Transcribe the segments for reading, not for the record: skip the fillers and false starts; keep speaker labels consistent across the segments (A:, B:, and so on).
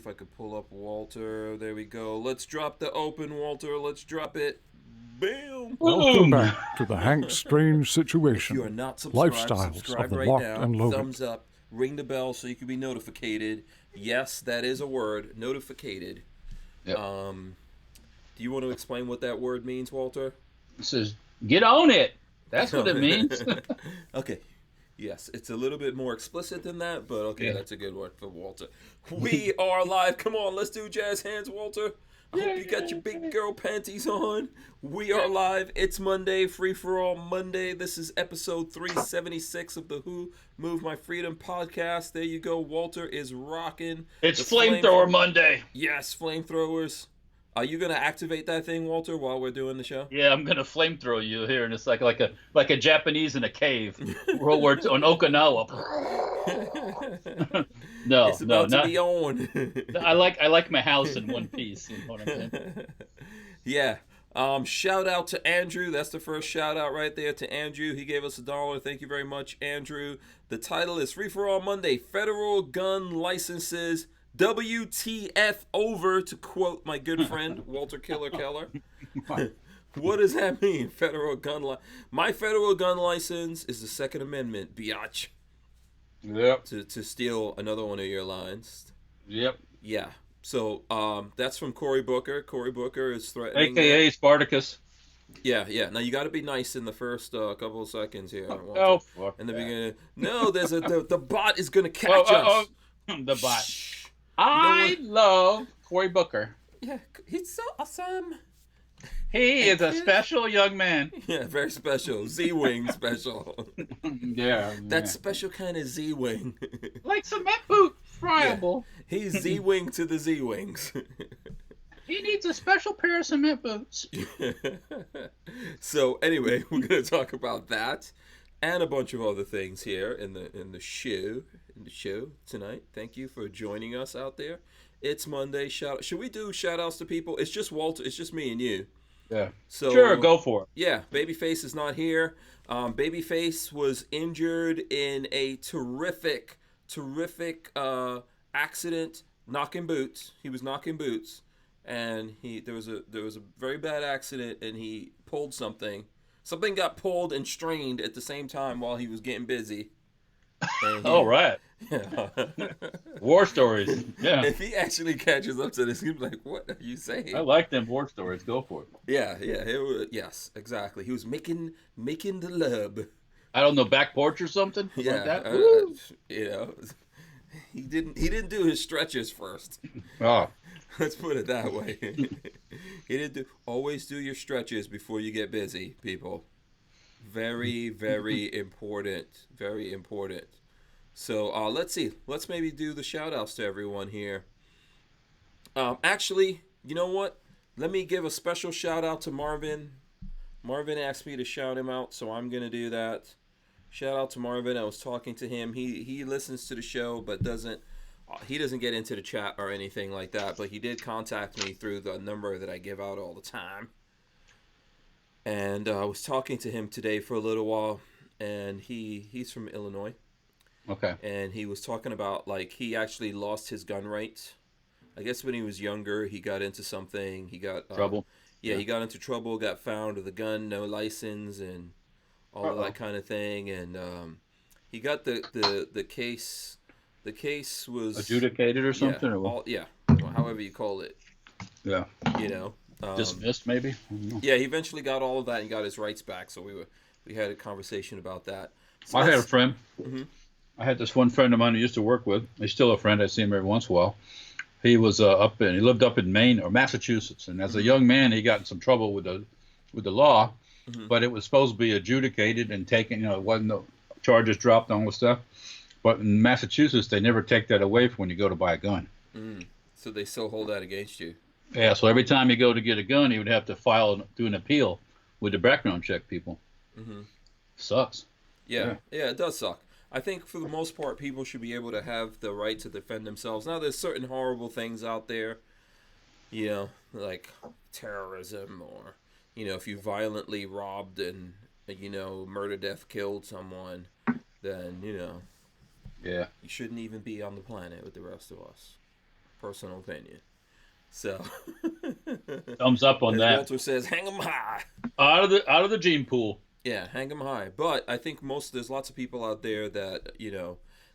A: if I could pull up Walter. There we go. Let's drop the open, Walter. Let's drop it. Bam!
B: Welcome back to the Hank Strange Situation.
A: If you are not subscribed,
B: Lifestyles
A: subscribe
B: of the
A: right
B: Locked
A: now.
B: and Loaded.
A: Thumbs up. Ring the bell so you can be notified. Yes, that is a word. Notified.
C: Yep.
A: Do you want to explain what that word means, Walter?
C: It says, get on it. That's what it means.
A: Okay. Yes, it's a little bit more explicit than that, but okay,
C: Yeah.
A: That's a good word for Walter. We are live. Come on, let's do jazz hands, Walter. I hope you got your big girl panties on. We are live. It's Monday, Free-for-All Monday. This is episode 376 of the Who Move My Freedom podcast. There you go. Walter is rocking.
C: It's Flamethrower Monday.
A: Yes, flamethrowers. Are you going to activate that thing, Walter, while we're doing the show?
C: Yeah, I'm gonna flamethrow you here, and it's like a Japanese in a cave. World War II on Okinawa. No,
A: It's about to
C: not.
A: be on.
C: I like my house in one piece. You know what I'm saying?
A: Yeah. Shout out to Andrew. That's the first shout out right there to Andrew. He gave us $1. Thank you very much, Andrew. The title is Free for All Monday. Federal gun licenses. WTF over, to quote my good friend Walter Killer Keller. What does that mean? My federal gun license is the Second Amendment, biatch.
C: Yep.
A: To steal another one of your lines.
C: Yep.
A: Yeah. So that's from Cory Booker. Cory Booker is threatening.
C: AKA Spartacus.
A: Yeah. Now you got to be nice in the first couple of seconds here.
C: Oh, fuck
A: in the
C: that.
A: beginning. No, there's the bot is gonna catch us.
C: The bot.
A: Shh.
C: I love Cory Booker.
A: Yeah, he's so awesome.
C: He is a special young man.
A: Yeah, very special. Z-Wing special.
C: Yeah.
A: That special kind of Z-Wing.
C: Like cement boot, friable.
A: Yeah. He's Z-Wing to the Z-Wings.
C: He needs a special pair of cement boots.
A: So anyway, we're gonna talk about that and a bunch of other things here in the show tonight. Thank you for joining us out there. It's Monday. Should we do shout outs to people? It's just Walter. It's just me and you.
C: Yeah.
A: So
C: sure, go for it.
A: Yeah, Babyface is not here. Babyface was injured in a terrific accident, knocking boots. He was knocking boots, and there was a very bad accident, and he pulled something. Something got pulled and strained at the same time while he was getting busy.
C: All right.
A: Yeah.
C: War stories. Yeah.
A: If he actually catches up to this, he'll be like, "What are you saying?"
C: I like them war stories. Go for it.
A: Yeah. Yes, exactly. He was making the love.
C: I don't know, back porch or something.
A: Yeah.
C: Like that.
A: You know, he didn't do his stretches first.
C: Oh.
A: Let's put it that way. He didn't always do your stretches before you get busy, people. Very, very important. Very important. So let's see. Let's maybe do the shout outs to everyone here. Actually, you know what? Let me give a special shout out to Marvin. Marvin asked me to shout him out, so I'm going to do that. Shout out to Marvin. I was talking to him. He listens to the show, but he doesn't get into the chat or anything like that, but he did contact me through the number that I give out all the time. And I was talking to him today for a little while, and he's from Illinois.
C: Okay.
A: And he was talking about, like, he actually lost his gun rights. I guess when he was younger, he got into something. He got
C: trouble.
A: Yeah, he got into trouble, got found with a gun, no license, and all of that kind of thing. And he got the case. The case was
C: adjudicated or something,
A: however you call it.
C: Yeah.
A: You know,
C: dismissed maybe.
A: Yeah, he eventually got all of that and got his rights back. So we had a conversation about that. So
C: I had a friend.
A: Mm-hmm.
C: I had this one friend of mine who used to work with. He's still a friend. I see him every once in a while. He was he lived up in Maine or Massachusetts, and as a young man, he got in some trouble with the law. Mm-hmm. But it was supposed to be adjudicated and taken. You know, it wasn't no charges dropped on all the stuff. But in Massachusetts, they never take that away from when you go to buy a gun.
A: So they still hold that against you.
C: Yeah, so every time you go to get a gun, you would have to do an appeal with the background check people.
A: Mm-hmm.
C: Sucks.
A: Yeah, it does suck. I think for the most part, people should be able to have the right to defend themselves. Now, there's certain horrible things out there, you know, like terrorism or, you know, if you violently robbed and, you know, murder, death, killed someone, then, you know.
C: Yeah.
A: You shouldn't even be on the planet with the rest of us. Personal opinion. So,
C: Thumbs up on
A: as
C: that.
A: Walter says, hang 'em high.
C: Out of the gene pool.
A: Yeah, hang 'em high. But I think there's lots of people out there that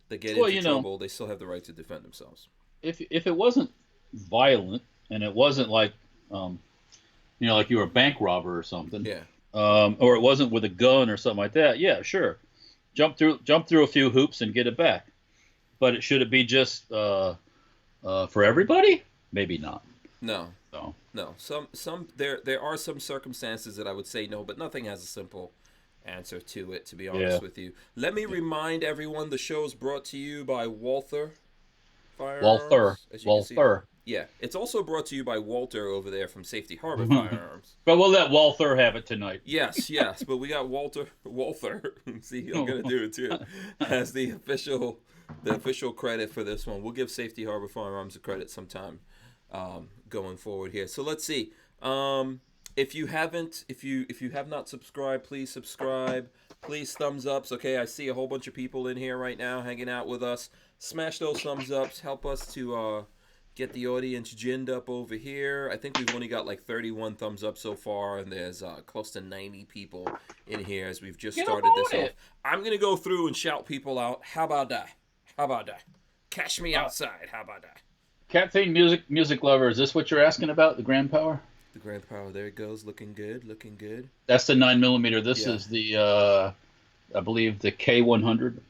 A: that get
C: Well,
A: into trouble. They still have the right to defend themselves.
C: If it wasn't violent and it wasn't like like you were a bank robber or something,
A: Yeah.
C: or it wasn't with a gun or something like that, yeah, sure, jump through a few hoops and get it back. But should it be just for everybody? Maybe not.
A: No.
C: So.
A: No. There are some circumstances that I would say no, but nothing has a simple answer to it, to be honest with you. Let me remind everyone the show is brought to you by Walther Firearms.
C: Walther.
A: Yeah. It's also brought to you by Walter over there from Safety Harbor Firearms.
C: But we'll let Walther have it tonight.
A: Yes, but we got Walther. See, I'm gonna do it too. As the official credit for this one. We'll give Safety Harbor Firearms a credit sometime going forward here. So let's see. If you have not subscribed, please subscribe. Please thumbs ups. Okay, I see a whole bunch of people in here right now hanging out with us. Smash those thumbs ups. Help us to get the audience ginned up over here. I think we've only got like 31 thumbs up so far, and there's close to 90 people in here as we've just started this off. I'm gonna go through and shout people out. How about that? Cash me outside. How about that?
C: Cat Thing music lover. Is this what you're asking about? The Grand Power?
A: The Grand Power. There it goes. Looking good.
C: That's the 9mm. This is the I believe the K100.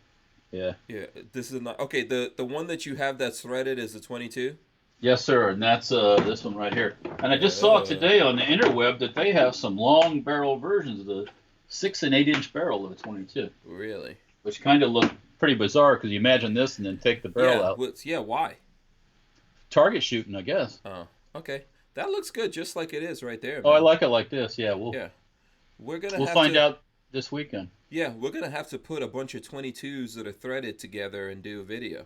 C: Yeah.
A: Yeah. This is not okay. The one that you have that's threaded is the 22.
C: Yes, sir, and that's this one right here. And I just saw today on the interweb that they have some long barrel versions of the 6 and 8 inch barrel of a 22.
A: Really?
C: Which kind of look pretty bizarre because you imagine this and then take the barrel out.
A: Why?
C: Target shooting, I guess.
A: Oh, okay. That looks good, just like it is right there. Man.
C: Oh, I like it like this. Yeah,
A: we'll
C: find out this weekend.
A: Yeah, we're gonna have to put a bunch of 22s that are threaded together and do a video.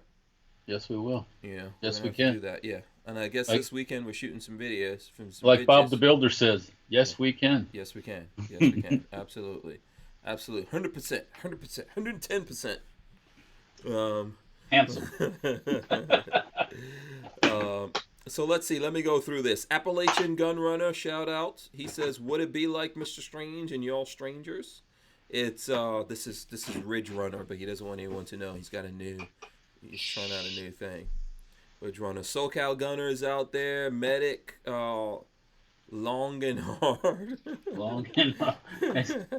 C: Yes, we will.
A: Yeah.
C: Yes, we can.
A: Do that. Yeah, and I guess this weekend we're shooting some videos from some.
C: Like
A: bitches.
C: Bob the Builder says, yes, we can.
A: Yes, we can. Yes, we can. Absolutely, 100%, 110%.
C: Handsome.
A: So let's see. Let me go through this. Appalachian Gun Runner, shout out. He says, "Would it be like Mr. Strange and y'all strangers?" It's this is Ridge Runner, but he doesn't want anyone to know he's trying out a new thing. Ridge Runner. SoCal Gunner is out there. Medic, long and hard.
C: Long and hard.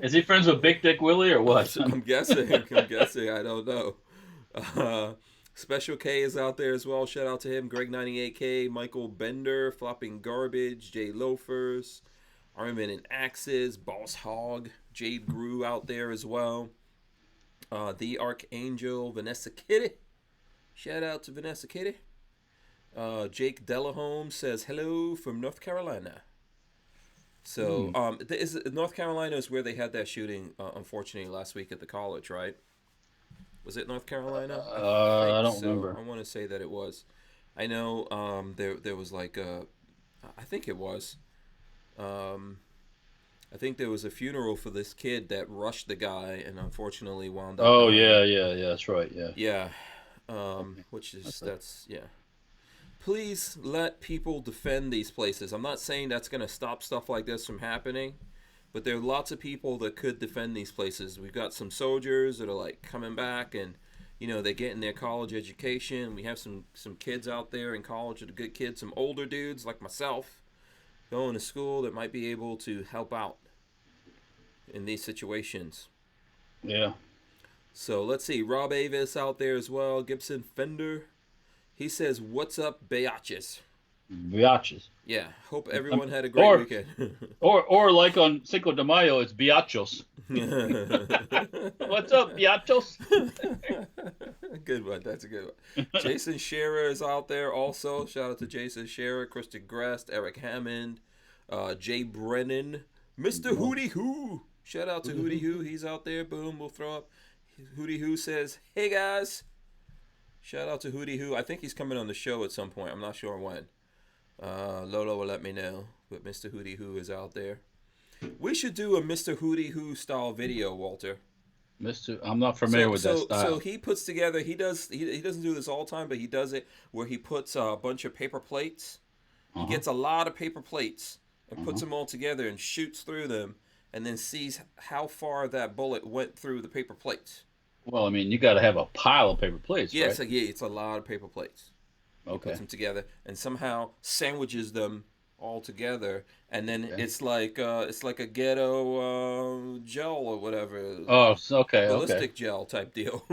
C: Is he friends with Big Dick Willie or what?
A: I'm guessing. I don't know. Special K is out there as well. Shout out to him. Greg98K, Michael Bender, Flopping Garbage, Jay Loafers, Armin and Axes, Boss Hog, Jade Grew out there as well. The Archangel, Vanessa Kitty. Shout out to Vanessa Kitty. Jake Delahome says hello from North Carolina. So North Carolina is where they had that shooting, unfortunately, last week at the college, right? Was it North Carolina?
C: I don't remember.
A: I want to say that it was. I know there was like I think it was. I think there was a funeral for this kid that rushed the guy and unfortunately wound up.
C: Oh yeah, that's right, yeah.
A: Yeah, that's. Please let people defend these places. I'm not saying that's going to stop stuff like this from happening, but there are lots of people that could defend these places. We've got some soldiers that are like coming back and, they're getting their college education. We have some kids out there in college that are good kids, some older dudes like myself going to school that might be able to help out in these situations.
C: Yeah.
A: So let's see. Rob Avis out there as well. Gibson Fender. He says, "What's up, biatches?"
C: Biatches.
A: Yeah. Hope everyone had a great weekend.
C: or like on Cinco de Mayo, it's biachos. What's up, biachos?
A: Good one. That's a good one. Jason Scherer is out there also. Shout out to Jason Scherer, Kristen Grest, Eric Hammond, Jay Brennan, Mr. Hootie Hoo. Shout out to Hootie Hoo. He's out there. Boom. We'll throw up. Hootie Hoo says, "Hey guys." Shout out to Hootie Hoo. I think he's coming on the show at some point. I'm not sure when. Lola will let me know. But Mr. Hootie Hoo is out there. We should do a Mr. Hootie Hoo style video, Walter.
C: Mister, I'm not familiar with that style.
A: So he puts together. He doesn't do this all the time, but he does it where he puts a bunch of paper plates. He gets a lot of paper plates and puts them all together and shoots through them, and then sees how far that bullet went through the paper plates.
C: Well, I mean, you got to have a pile of paper plates,
A: Yeah,
C: right?
A: it's a lot of paper plates. He
C: Okay.
A: puts them together and somehow sandwiches them all together, and then it's like a ghetto gel or whatever.
C: Oh, okay,
A: Ballistic gel type deal.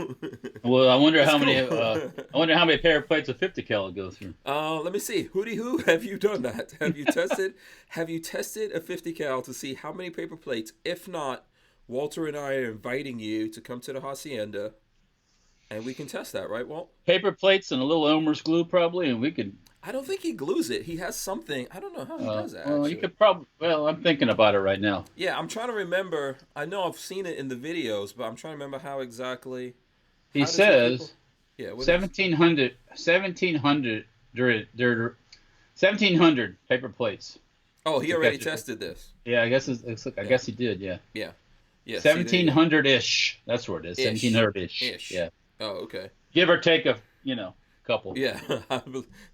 C: Well, I wonder how
A: It's
C: many.
A: cool.
C: I wonder how many paper plates of 50 cal it goes through.
A: Let me see. Hootie Hoo, have you done that? Have you tested? Have you tested a 50 cal to see how many paper plates? If not, Walter and I are inviting you to come to the hacienda, and we can test that, right, Walt?
C: Paper plates and a little Elmer's glue, probably, and we could.
A: I don't think he glues it. He has something. I don't know how he does that.
C: Well, you
A: actually.
C: could probably. Well, I'm thinking about it right now.
A: Yeah, I'm trying to remember. I know I've seen it in the videos, but I'm trying to remember how exactly.
C: He
A: how does
C: says
A: Yeah, what is-
C: 1,700 1,700 paper plates.
A: Oh, he already tested this.
C: Yeah, I guess I guess he did. Yeah.
A: Yeah. Yeah.
C: 1,700-ish. That's what it is. 1,700-ish.
A: Ish.
C: Yeah.
A: Oh, okay.
C: Give or take a couple.
A: Yeah,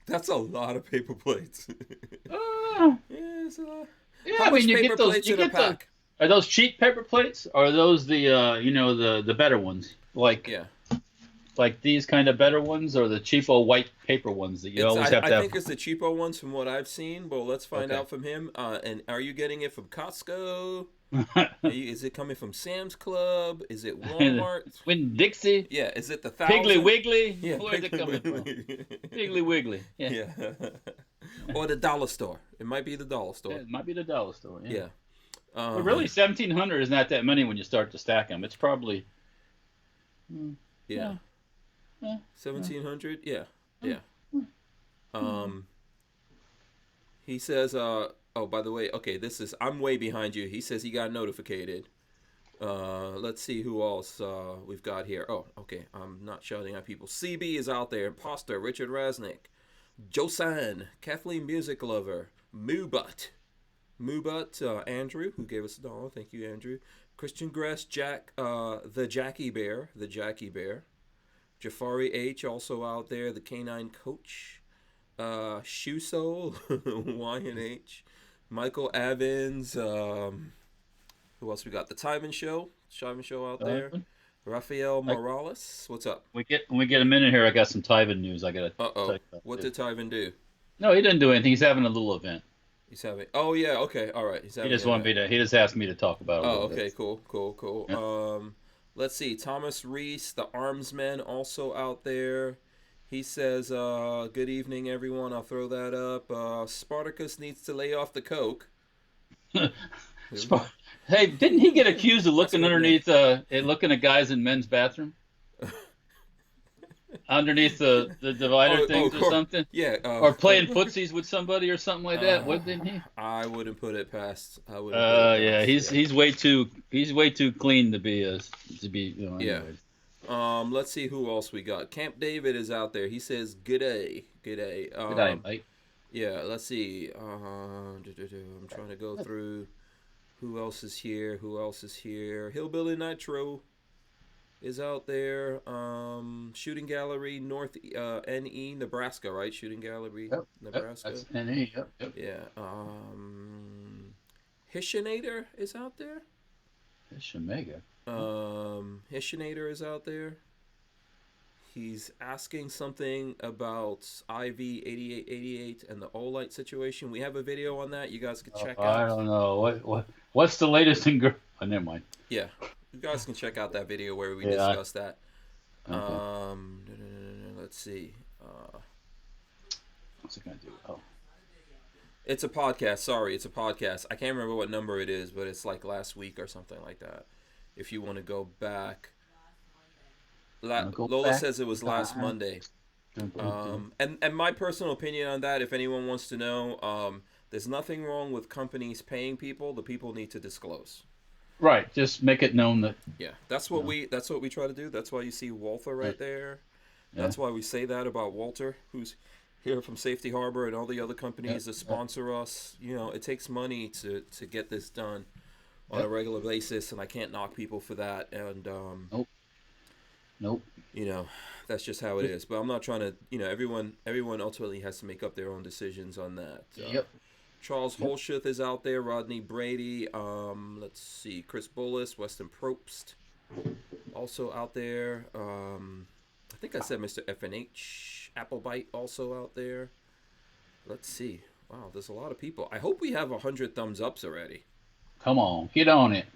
A: that's a lot of paper plates.
C: Uh,
A: Yeah, it's a lot.
C: yeah,
A: How
C: I
A: much
C: mean, you
A: paper
C: get those.
A: plates
C: You
A: in a
C: get the.
A: pack?
C: Are those cheap paper plates, or are those the the better ones?
A: Yeah.
C: Like these kind of better ones, or the cheapo white paper ones that you always have to
A: I
C: have?
A: think it's the cheapo ones from what I've seen. Well, let's find
C: Okay.
A: out from him. And are you getting it from Costco? Is it coming from Sam's Club? Is it Walmart?
C: Win Dixie,
A: Yeah, is it the thousand?
C: Piggly Wiggly.
A: Yeah,
C: Where's it coming from? Piggly Wiggly. Yeah.
A: Yeah. Or the dollar store. It might be the dollar
C: Yeah,
A: store.
C: it might be the dollar store. Yeah.
A: Yeah.
C: But really, 1,700 is not that many when you start to stack them. It's probably.
A: Yeah.
C: Yeah.
A: 1,700. Yeah. Yeah. He says. Oh, by the way. Okay, I'm way behind you. He says he got notified. Let's see who else we've got here. Oh, okay. I'm not shouting at people. CB is out there. Imposter. Richard Rasnick. Josan. Kathleen Music Lover. Moobut. Andrew, who gave us $1. Thank you, Andrew. Christian Gress. Jack. The Jackie Bear. Jafari H. also out there. The Canine Coach. Shoe Soul. Y&H. Michael Evans. Who else we got? The Tyven Show out there. Rafael Morales. What's up?
C: When we get a minute here, I got some Tyven news. I gotta.
A: Uh-oh. What did Tyven do?
C: No, he didn't do anything. He's having a little event.
A: He's having. Oh yeah. Okay. All right.
C: He just wanted me to. He just asked me to talk about it.
A: Oh, okay. Cool.
C: Yeah.
A: Let's see. Thomas Reese, the Armsman, also out there. He says, "Good evening, everyone." I'll throw that up. Spartacus needs to lay off the coke.
C: Hey, didn't he get accused of looking underneath, looking at guys in men's bathroom? Underneath the divider things or something?
A: Yeah.
C: Or playing footsies with somebody or something like that? What didn't he?
A: I wouldn't put it past.
C: Yeah, he's way too clean to be
A: Yeah.
C: anyways.
A: Let's see who else we got. Camp David is out there. He says, "G'day."
C: Good day, mate.
A: Yeah, let's see. I'm trying to go through who else is here. Hillbilly Nitro is out there. Shooting Gallery North NE Nebraska, right? Shooting Gallery Nebraska.
C: That's NE. Yep.
A: Yeah. Hishinator is out there.
C: Hishinator.
A: Hishinator is out there. He's asking something about IV 8888 and the Olight situation. We have a video on that. You guys can check out.
C: I don't know what's the latest in. Oh, never mind.
A: Yeah, you guys can check out that video where we discuss that.
C: Okay.
A: Let's see.
C: What's it gonna do? Oh,
A: it's a podcast. Sorry, it's a podcast. I can't remember what number it is, but it's like last week or something like that. If you want to go back. Lola says it was last Monday. And my personal opinion on that, if anyone wants to know, there's nothing wrong with companies paying people. The people need to disclose.
C: Right, just make it known that.
A: Yeah, that's what we try to do. That's why you see Walther right there.
C: Yeah.
A: That's why we say that about Walter, who's here from Safety Harbor and all the other companies that sponsor us. You know, it takes money to get this done. on a regular basis, and I can't knock people for that. And
C: Nope.
A: you know, that's just how it is. But I'm not trying to, everyone ultimately has to make up their own decisions on that.
C: Yep.
A: Charles Holschuth is out there. Rodney Brady. Let's see. Chris Bullis, Weston Probst, also out there. I think I said Mr. FNH. Applebite also out there. Let's see. Wow, there's a lot of people. I hope we have 100 thumbs ups already.
C: Come on, get on it.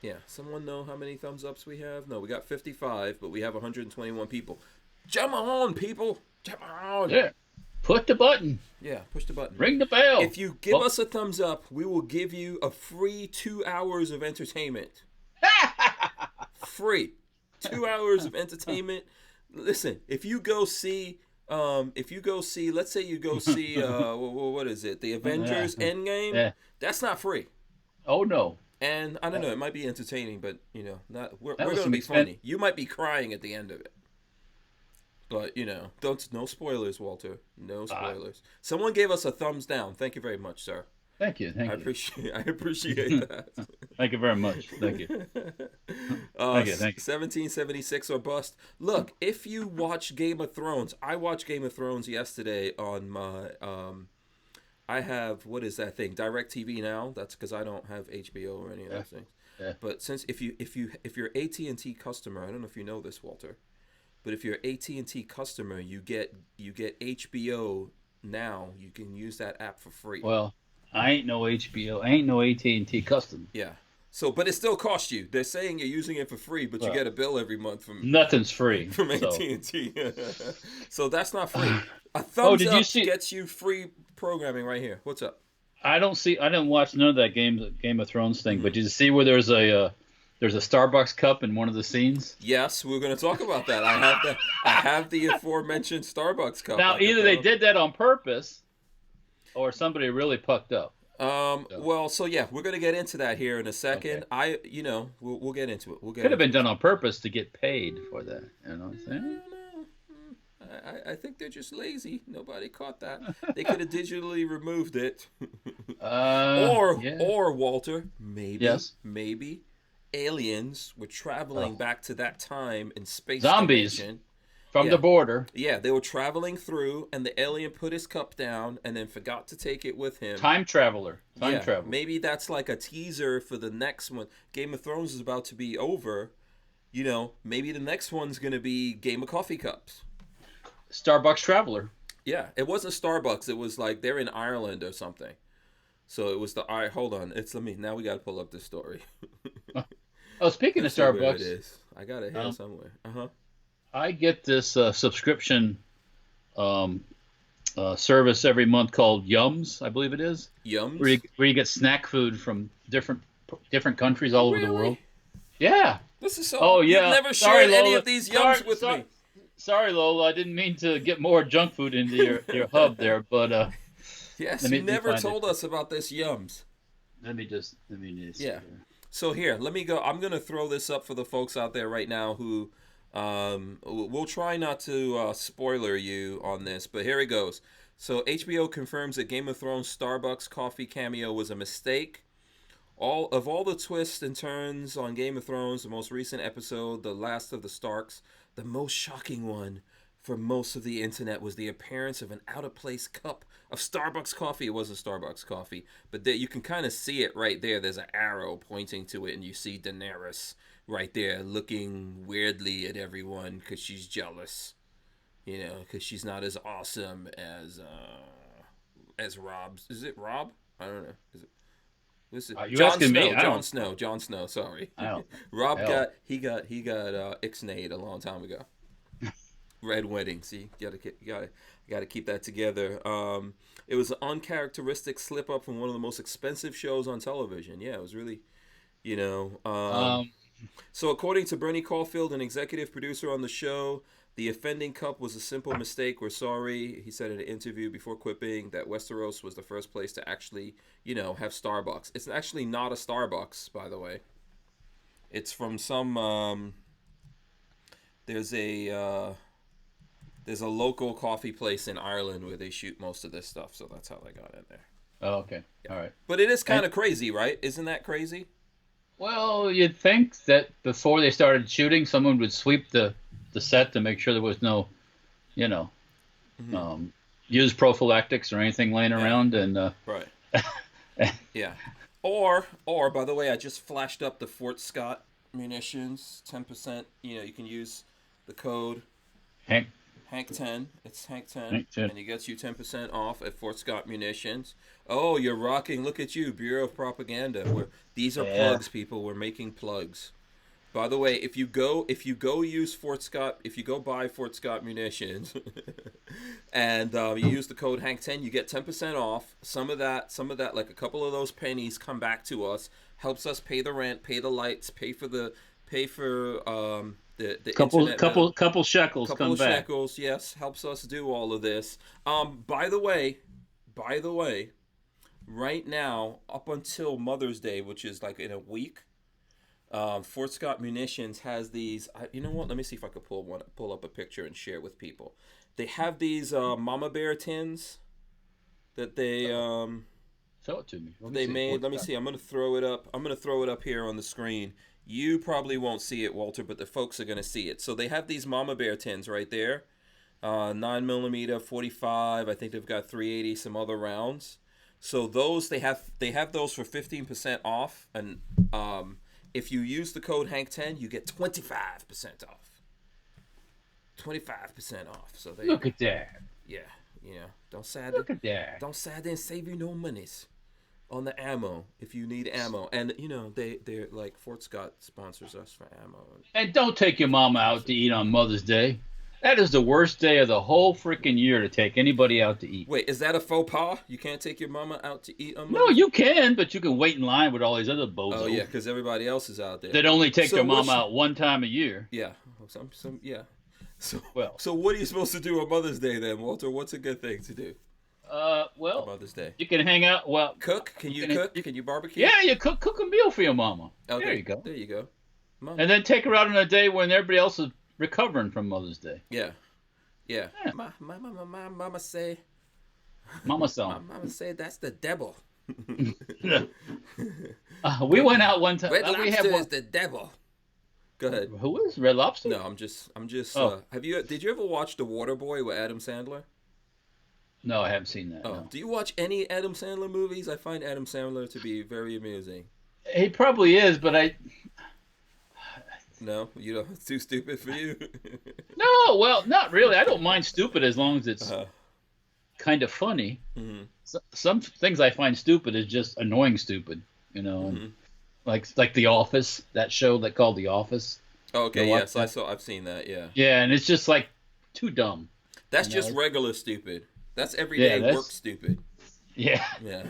A: Yeah, someone know how many thumbs ups we have? No, we got 55, but we have 121 people. Jump on, people! Jump on!
C: Yeah, push the button.
A: Yeah, push the button.
C: Ring the bell.
A: If you give us a thumbs up, we will give you a free 2 hours of entertainment. Free. 2 hours of entertainment. Listen, if you go see, let's say you go see, what is it? The Avengers Endgame?
C: Yeah.
A: That's not free.
C: Oh, no.
A: And I don't know, it might be entertaining, but we're going to
C: some
A: be funny. You might be crying at the end of it. But, no spoilers, Walter. No spoilers. Someone gave us a thumbs down. Thank you very much, sir.
C: Thank you.
A: I appreciate that.
C: Thank you very much. Thank you. Thank you.
A: 1776 or bust. Look, if you watch Game of Thrones, I watched Game of Thrones yesterday on my I have, what is that thing? DirecTV Now. That's because I don't have HBO or any of those things.
C: Yeah.
A: But since if you're AT&T customer, I don't know if you know this, Walter, but if you're AT&T customer, you get HBO Now. You can use that app for free.
C: Well, I ain't no HBO. I ain't no AT&T customer.
A: Yeah. So, but it still costs you. They're saying you're using it for free, but you get a bill every month from
C: nothing's free
A: from AT&T. So that's not free. A thumbs up gets you free programming right here. What's up?
C: I didn't watch none of that Game of Thrones thing, but did you see where there's a Starbucks cup in one of the scenes?
A: Yes, we're going to talk about that. I have the aforementioned Starbucks cup.
C: Now, either they did that on purpose, or somebody really pucked up.
A: Well, so yeah, we're going to get into that here in a second. Okay. We'll get into it.
C: Could have been done on purpose to get paid for that. You know what I'm saying?
A: I think they're just lazy. Nobody caught that. They could have digitally removed it. Or Walter, maybe aliens were traveling back to that time in space.
C: Zombies
A: dimension.
C: From the border.
A: Yeah, they were traveling through, and the alien put his cup down and then forgot to take it with him.
C: Time traveler.
A: Maybe that's like a teaser for the next one. Game of Thrones is about to be over. Maybe the next one's going to be Game of Coffee Cups.
C: Starbucks traveler.
A: Yeah, it wasn't Starbucks. It was like they're in Ireland or something. So it was hold on. Now we got to pull up this story.
C: Speaking of Starbucks.
A: It is. I got it here somewhere.
C: I get this subscription service every month called Yums, I believe it is.
A: Yums?
C: Where you get snack food from different countries all over the world. Yeah.
A: This is so.
C: Oh yeah.
A: You've never shared any of these Yums with me.
C: Sorry, Lola. I didn't mean to get more junk food into your hub there, but
A: yes, you never told us about this Yums.
C: Let me just.
A: Yeah. So here, let me go. I'm gonna throw this up for the folks out there right now who. We'll try not to spoiler you on this, but here it goes. So HBO confirms that Game of Thrones Starbucks coffee cameo was a mistake. All the twists and turns on Game of Thrones, the most recent episode, The Last of the Starks, the most shocking one for most of the internet was the appearance of an out-of-place cup of Starbucks coffee. It wasn't Starbucks coffee, but you can kind of see it right there. There's an arrow pointing to it, and you see Daenerys right there looking weirdly at everyone because she's jealous, because she's not as awesome as Rob's. Is it Rob? I don't know. Is it? Listen, Jon Snow. Sorry, Rob got ixnayed a long time ago. Red Wedding. See, you gotta keep that together. It was an uncharacteristic slip up from one of the most expensive shows on television. Yeah, it was really, So according to Bernie Caulfield, an executive producer on the show, the offending cup was a simple mistake. We're sorry. He said in an interview before quipping that Westeros was the first place to actually, have Starbucks. It's actually not a Starbucks, by the way. It's from some, there's a local coffee place in Ireland where they shoot most of this stuff. So that's how they got in there.
C: Oh, okay. Yeah. All right.
A: But it is kind of crazy, right? Isn't that crazy?
C: Well, you'd think that before they started shooting, someone would sweep the set to make sure there was no, you know, used prophylactics or anything laying around. And
A: Right. Yeah. Or by the way, I just flashed up the Fort Scott munitions 10%. You can use the code
C: Hank,
A: Hank10. It's Hank10,
C: Hank 10.
A: and it gets you 10% off at Fort Scott Munitions. Oh, you're rocking! Look at you, Bureau of Propaganda. These are plugs, people. We're making plugs. By the way, if you go use Fort Scott, if you go buy Fort Scott Munitions, and you use the code Hank10, you get 10% off. Some of that, like a couple of those pennies, come back to us. Helps us pay the rent, pay the lights, pay for the
C: couple
A: internet
C: couple shekels
A: couple
C: come
A: of
C: back.
A: shekels, yes, helps us do all of this. By the way, right now, up until Mother's Day, which is like in a week, Fort Scott Munitions has these. You know what? Let me see if I could pull up a picture and share with people. They have these Mama Bear tins that they
C: Show it to me.
A: they made. Let me see. I'm gonna throw it up. I'm gonna throw it up here on the screen. You probably won't see it, Walter, but the folks are gonna see it. So they have these Mama Bear tins right there. 9mm, 45. I think they've got 380, some other rounds. So those they have those for 15% off, and if you use the code Hank10, you get 25% off. 25% off. So
C: Look at that.
A: Yeah,
C: Look at that.
A: Don't sad and save you no monies on the ammo if you need ammo. And they're like Fort Scott sponsors us for ammo.
C: And don't take your mama out to eat on Mother's Day. That is the worst day of the whole freaking year to take anybody out to eat.
A: Wait, is that a faux pas? You can't take your mama out to eat on
C: No,
A: Mother's Day?
C: you can, but you can wait in line with all these other bozos.
A: Oh yeah, because everybody else is out there.
C: That only take
A: So
C: their
A: what's-
C: mama out one time a year.
A: Yeah, yeah. So
C: Well.
A: so what are you supposed to do on Mother's Day then, Walter? What's a good thing to do on
C: Well,
A: Mother's Day?
C: you can hang out. Well,
A: Cook? Can you cook? Can you barbecue?
C: yeah, you cook a meal for your mama.
A: Okay,
C: There you go.
A: There you go.
C: And then take her out on a day when everybody else is recovering from Mother's Day.
A: Yeah.
C: Yeah.
A: My mama say.
C: Mama
A: My
C: song.
A: mama say that's the devil.
C: We went out one time.
A: Red
C: we
A: Lobster
C: had one.
A: is the devil. Go ahead.
C: Who is Red Lobster?
A: No, I'm just.
C: Oh.
A: Did you ever watch The Waterboy with Adam Sandler?
C: No, I haven't seen that.
A: Oh,
C: No.
A: do you watch any Adam Sandler movies? I find Adam Sandler to be very amusing.
C: He probably is, but
A: No, it's too stupid for you.
C: No, well, not really. I don't mind stupid as long as it's kind of funny.
A: Mhm.
C: Some things I find stupid is just annoying stupid, and like The Office, that show that called The Office.
A: Oh, okay,
C: You know
A: yes, I've seen that. Yeah,
C: Yeah, and it's just like too dumb.
A: that's
C: You
A: just
C: know?
A: regular stupid. That's everyday
C: that's-
A: work stupid.
C: Yeah.
A: Yeah,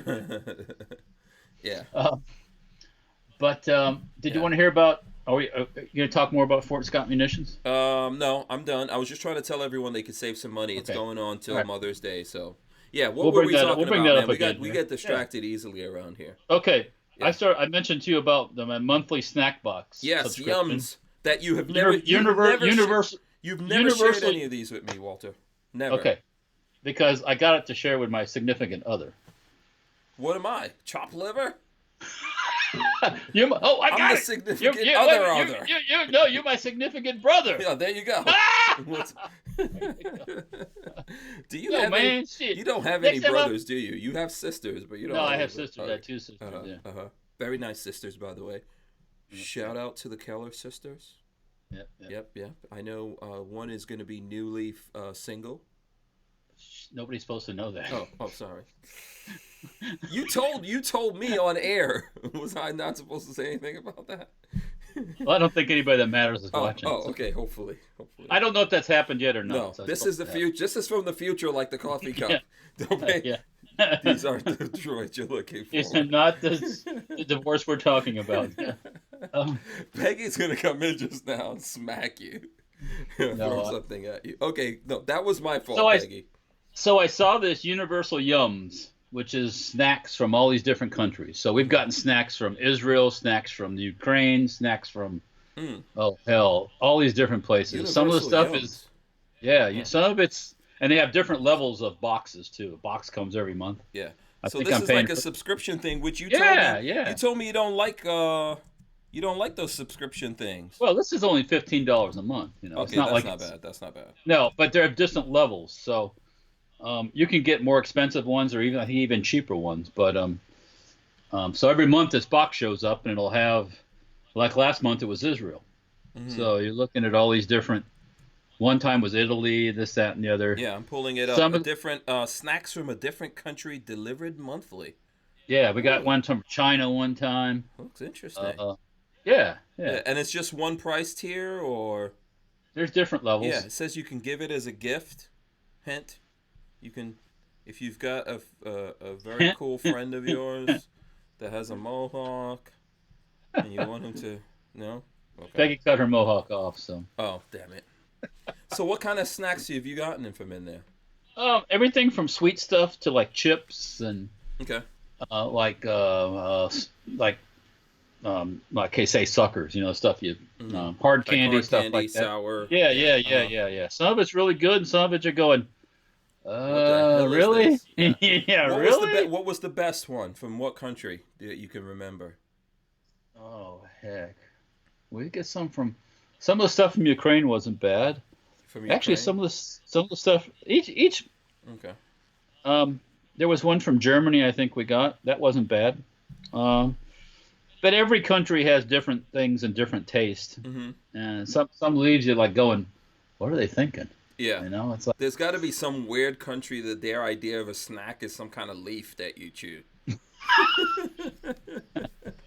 A: yeah.
C: But did you want to hear about? Are we going to talk more about Fort Scott Munitions?
A: No, I'm done. I was just trying to tell everyone they could save some money. It's
C: Okay.
A: going on till
C: All right.
A: Mother's Day, so yeah. What
C: We'll
A: were
C: bring
A: we
C: that up-
A: talking
C: we'll bring
A: about,
C: that
A: man?
C: up
A: We
C: again,
A: got we
C: yeah.
A: get distracted easily around here.
C: Okay.
A: Yeah.
C: I mentioned to you about my monthly snack box.
A: Yes,
C: subscription.
A: yums that you have never
C: Universal.
A: You've never shared any of these with me, Walter. Never.
C: Okay. Because I got it to share with my significant other.
A: What am I? Chop liver?
C: I
A: I'm
C: got
A: the
C: it.
A: significant
C: You're
A: other.
C: No, you're my significant brother.
A: Yeah, there you go. What's- Do you
C: No,
A: have
C: man,
A: any?
C: shit.
A: You don't have
C: Next
A: any
C: time
A: brothers, do you? You have sisters, but you don't.
C: No, I
A: any
C: have
A: brothers.
C: sisters. I have two sisters. Yeah.
A: Very nice sisters, by the way. Shout out to the Keller sisters. Yep. I know one is going to be newly single.
C: Nobody's supposed to know that.
A: Oh, sorry. You told me on air. Was I not supposed to say anything about that?
C: Well, I don't think anybody that matters is watching.
A: Oh,
C: so.
A: okay. Hopefully.
C: I don't know if that's happened yet or not.
A: No,
C: so
A: this
C: it's
A: is the
C: supposed to
A: future. This is from the future, like the coffee cup.
C: Yeah.
A: Don't make,
C: Yeah.
A: These aren't the droids you're looking for.
C: It's not the divorce we're talking about. Yeah.
A: Peggy's gonna come in just now and smack you. Throw something at you. Okay, no, that was my fault, Peggy.
C: So I saw this Universal Yums, which is snacks from all these different countries. So we've gotten snacks from Israel, snacks from the Ukraine, snacks from all these different places. Some of the stuff is some of it's, and they have different levels of boxes too. A box comes every month.
A: Yeah.
C: I
A: So
C: think
A: this
C: I'm
A: is
C: paying
A: like a
C: for-
A: subscription thing, which you
C: Yeah,
A: told me.
C: yeah.
A: You told me you don't like You don't like those subscription things.
C: Well, this is only $15 a month. You know, it's
A: Okay,
C: not
A: that's
C: like
A: not
C: it's
A: bad. That's not bad.
C: no, but there are different levels. So you can get more expensive ones, or even I think even cheaper ones. But so every month this box shows up, and it'll have, like last month it was Israel.
A: Hmm.
C: So you're looking at all these different. One time was Italy, this, that, and the other.
A: Yeah, I'm pulling it up.
C: Some
A: A
C: of
A: different snacks from a different country delivered monthly.
C: Yeah, we got
A: Ooh,
C: one from China one time.
A: looks interesting.
C: Uh, yeah,
A: Yeah,
C: yeah.
A: and it's just one price tier, or
C: There's different
A: yeah,
C: levels.
A: it says you can give it as a gift. Hint, you can, if you've got a very cool friend of yours that has a mohawk, and you want him to, no, okay.
C: Peggy cut her mohawk off, so.
A: Oh, damn it. So what kind of snacks have you gotten from in there?
C: Everything from sweet stuff to like chips and
A: Okay.
C: like like like say suckers, you know, stuff you hard
A: Like
C: candy
A: hard
C: stuff
A: candy,
C: like that.
A: sour.
C: Yeah,
A: Yeah.
C: yeah, yeah, yeah, yeah. Some of it's really good, and some of it you're going,
A: What the hell is
C: really?
A: this? Yeah.
C: Yeah,
A: What was the
C: really?
A: what was the best one from what country that you can remember?
C: Oh heck, we get some of the stuff from Ukraine wasn't bad.
A: From
C: Actually,
A: Ukraine?
C: some of the stuff each
A: Okay.
C: um there was one from Germany I think we got that wasn't bad. Um, but every country has different things and different taste,
A: Mm-hmm.
C: and some leaves you like going, what are they thinking?
A: Yeah.
C: You know, it's like
A: There's got to be some weird country that their idea of a snack is some kind of leaf that you chew.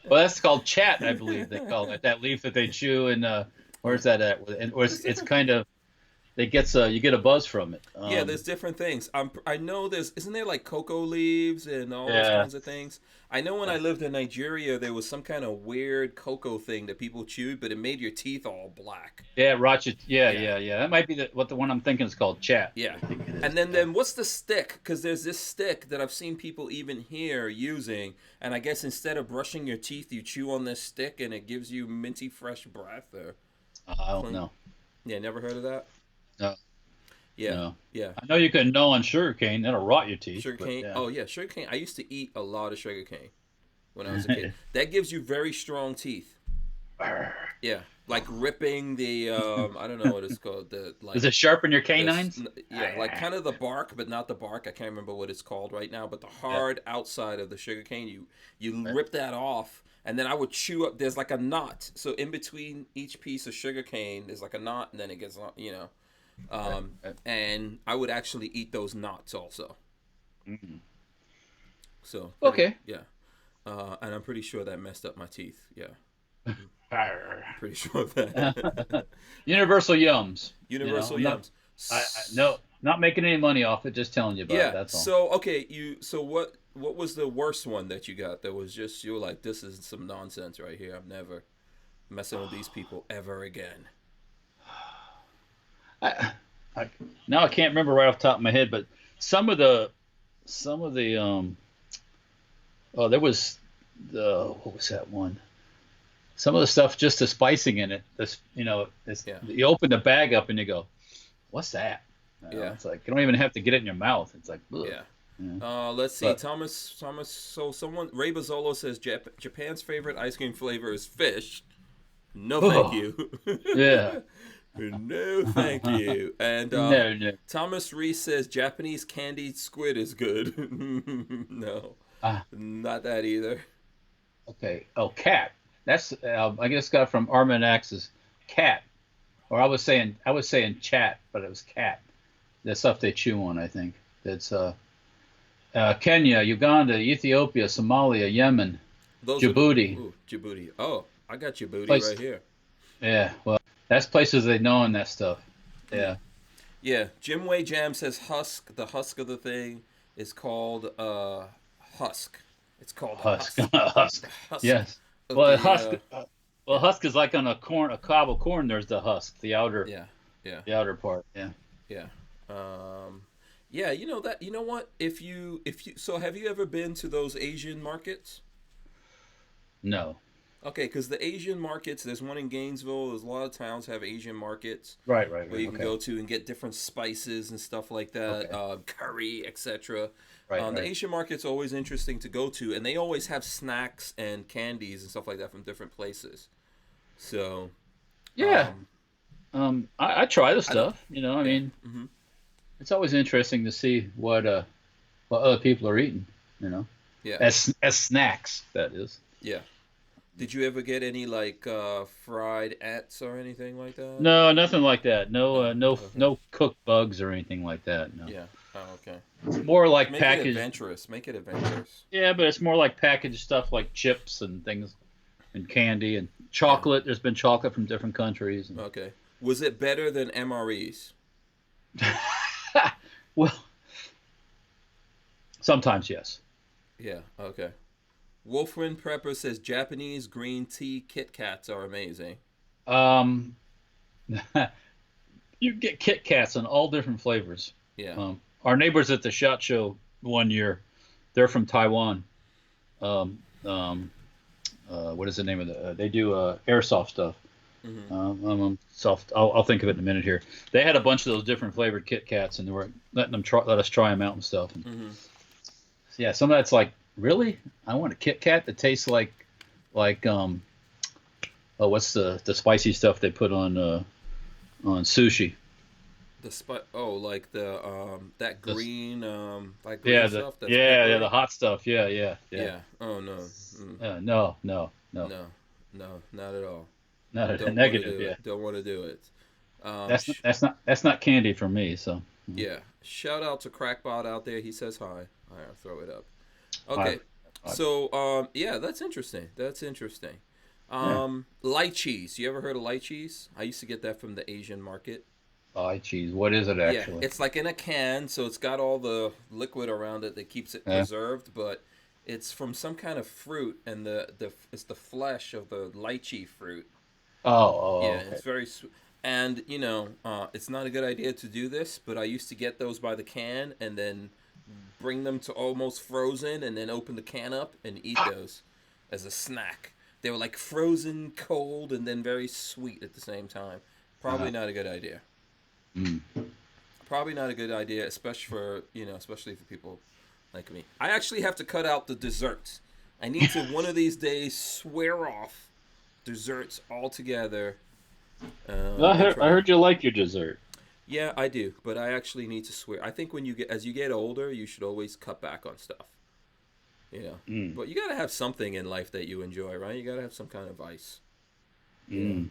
C: well that's called chat I believe they call it that leaf that they chew and where's that at? And it's kind of it gets you get a buzz from it.
A: Yeah, there's different things. I know isn't there like cocoa leaves and all those
C: Yeah.
A: kinds of things? I know when I lived in Nigeria, there was some kind of weird cocoa thing that people chewed, but it made your teeth all black.
C: Yeah, Rochester. Yeah,
A: Yeah.
C: yeah, yeah. That might be the one I'm thinking is called chat.
A: Yeah.
C: I think it is.
A: And then what's the stick? Because there's this stick that I've seen people even here using, and I guess instead of brushing your teeth, you chew on this stick, and it gives you minty fresh breath. Or
C: I don't
A: clean.
C: know.
A: Yeah, never heard of that.
C: No,
A: Yeah,
C: no.
A: yeah.
C: I know you can gnaw on sugarcane. That'll rot your teeth.
A: Sugar
C: but
A: cane.
C: yeah.
A: Oh yeah, sugar cane. I used to eat a lot of sugar cane when I was a kid. That gives you very strong teeth. Yeah, like ripping the I don't know what it's called. The like
C: Does it sharpen your
A: the
C: canines?
A: yeah, like kind of the bark, but not the bark. I can't remember what it's called right now. But the hard outside of the sugar cane, you rip that off, and then I would chew up. There's like a knot, so in between each piece of sugar cane, there's like a knot, and then it gets and I would actually eat those knots also.
C: Mhm.
A: So
C: Okay.
A: yeah, and I'm pretty sure that messed up my teeth. Yeah, pretty sure of that.
C: Universal Yums.
A: Universal
C: you know,
A: Yums.
C: no, not making any money off it. Just telling you about
A: Yeah.
C: it. That's all.
A: So okay, so what was the worst one that you got? That was just you were like, this is some nonsense right here. I'm never messing with these people ever again.
C: I now I can't remember right off the top of my head, but some of the oh there was the what was that one? Some of the stuff just the spicing in it. This
A: Yeah.
C: you open the bag up and you go, what's that?
A: Yeah.
C: It's like you don't even have to get it in your mouth. It's like ugh.
A: Yeah.
C: Yeah.
A: Let's see.
C: But-
A: Thomas. So someone Ray Bazzolo says Japan's favorite ice cream flavor is fish. No, thank
C: Oh.
A: you.
C: Yeah.
A: No, thank you. And
C: No.
A: Thomas Reese says Japanese candied squid is good. No,
C: Ah.
A: not that either.
C: Okay. Oh, cat. That's I guess got from Armanax's cat, or I was saying chat, but it was cat. The stuff they chew on, I think. That's Kenya, Uganda, Ethiopia, Somalia, Yemen,
A: Those are
C: Djibouti.
A: Djibouti. Oh, I got Djibouti
C: Place-
A: right here.
C: Yeah, well, that's places they know on that stuff. Yeah.
A: Yeah, Jim Way Jam says husk. The husk of the thing is called husk. It's called
C: Husk.
A: husk.
C: Husk.
A: Husk
C: Yes.
A: of
C: Well,
A: the,
C: husk. Well, husk is like on a cob of corn. There's the husk, the outer,
A: Yeah.
C: the outer part. Yeah.
A: Yeah. Yeah, you know that. You know what? If you so have you ever been to those Asian markets?
C: No.
A: Okay, because the Asian markets, there's one in Gainesville. There's a lot of towns have Asian markets
C: Right.
A: where you can go to and get different spices and stuff like that,
C: Okay.
A: curry, etc.
C: Right.
A: The
C: Right.
A: Asian market's always interesting to go to, and they always have snacks and candies and stuff like that from different places. So,
C: Yeah.
A: um,
C: I try the
A: I don't.
C: stuff. I
A: Yeah.
C: mean,
A: Hmm.
C: it's always interesting to see what other people are eating. You know,
A: Yeah.
C: as snacks, that is.
A: Yeah. Did you ever get any like fried ants or anything like that?
C: No, nothing like that. No,
A: No. Okay.
C: no cooked bugs or anything like that. No,
A: Yeah. Oh, okay.
C: it's more like
A: Make it
C: packaged.
A: adventurous. Make it adventurous.
C: Yeah, but it's more like packaged stuff like chips and things and candy and
A: Yeah.
C: chocolate. There's been chocolate from different countries.
A: Okay. Was it better than MREs?
C: Well, sometimes yes.
A: Yeah. Okay. Wolfman Prepper says Japanese green tea Kit Kats are amazing.
C: Um, you get Kit Kats in all different flavors.
A: Yeah.
C: Our neighbors at the SHOT Show one year, they're from Taiwan. Um, what is the name of the? They do airsoft stuff.
A: Hmm.
C: Soft. I'll think of it in a minute here. They had a bunch of those different flavored Kit Kats, and they were letting them let us try them out and stuff. And
A: Hmm.
C: yeah, some of that's like, really? I want a Kit Kat that tastes like oh, what's the spicy stuff they put on sushi?
A: like the that
C: The,
A: green like green
C: yeah,
A: stuff that's
C: the
A: peppery.
C: hot stuff. Yeah.
A: Yeah. Oh no. Mm.
C: No,
A: No. No. Not at all.
C: not a
A: Don't want to
C: negative.
A: do
C: Yeah,
A: it. Don't want to do it.
C: that's not candy for me. So,
A: Yeah. Shout out to Crackbot out there. He says hi. I'll throw it up.
C: I,
A: Okay. So yeah, that's interesting. That's interesting.
C: yeah,
A: Lychees. You ever heard of lychees? I used to get that from the Asian market.
C: cheese. What is it
A: Yeah,
C: actually?
A: it's like in a can, so it's got all the liquid around it that keeps it
C: Yeah.
A: preserved, but it's from some kind of fruit, and it's the flesh of the lychee fruit. Yeah,
C: Okay.
A: it's very sweet. And it's not a good idea to do this, but I used to get those by the can and then bring them to almost frozen, and then open the can up and eat those as a snack. They were like frozen, cold, and then very sweet at the same time. Probably
C: Uh-huh.
A: not a good idea.
C: Mm.
A: Probably not a good idea, especially for people like me. I actually have to cut out the desserts. I need to one of these days swear off desserts altogether.
C: I
A: And
C: heard, I
A: try.
C: heard you like your dessert.
A: Yeah, I do, but I actually need to swear. I think as you get older, you should always cut back on stuff.
C: Mm.
A: But you gotta have something in life that you enjoy, right? You gotta have some kind of vice.
C: Mm.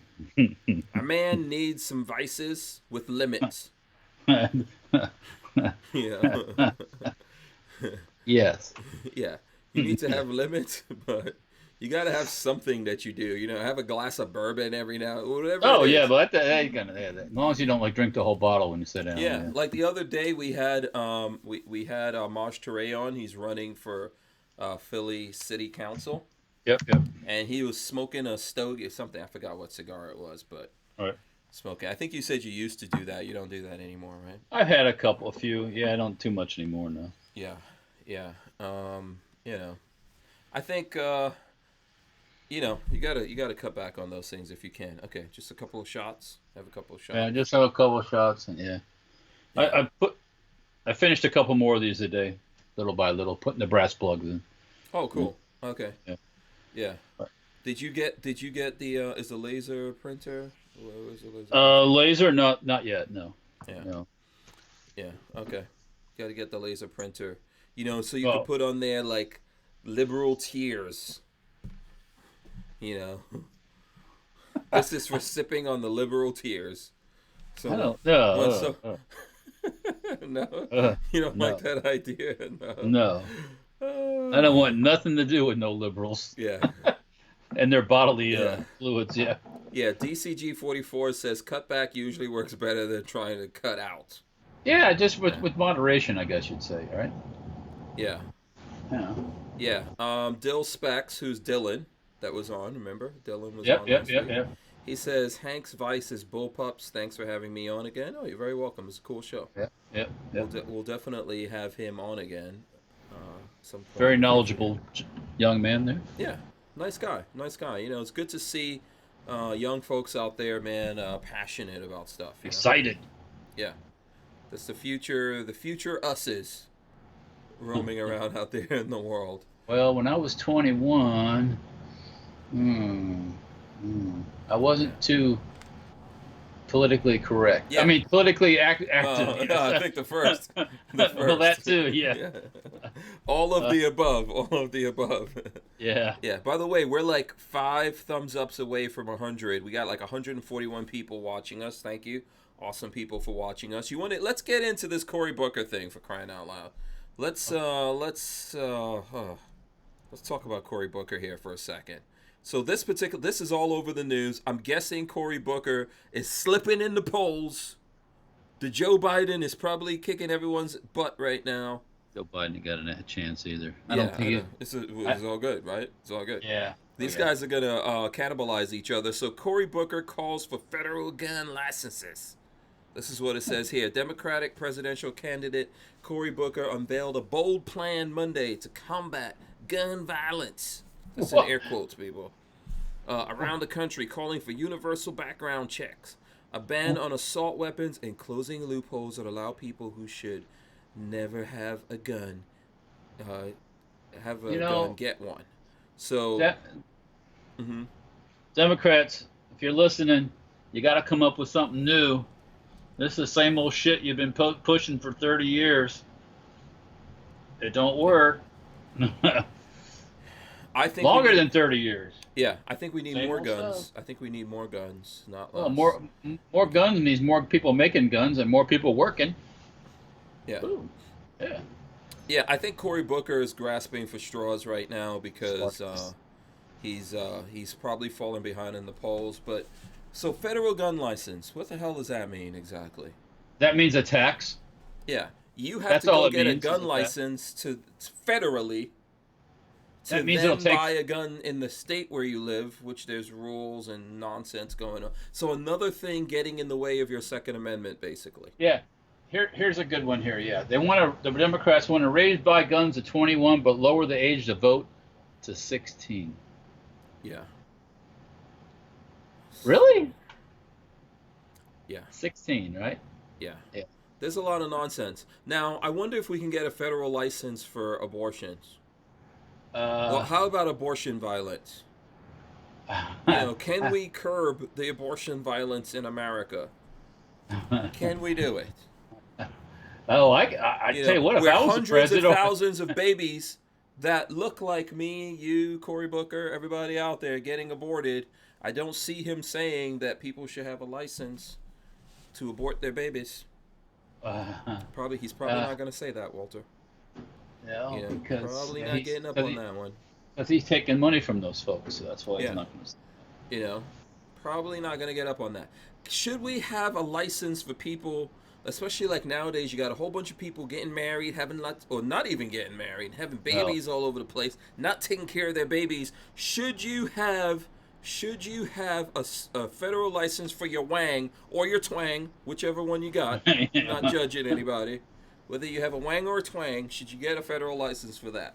A: A man needs some vices with limits. Yeah.
C: Yes.
A: Yeah. You need to have limits, but you gotta have something that you do. Have a glass of bourbon every now, whatever
C: Oh
A: it
C: yeah,
A: is.
C: but that ain't gonna. Yeah, as long as you don't like drink the whole bottle when you sit down.
A: Yeah,
C: Yeah.
A: like the other day we had we had Maj Toure on. He's running for Philly City Council,
C: Yep.
A: and he was smoking a stogie or something. I forgot what cigar it was, but
C: All right.
A: smoking. I think you said you used to do that. You don't do that anymore, right?
C: I've had a few. Yeah, I don't too much anymore now.
A: Yeah, yeah. I think you gotta cut back on those things if you can. Okay, just a couple of shots. Have a couple of
C: Yeah,
A: shots.
C: just have a couple of shots and yeah.
A: Yeah.
C: I finished a couple more of these a day, little by little, putting the brass plugs in.
A: Oh, cool. Okay.
C: Yeah.
A: Yeah.
C: Right.
A: Did you get the is the laser printer? What was the laser
C: Laser, not yet. No,
A: printer?
C: no.
A: Yeah. Yeah. Okay. Got to get the laser printer. So you could
C: Oh,
A: put on there like liberal tears. You know. This is for sipping on the liberal tears.
C: I
A: So
C: don't. No,
A: once so no, you don't like
C: no,
A: that idea. No.
C: no. I don't want nothing to do with no liberals
A: Yeah.
C: and their bodily
A: Yeah.
C: fluids. Yeah.
A: Yeah, DCG44 says cutback usually works better than trying to cut out.
C: Yeah, just
A: Yeah.
C: with moderation, I guess you'd say, right?
A: Yeah.
C: Yeah.
A: Yeah. Dill Specs, who's Dylan, that was on, remember? Dylan was
C: Yep,
A: on
C: yep,
A: last
C: yep,
A: week.
C: yep.
A: He says, Hank's Vice is bullpups. Thanks for having me on again. Oh, you're very welcome. It's a cool show.
C: Yep, yep,
A: We'll,
C: yep.
A: we'll definitely have him on again some point
C: Very
A: in the future.
C: knowledgeable young man there.
A: Yeah. Nice guy. Nice guy. You know, it's good to see young folks out there, man, passionate about stuff. You know?
C: Excited.
A: Yeah. That's the future. The future us's roaming around out there in the world.
C: Well, when I was 21, I wasn't too politically correct.
A: Yeah.
C: I mean, politically active. Yes.
A: I think the first. The first.
C: Well, that too, yeah.
A: All of the above. All of the above.
C: Yeah.
A: Yeah. By the way, we're like 5 thumbs ups away from 100. We got like 141 people watching us. Thank you. Awesome people for watching us. Let's get into this Cory Booker thing, for crying out loud. Let's talk about Cory Booker here for a second. So this is all over the news. I'm guessing Cory Booker is slipping in the polls. The Joe Biden is probably kicking everyone's butt right now.
C: Joe Biden got a chance either. I
A: Yeah,
C: don't think
A: it's all good, right? It's all good.
C: Yeah.
A: These guys are gonna cannibalize each other. So Cory Booker calls for federal gun licenses. This is what it says here. Democratic presidential candidate Cory Booker unveiled a bold plan Monday to combat gun violence. That's in air quotes, people. Around the country, calling for universal background checks, a ban on assault weapons, and closing loopholes that allow people who should never have a gun gun get one. So,
C: Democrats, if you're listening, you got to come up with something new. This is the same old shit you've been pushing for 30 years. It don't work.
A: I think
C: longer than 30 years.
A: Yeah, I think we need
C: Same
A: more
C: old
A: guns.
C: stuff.
A: I think we need more guns, not less.
C: Well, more guns means more people making guns and more people working.
A: Yeah.
C: Ooh. Yeah.
A: Yeah, I think Cory Booker is grasping for straws right now because he's probably falling behind in the polls. But so federal gun license, what the hell does that mean exactly?
C: That means a tax.
A: Yeah, you have
C: That's
A: to
C: all
A: go
C: it
A: get a
C: means,
A: gun
C: is
A: license to federally. To
C: That means
A: then
C: it'll take-
A: buy a gun in the state where you live, which there's rules and nonsense going on. So another thing getting in the way of your Second Amendment, basically.
C: Yeah. Here's a good one here. Yeah, the Democrats want to raise buy guns to 21, but lower the age to vote to 16.
A: Yeah.
C: Really?
A: Yeah.
C: 16, right?
A: Yeah.
C: Yeah.
A: There's a lot of nonsense. Now, I wonder if we can get a federal license for abortions. Well, how about abortion violence? Can we curb the abortion violence in America? Can we do it?
C: Oh, I tell you what, if I was the
A: hundreds
C: president,
A: of thousands of babies that look like me, you, Cory Booker, everybody out there getting aborted, I don't see him saying that people should have a license to abort their babies. He's probably not going to say that, Walter.
C: Yeah, because
A: probably not getting up on that one.
C: Because he's taking money from those folks, so that's why he's not going to say that.
A: Probably not going to get up on that. Should we have a license for people, especially like nowadays, you got a whole bunch of people getting married, having lots, or not even getting married, having babies all over the place, not taking care of their babies. Should you have a federal license for your wang or your twang, whichever one you got? Not judging anybody. Whether you have a wang or a twang, should you get a federal license for that?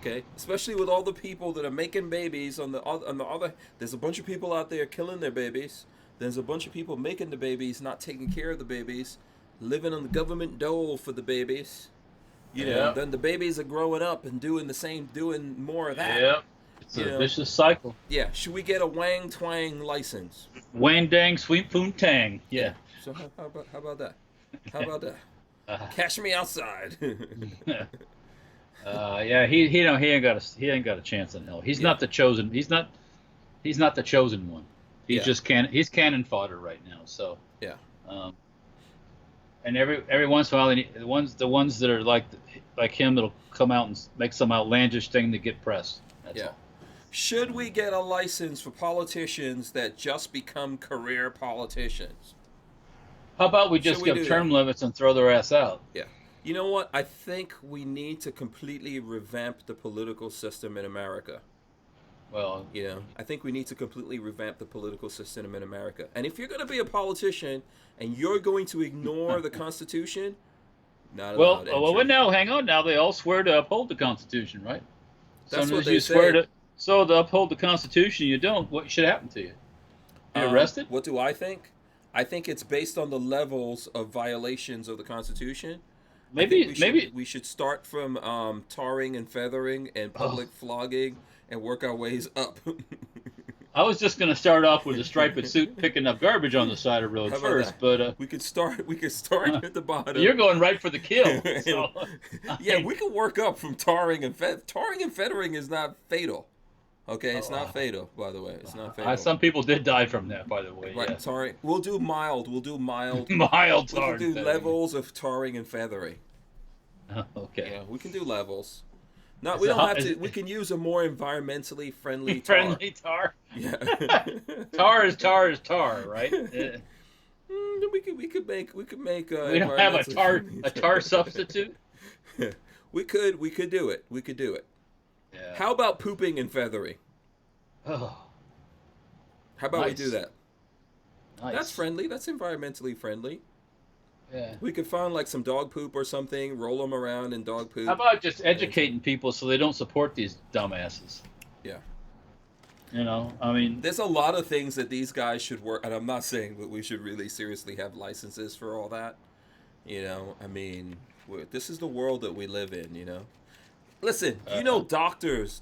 A: Okay, especially with all the people that are making babies on the other. There's a bunch of people out there killing their babies. There's a bunch of people making the babies, not taking care of the babies, living on the government dole for the babies. Then the babies are growing up and doing more of that.
C: Yep. It's a vicious cycle.
A: Yeah, should we get a wang twang license?
C: Wang dang sweet poon tang. Yeah.
A: So how about that? How about that? Cash me outside.
C: Yeah, he ain't got a chance in hell. He's not the chosen. He's not the chosen one. He's just he's cannon fodder right now. So
A: yeah.
C: And every once in a while, the ones that are like him, that'll come out and make some outlandish thing to get press. That's all.
A: Should we get a license for politicians that just become career politicians?
C: How about we just give term limits and throw their ass out?
A: Yeah. You know what? I think we need to completely revamp the political system in America.
C: Well,
A: I think we need to completely revamp the political system in America. And if you're going to be a politician and you're going to ignore the Constitution, not allowed.
C: Well, now, hang on. Now they all swear to uphold the Constitution, right?
A: That's
C: soon
A: what
C: as
A: they
C: you swear
A: say.
C: to uphold the Constitution, you don't. What should happen to you? You arrested?
A: What do I think? I think it's based on the levels of violations of the Constitution. I think
C: Maybe.
A: we should start from tarring and feathering and
C: Oh,
A: public flogging and work our ways up.
C: I was just going to start off with a striped suit picking up garbage on the side of the road
A: How about
C: first,
A: that?
C: but
A: We could start. We could start at the bottom.
C: you're going right for the kill. So,
A: Yeah, we could work up from tarring and feathering is not fatal. Okay, it's not fatal. By the way, it's not fatal.
C: some people did die from that, by the way.
A: Right,
C: Yes.
A: tarring. We'll do mild.
C: Mild
A: We
C: tar.
A: can do levels of tarring and feathering.
C: Okay.
A: Yeah, we can do levels. No,
C: Is
A: we
C: it
A: don't
C: hot-
A: have
C: is
A: to.
C: it-
A: We can use a more environmentally friendly tar.
C: Friendly tar.
A: Yeah.
C: Tar is tar, right?
A: We could make. We
C: We don't have a tar substitute.
A: We could do it. We could do it.
C: Yeah.
A: How about pooping and feathering?
C: Oh,
A: How about we
C: Nice.
A: do that?
C: nice.
A: That's friendly. That's environmentally friendly.
C: Yeah.
A: We could find like some dog poop or something, roll them around in dog poop.
C: How about just educating people so they don't support these dumbasses?
A: Yeah.
C: You know, I mean,
A: There's a lot of things that these guys should work, and I'm not saying that we should really seriously have licenses for all that. You know, I mean, this is the world that we live in. You know, listen, you know, doctors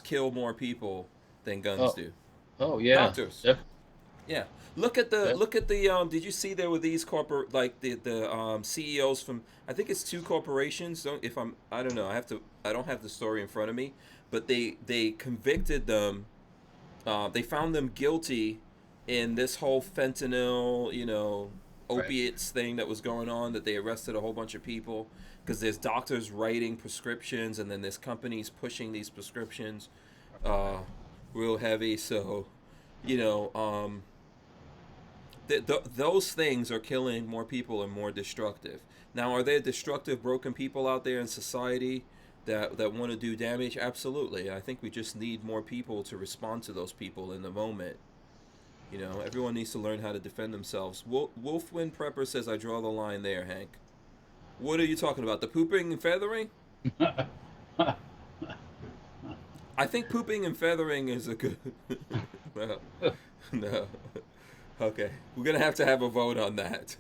A: kill more people than guns do.
C: oh yeah,
A: Doctors.
C: Def-
A: Yeah. Look at the
C: Yeah.
A: did you see there were these the CEOs from, I think it's two corporations, I don't know, I don't have the story in front of me, but they convicted them, they found them guilty in this whole fentanyl, you know, opiates thing that was going on, that they arrested a whole bunch of people because there's doctors writing prescriptions and then there's companies pushing these prescriptions real heavy. So, you know, those things are killing more people and more destructive. Now, are there destructive, broken people out there in society that want to do damage? Absolutely. I think we just need more people to respond to those people in the moment. You know, everyone needs to learn how to defend themselves. Wolfwind Prepper says, I draw the line there, Hank. What are you talking about? The pooping and feathering? I think pooping and feathering is a good... No. Okay. We're going to have a vote on that.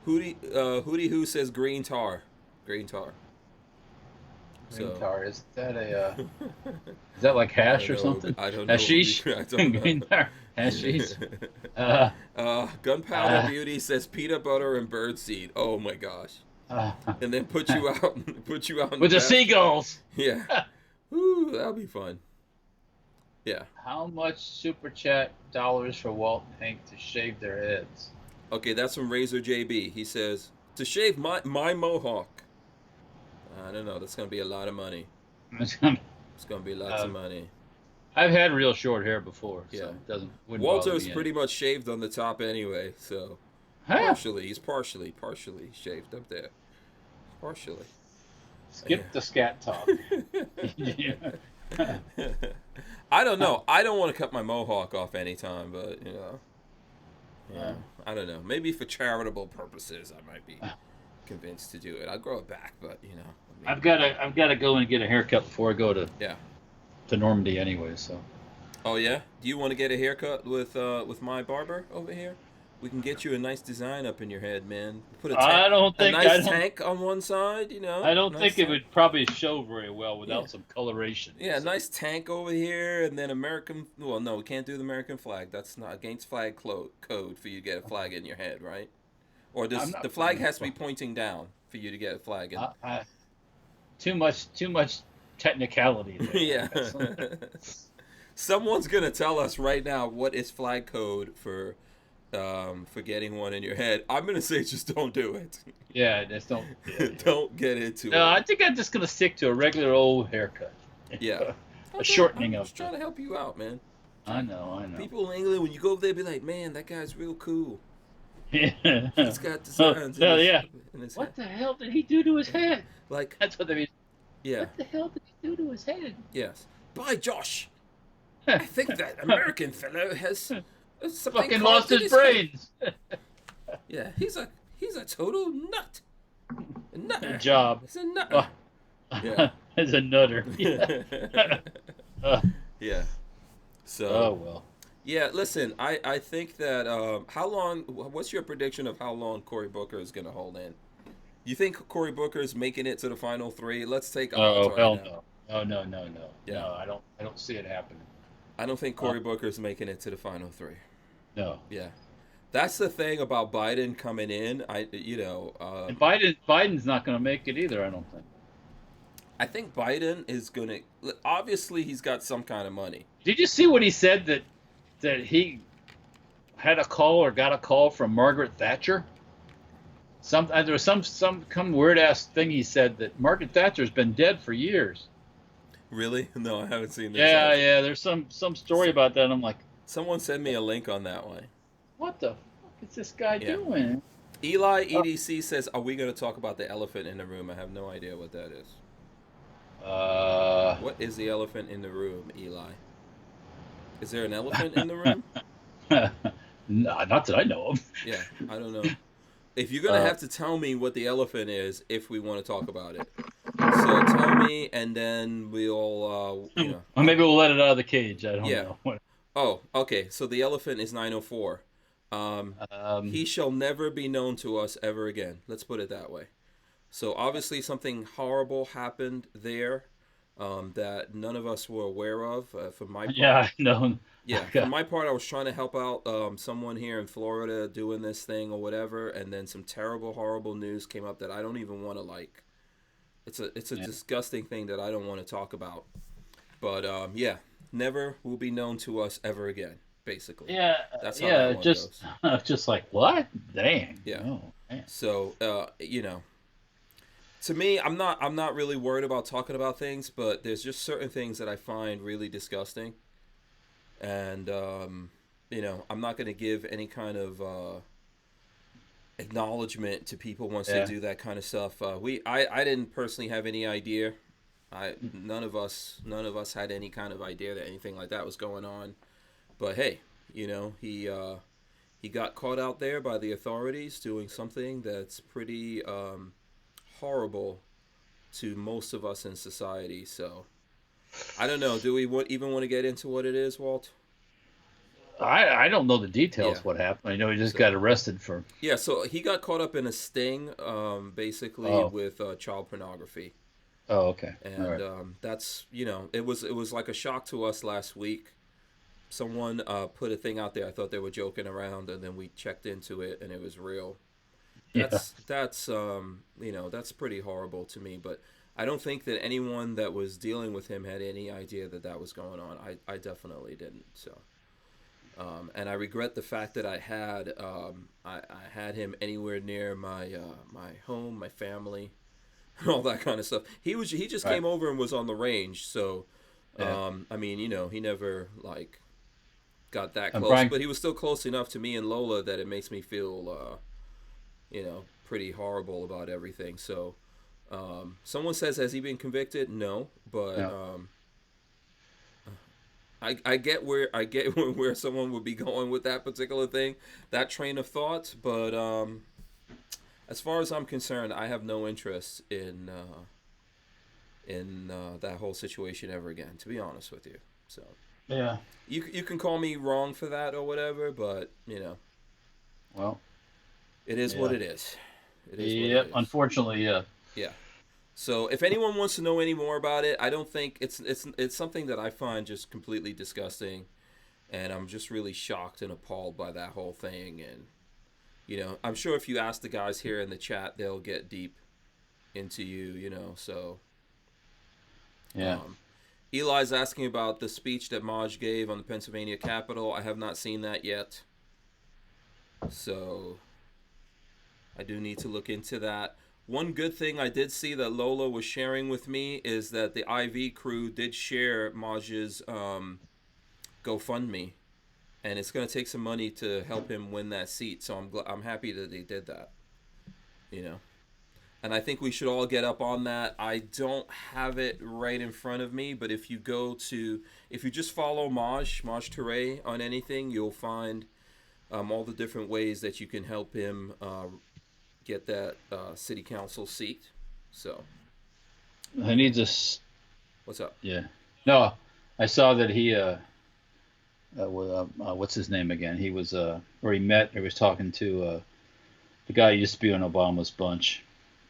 A: Hootie Hoo says green tar. Green tar.
C: green tar. Is that is that like hash or something?
A: I don't know.
C: Hashish.
A: I don't know.
C: Green tar. Hashish.
A: Gunpowder Beauty says peanut butter and birdseed. Oh my gosh. And then put you out
C: with the seagulls.
A: Yeah. Ooh, that'll be fun. Yeah.
C: How much super chat dollars for Walt and Hank to shave their heads?
A: Okay, that's from Razor JB. He says, to shave my mohawk. I don't know. That's going to be a lot of money. It's going to be lots of money.
C: I've had real short hair before, so
A: Yeah.
C: it wouldn't bother
A: Walter's
C: me
A: pretty much shaved on the top anyway, so he's partially shaved up there. Partially.
C: Skip the scat talk.
A: I don't know. I don't want to cut my mohawk off anytime, but you know, I don't know. Maybe for charitable purposes, I might be convinced to do it. I'll grow it back, but you know,
C: I've got to go and get a haircut before I go to Normandy anyway. So.
A: Oh yeah? Do you want to get a haircut with my barber over here? We can get you a nice design up in your head, man. Put a nice tank on one side, you know.
C: I don't think it would probably show very well without some coloration.
A: Yeah, nice tank over here, and then American. Well, no, we can't do the American flag. That's not against flag code for you to get a flag in your head, right? Or does the flag has to be pointing down for you to get a flag in?
C: Too much technicality there.
A: Yeah. Someone's gonna tell us right now what is flag code for getting one in your head. I'm gonna say just don't do it.
C: Yeah, just don't.
A: Don't get into it.
C: No, I think I'm just gonna stick to a regular old haircut.
A: Yeah.
C: A shortening
A: I'm
C: of.
A: just trying to help you out, man.
C: I know.
A: People in England, when you go over there, be like, man, that guy's real cool.
C: Yeah.
A: He's got designs.
C: in
A: his
C: what
A: head.
C: the hell did he do to his head?
A: Like,
C: That's what they mean.
A: yeah.
C: What the hell did he do to his head?
A: Yes. By Josh, I think that American fellow has something
C: Fucking
A: called
C: lost
A: in
C: his
A: head.
C: brains.
A: Yeah, he's a total nut. A nut.
C: Good job.
A: It's a nut.
C: Well,
A: Yeah.
C: As a nutter. Yeah. Uh,
A: Yeah.
C: oh
A: So
C: well.
A: yeah, listen, I think that how long? What's your prediction of how long Cory Booker is going to hold in? You think Cory Booker is making it to the final three? Let's take odds
C: Oh
A: right
C: hell
A: now.
C: no. No, no, no, no.
A: Yeah,
C: No, I don't see it happening.
A: I don't think
C: Uh,
A: Cory Booker is making it to the final three.
C: no.
A: Yeah, that's the thing about Biden coming in.
C: And Biden's not going to make it either, I don't think.
A: I think Biden is gonna. Obviously, he's got some kind of money.
C: Did you see what he said that he had a call or got a call from Margaret Thatcher? There was some weird ass thing he said that Margaret Thatcher's been dead for years.
A: Really? No, I haven't seen this.
C: Yeah, yeah. There's some story about that. And I'm like,
A: Someone send me a link on that one.
C: what the fuck is this guy
A: Yeah.
C: doing?
A: Eli EDC says, "Are we going to talk about the elephant in the room?" I have no idea what that is.
C: Uh,
A: What is the elephant in the room, Eli? Is there an elephant in the room?
C: no, not that I know of.
A: Yeah, I don't know. If you're gonna have to tell me what the elephant is, if we want to talk about it, so tell me, and then we'll,
C: Or maybe we'll let it out of the cage. I don't
A: Yeah.
C: know.
A: Oh, okay. So the elephant is 904. He shall never be known to us ever again. Let's put it that way. So obviously something horrible happened there that none of us were aware of. For my part,
C: Yeah, no.
A: yeah, for my part, I was trying to help out someone here in Florida doing this thing or whatever, and then some terrible, horrible news came up that I don't even want to like. It's a disgusting thing that I don't want to talk about. But yeah, never will be known to us ever again. Basically,
C: Yeah,
A: that's how
C: yeah.
A: that one
C: Just,
A: goes.
C: just like what? Dang.
A: Yeah.
C: Oh, man.
A: So to me, I'm not really worried about talking about things, but there's just certain things that I find really disgusting, and I'm not going to give any kind of acknowledgement to people once they
C: Yeah.
A: do that kind of stuff. I didn't personally have any idea. None of us had any kind of idea that anything like that was going on. But hey, he got caught out there by the authorities doing something that's pretty horrible to most of us in society. So I don't know. Do we even want to get into what it is, Walt?
C: I don't know the details
A: Yeah.
C: what happened. I know he just
A: So-
C: got arrested for.
A: Yeah, so he got caught up in a sting, basically
C: Oh.
A: with child pornography,
C: Oh, okay.
A: and
C: All right.
A: that's it was like a shock to us last week. Someone put a thing out there. I thought they were joking around, and then we checked into it, and it was real. That's that's pretty horrible to me. But I don't think that anyone that was dealing with him had any idea that that was going on. I definitely didn't. So. And I regret the fact that I had him anywhere near my my home, my family, and all that kind of stuff. He just
C: Right.
A: came over and was on the range, so
C: Yeah.
A: I mean, he never like got that
C: And
A: close,
C: Brian-
A: but he was still close enough to me and Lola that it makes me feel pretty horrible about everything. So someone says, has he been convicted? No, but
C: No.
A: I get where someone would be going with that particular thing, that train of thought, but as far as I'm concerned, I have no interest in that whole situation ever again, to be honest with you. So
C: Yeah.
A: you can call me wrong for that or whatever, but
C: Well.
A: it is
C: Yeah.
A: what it is. It is what
C: Yep.
A: it is.
C: Unfortunately, yeah.
A: Yeah. So if anyone wants to know any more about it, I don't think it's something that I find just completely disgusting, and I'm just really shocked and appalled by that whole thing. And I'm sure if you ask the guys here in the chat, they'll get deep into you. So
C: Yeah.
A: Eli's asking about the speech that Maj gave on the Pennsylvania Capitol. I have not seen that yet, so I do need to look into that. One good thing I did see that Lola was sharing with me is that the IV crew did share Maj's GoFundMe, and it's going to take some money to help him win that seat. So I'm happy that they did that. And I think we should all get up on that. I don't have it right in front of me, but if you just follow Maj Toure on anything, you'll find all the different ways that you can help him get that city council seat. So
C: He needs
A: What's up?
C: Yeah. No, I saw that he what's his name again? He was or he met or was talking to the guy who used to be on Obama's bunch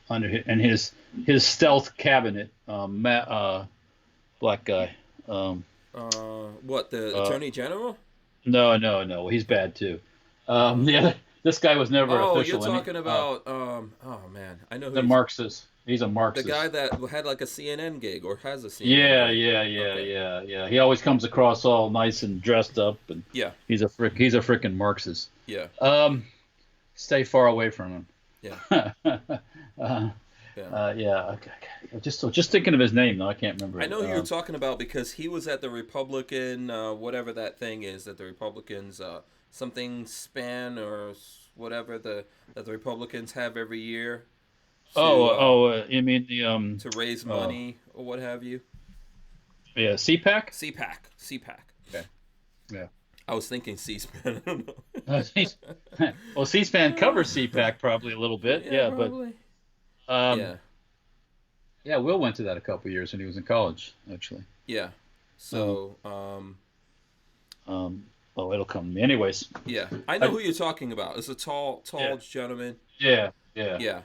C: and his stealth cabinet, black guy.
A: What, the Attorney General?
C: No, he's bad too. This guy was never
A: Oh,
C: official.
A: you're talking about oh man, I know who
C: the Marxist. He's a
A: the
C: Marxist.
A: guy that had like a CNN gig or has a CNN
C: Yeah,
A: gig.
C: yeah. He always comes across all nice and dressed up, and
A: Yeah,
C: he's a frickin' Marxist.
A: yeah,
C: Stay far away from him.
A: yeah, yeah.
C: Yeah. Okay. Just thinking of his name though, I can't remember.
A: I know who you're talking about because he was at the Republican, whatever that thing is that the Republicans, something span or whatever that the Republicans have every year.
C: You mean the
A: to raise money or what have you?
C: Yeah, CPAC.
A: CPAC.
C: Okay. Yeah.
A: I was thinking C-SPAN. I don't know.
C: Well, C-SPAN covers CPAC probably a little bit. Yeah,
A: probably.
C: But yeah, Will went to that a couple years when he was in college, actually.
A: Yeah. So
C: it'll come to me. Anyways.
A: Yeah, I know who you're talking about. It's a tall gentleman.
C: Yeah.
A: Yeah.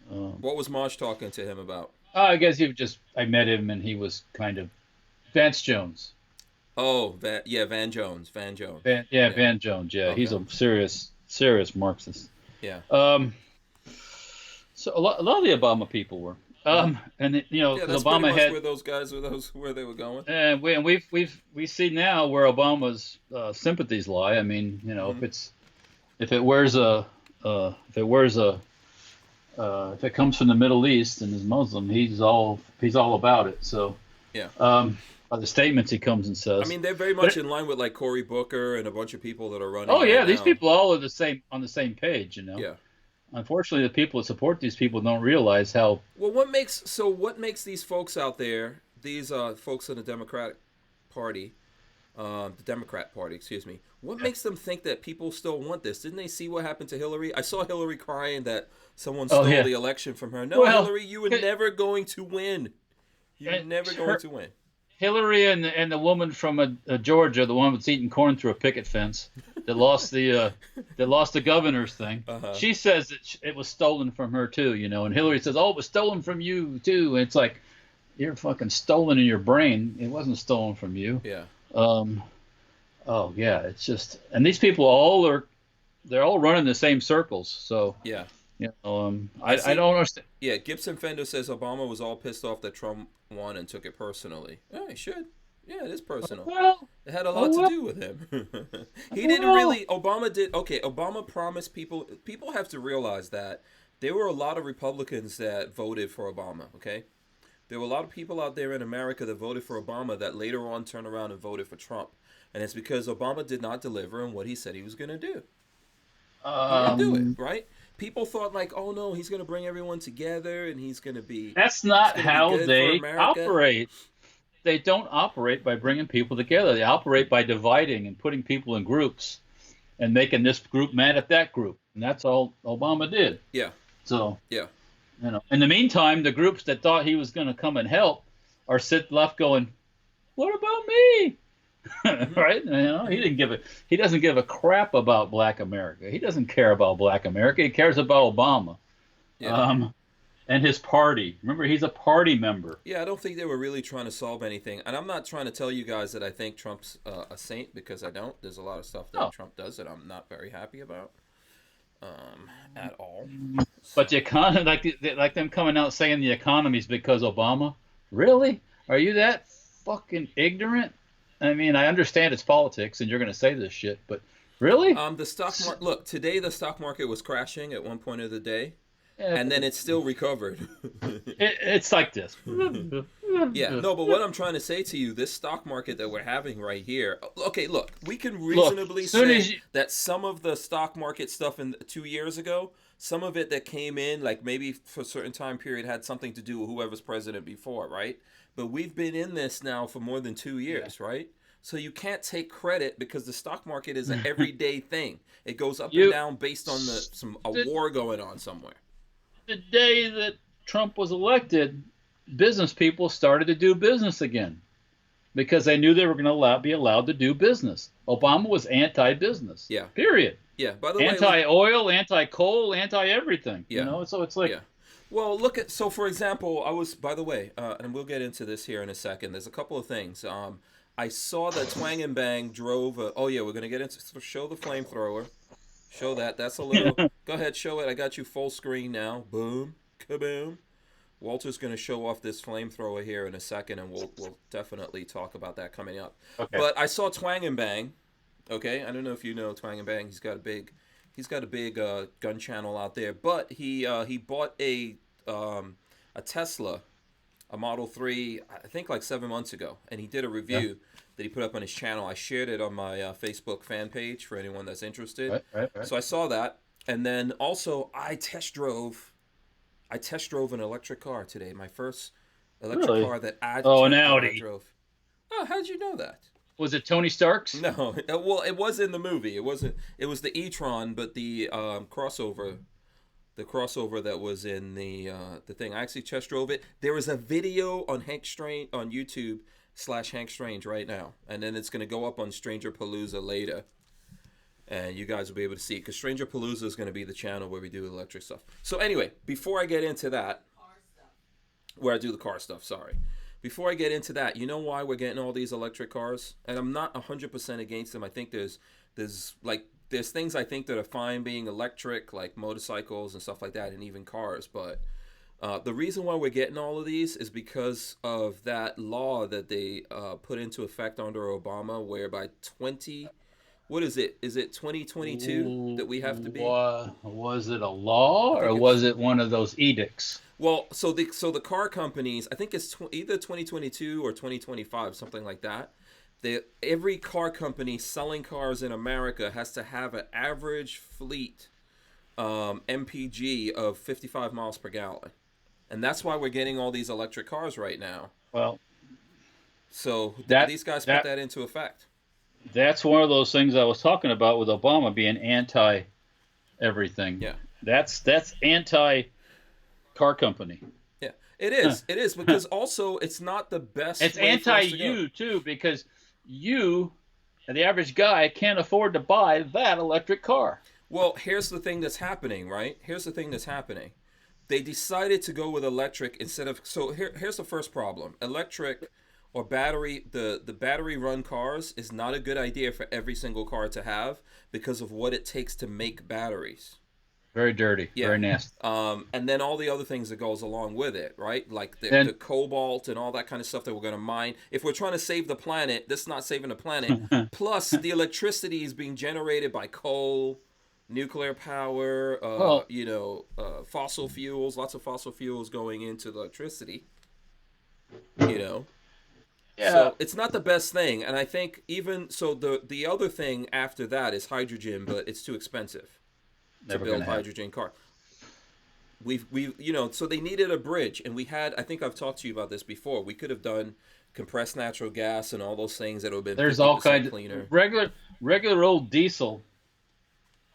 A: What was Marsh talking to him about?
C: I guess I met him and he was kind of Vance Jones.
A: Oh, Van Jones. Van Jones.
C: Van Jones. Yeah, okay. He's a serious Marxist.
A: Yeah.
C: So a lot of the Obama people were. And
A: that's
C: Obama
A: pretty much
C: had
A: where those guys where they were going.
C: And we see now where Obama's sympathies lie. I mean, if it comes from the Middle East and is Muslim, he's all about it. So
A: yeah.
C: By the statements he comes and says.
A: I mean, they're very much in line with like Cory Booker and a bunch of people that are running.
C: Oh yeah, these
A: now.
C: people all are on the same page.
A: Yeah.
C: Unfortunately, the people that support these people don't realize how.
A: Well, what makes these folks out there, these folks in the Democrat Party, excuse me, what makes them think that people still want this? Didn't they see what happened to Hillary? I saw Hillary crying that someone stole the election from her. No, Hillary, you were never going to win. You're never going to win.
C: Hillary and the woman from Georgia, the one that's eating corn through a picket fence, that lost the governor's thing. Uh-huh. She says that it was stolen from her too, and Hillary says, "Oh, it was stolen from you too." And it's like, you're fucking stolen in your brain. It wasn't stolen from you.
A: Yeah.
C: Oh yeah, it's just, and these people they're all running the same circles. So
A: yeah.
C: I don't understand.
A: Yeah, Gibson Fender says Obama was all pissed off that Trump won and took it personally. Yeah, he should. Yeah, it is personal.
C: Well,
A: it had a lot to do with him. He didn't really. Obama did. Okay, Obama promised people. People have to realize that there were a lot of Republicans that voted for Obama. Okay, there were a lot of people out there in America that voted for Obama that later on turned around and voted for Trump, and it's because Obama did not deliver on what he said he was going to do. He didn't do it, right? People thought like, oh no, he's going to bring everyone together and he's going to be.
C: That's not how they operate. They don't operate by bringing people together. They operate by dividing and putting people in groups and making this group mad at that group. And that's all Obama did.
A: Yeah.
C: So,
A: yeah.
C: In the meantime, the groups that thought he was going to come and help are left going, what about me? Right? He doesn't give a crap about Black America. He doesn't care about Black America. He cares about Obama.
A: Yeah.
C: And his party. Remember, he's a party member.
A: Yeah, I don't think they were really trying to solve anything. And I'm not trying to tell you guys that I think Trump's a saint, because I don't. There's a lot of stuff that Trump does that I'm not very happy about at all.
C: But the economy, like them coming out saying the economy's because Obama? Really? Are you that fucking ignorant? I mean, I understand it's politics and you're going to say this shit, but really?
A: The stock market. Look, today the stock market was crashing at one point of the day. Yeah, and then it still recovered.
C: It's like this.
A: Yeah, no, but what I'm trying to say to you, this stock market that we're having right here. Okay, look, we can reasonably say that some of the stock market stuff 2 years ago, some of it that came in, like maybe for a certain time period, had something to do with whoever's president before, right? But we've been in this now for more than 2 years, right? So you can't take credit because the stock market is an everyday thing. It goes up and down based on a war going on somewhere.
C: The day that Trump was elected, business people started to do business again because they knew they were going to be allowed to do business. Obama was anti-business.
A: Yeah.
C: Period.
A: Yeah. By the way,
C: anti-oil, anti-coal, anti-everything.
A: Yeah.
C: You know, so it's like.
A: Yeah. Well, look at, so for example, I was, by the way, and we'll get into this here in a second. There's a couple of things. I saw that Twang and Bang drove. Oh yeah, we're gonna get into, show the flamethrower. Show that. That's a little. Go ahead, show it. I got you full screen now. Boom, kaboom. Walter's gonna show off this flamethrower here in a second, and we'll definitely talk about that coming up.
C: Okay.
A: But I saw Twang and Bang. Okay, I don't know if you know Twang and Bang. He's got a big gun channel out there. But he bought a Tesla, a Model 3, I think like 7 months ago, and he did a review that he put up on his channel. I shared it on my Facebook fan page for anyone that's interested.
C: Right.
A: So I saw that, and then also I test drove an electric car today. My first electric car that I drove. Oh, how'd you know that?
C: Was it Tony Stark's?
A: No, well, it was in the movie. It wasn't. It was the e-tron, but the crossover. The crossover that was in the thing. I actually test drove it. There is a video on on YouTube /Hank Strange right now, and then it's gonna go up on Stranger Palooza later, and you guys will be able to see it because Stranger Palooza is gonna be the channel where we do electric stuff. So anyway, before I get into that, where I do the car stuff. Sorry. Before I get into that, you know why we're getting all these electric cars? And I'm not 100% against them. I think there's things I think that are fine being electric, like motorcycles and stuff like that, and even cars. But the reason why we're getting all of these is because of that law that they put into effect under Obama, where by 2022 that we have to be?
C: Was it a law or was it one of those edicts?
A: Well, so the car companies, I think it's either 2022 or 2025, something like that. Every car company selling cars in America has to have an average fleet MPG of 55 miles per gallon. And that's why we're getting all these electric cars right now.
C: Well,
A: so these guys put that into effect.
C: That's one of those things I was talking about with Obama being anti-everything.
A: Yeah.
C: That's anti-car company.
A: Yeah, it is. It is because also it's not the best.
C: It's anti-you too because you, the average guy, can't afford to buy that electric car.
A: Well, here's the thing that's happening, right? Here's the thing that's happening. They decided to go with electric instead of. So here's the first problem. Electric or battery, the battery run cars is not a good idea for every single car to have because of what it takes to make batteries.
C: Very dirty, very nasty.
A: And then all the other things that goes along with it, right? Like the cobalt and all that kind of stuff that we're going to mine. If we're trying to save the planet, this is not saving the planet. Plus, the electricity is being generated by coal, nuclear power, fossil fuels, lots of fossil fuels going into the electricity, Yeah. So it's not the best thing. And I think even, so the other thing after that is hydrogen, but it's too expensive. To build hydrogen car. We've so they needed a bridge, and we had, I think I've talked to you about this before. We could have done compressed natural gas and all those things that would have been
C: there's all kinds
A: cleaner.
C: Of regular old diesel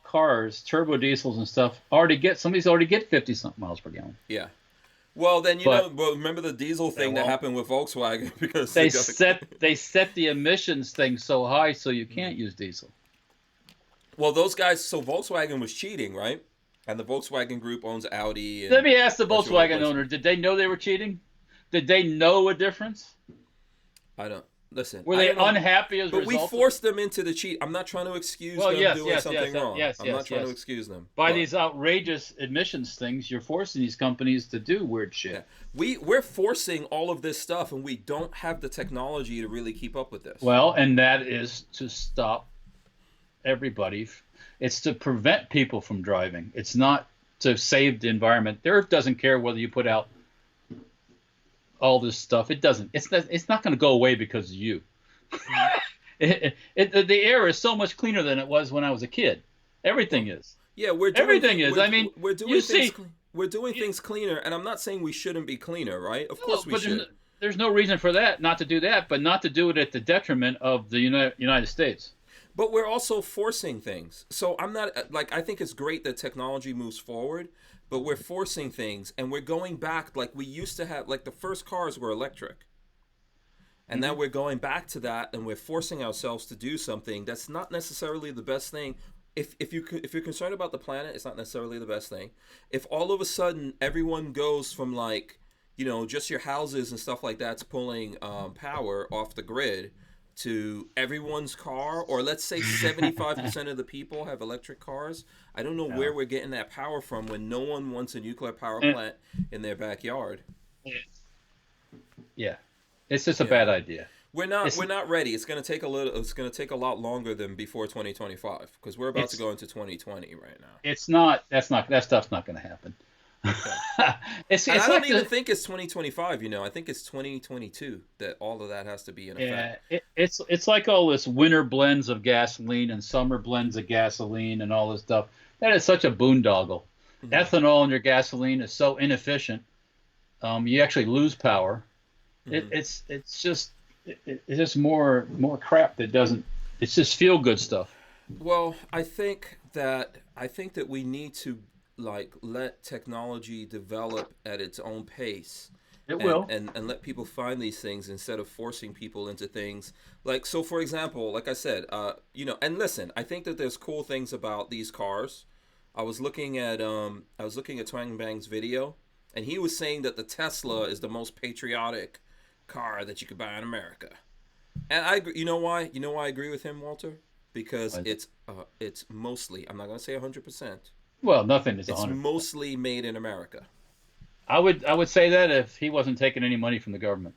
C: cars, turbo diesels and stuff somebody's already get 50 something miles per gallon.
A: Yeah. Well, then remember the diesel thing that happened with Volkswagen because
C: they set the emissions thing so high so you can't use diesel.
A: Well, those guys, so Volkswagen was cheating, right? And the Volkswagen Group owns Audi.
C: Let me ask the Volkswagen owner, did they know they were cheating? Did they know a difference?
A: I don't. Listen.
C: Were they unhappy as a result?
A: But we forced them into the cheat. I'm not trying to excuse them doing something wrong. I'm not trying to excuse them.
C: By these outrageous emissions things, you're forcing these companies to do weird shit.
A: Yeah. We're forcing all of this stuff, and we don't have the technology to really keep up with this.
C: Well, and that is to stop everybody. It's to prevent people from driving. It's not to save the environment. The earth doesn't care whether you put out all this stuff. It doesn't. It's not going to go away because of you. The air is so much cleaner than it was when I was a kid. Everything is.
A: Yeah, we're doing things cleaner, and I'm not saying we shouldn't be cleaner, right? Of course we should.
C: There's no reason for that, not to do that, but not to do it at the detriment of the United States.
A: But we're also forcing things. So I'm not, I think it's great that technology moves forward, but we're forcing things, and we're going back like we used to have. Like the first cars were electric, and now we're going back to that, and we're forcing ourselves to do something that's not necessarily the best thing. If you're concerned about the planet, it's not necessarily the best thing. If all of a sudden everyone goes from like, just your houses and stuff like that's pulling power off the grid to everyone's car, or let's say 75% of the people have electric cars. I don't know where we're getting that power from when no one wants a nuclear power plant in their backyard.
C: Yeah, it's just a bad idea.
A: We're not ready. It's gonna take a lot longer than before 2025 because we're about to go into 2020 right now.
C: That stuff's not gonna happen.
A: Okay. I don't even think it's 2025. I think it's 2022 that all of that has to be in effect.
C: Yeah, it's like all this winter blends of gasoline and summer blends of gasoline and all this stuff. That is such a boondoggle. Mm-hmm. Ethanol in your gasoline is so inefficient. You actually lose power. Mm-hmm. It's just more crap that doesn't. It's just feel good stuff.
A: Well, I think that we need to let technology develop at its own pace.
C: It will.
A: And let people find these things instead of forcing people into things. So for example, like I said, and listen, I think that there's cool things about these cars. I was looking at Twang Bang's video, and he was saying that the Tesla is the most patriotic car that you could buy in America. And I agree. You know why I agree with him, Walter? Because it's mostly, I'm not going to say 100%.
C: Well, nothing is 100%. It's
A: mostly made in America.
C: I would say that if he wasn't taking any money from the government.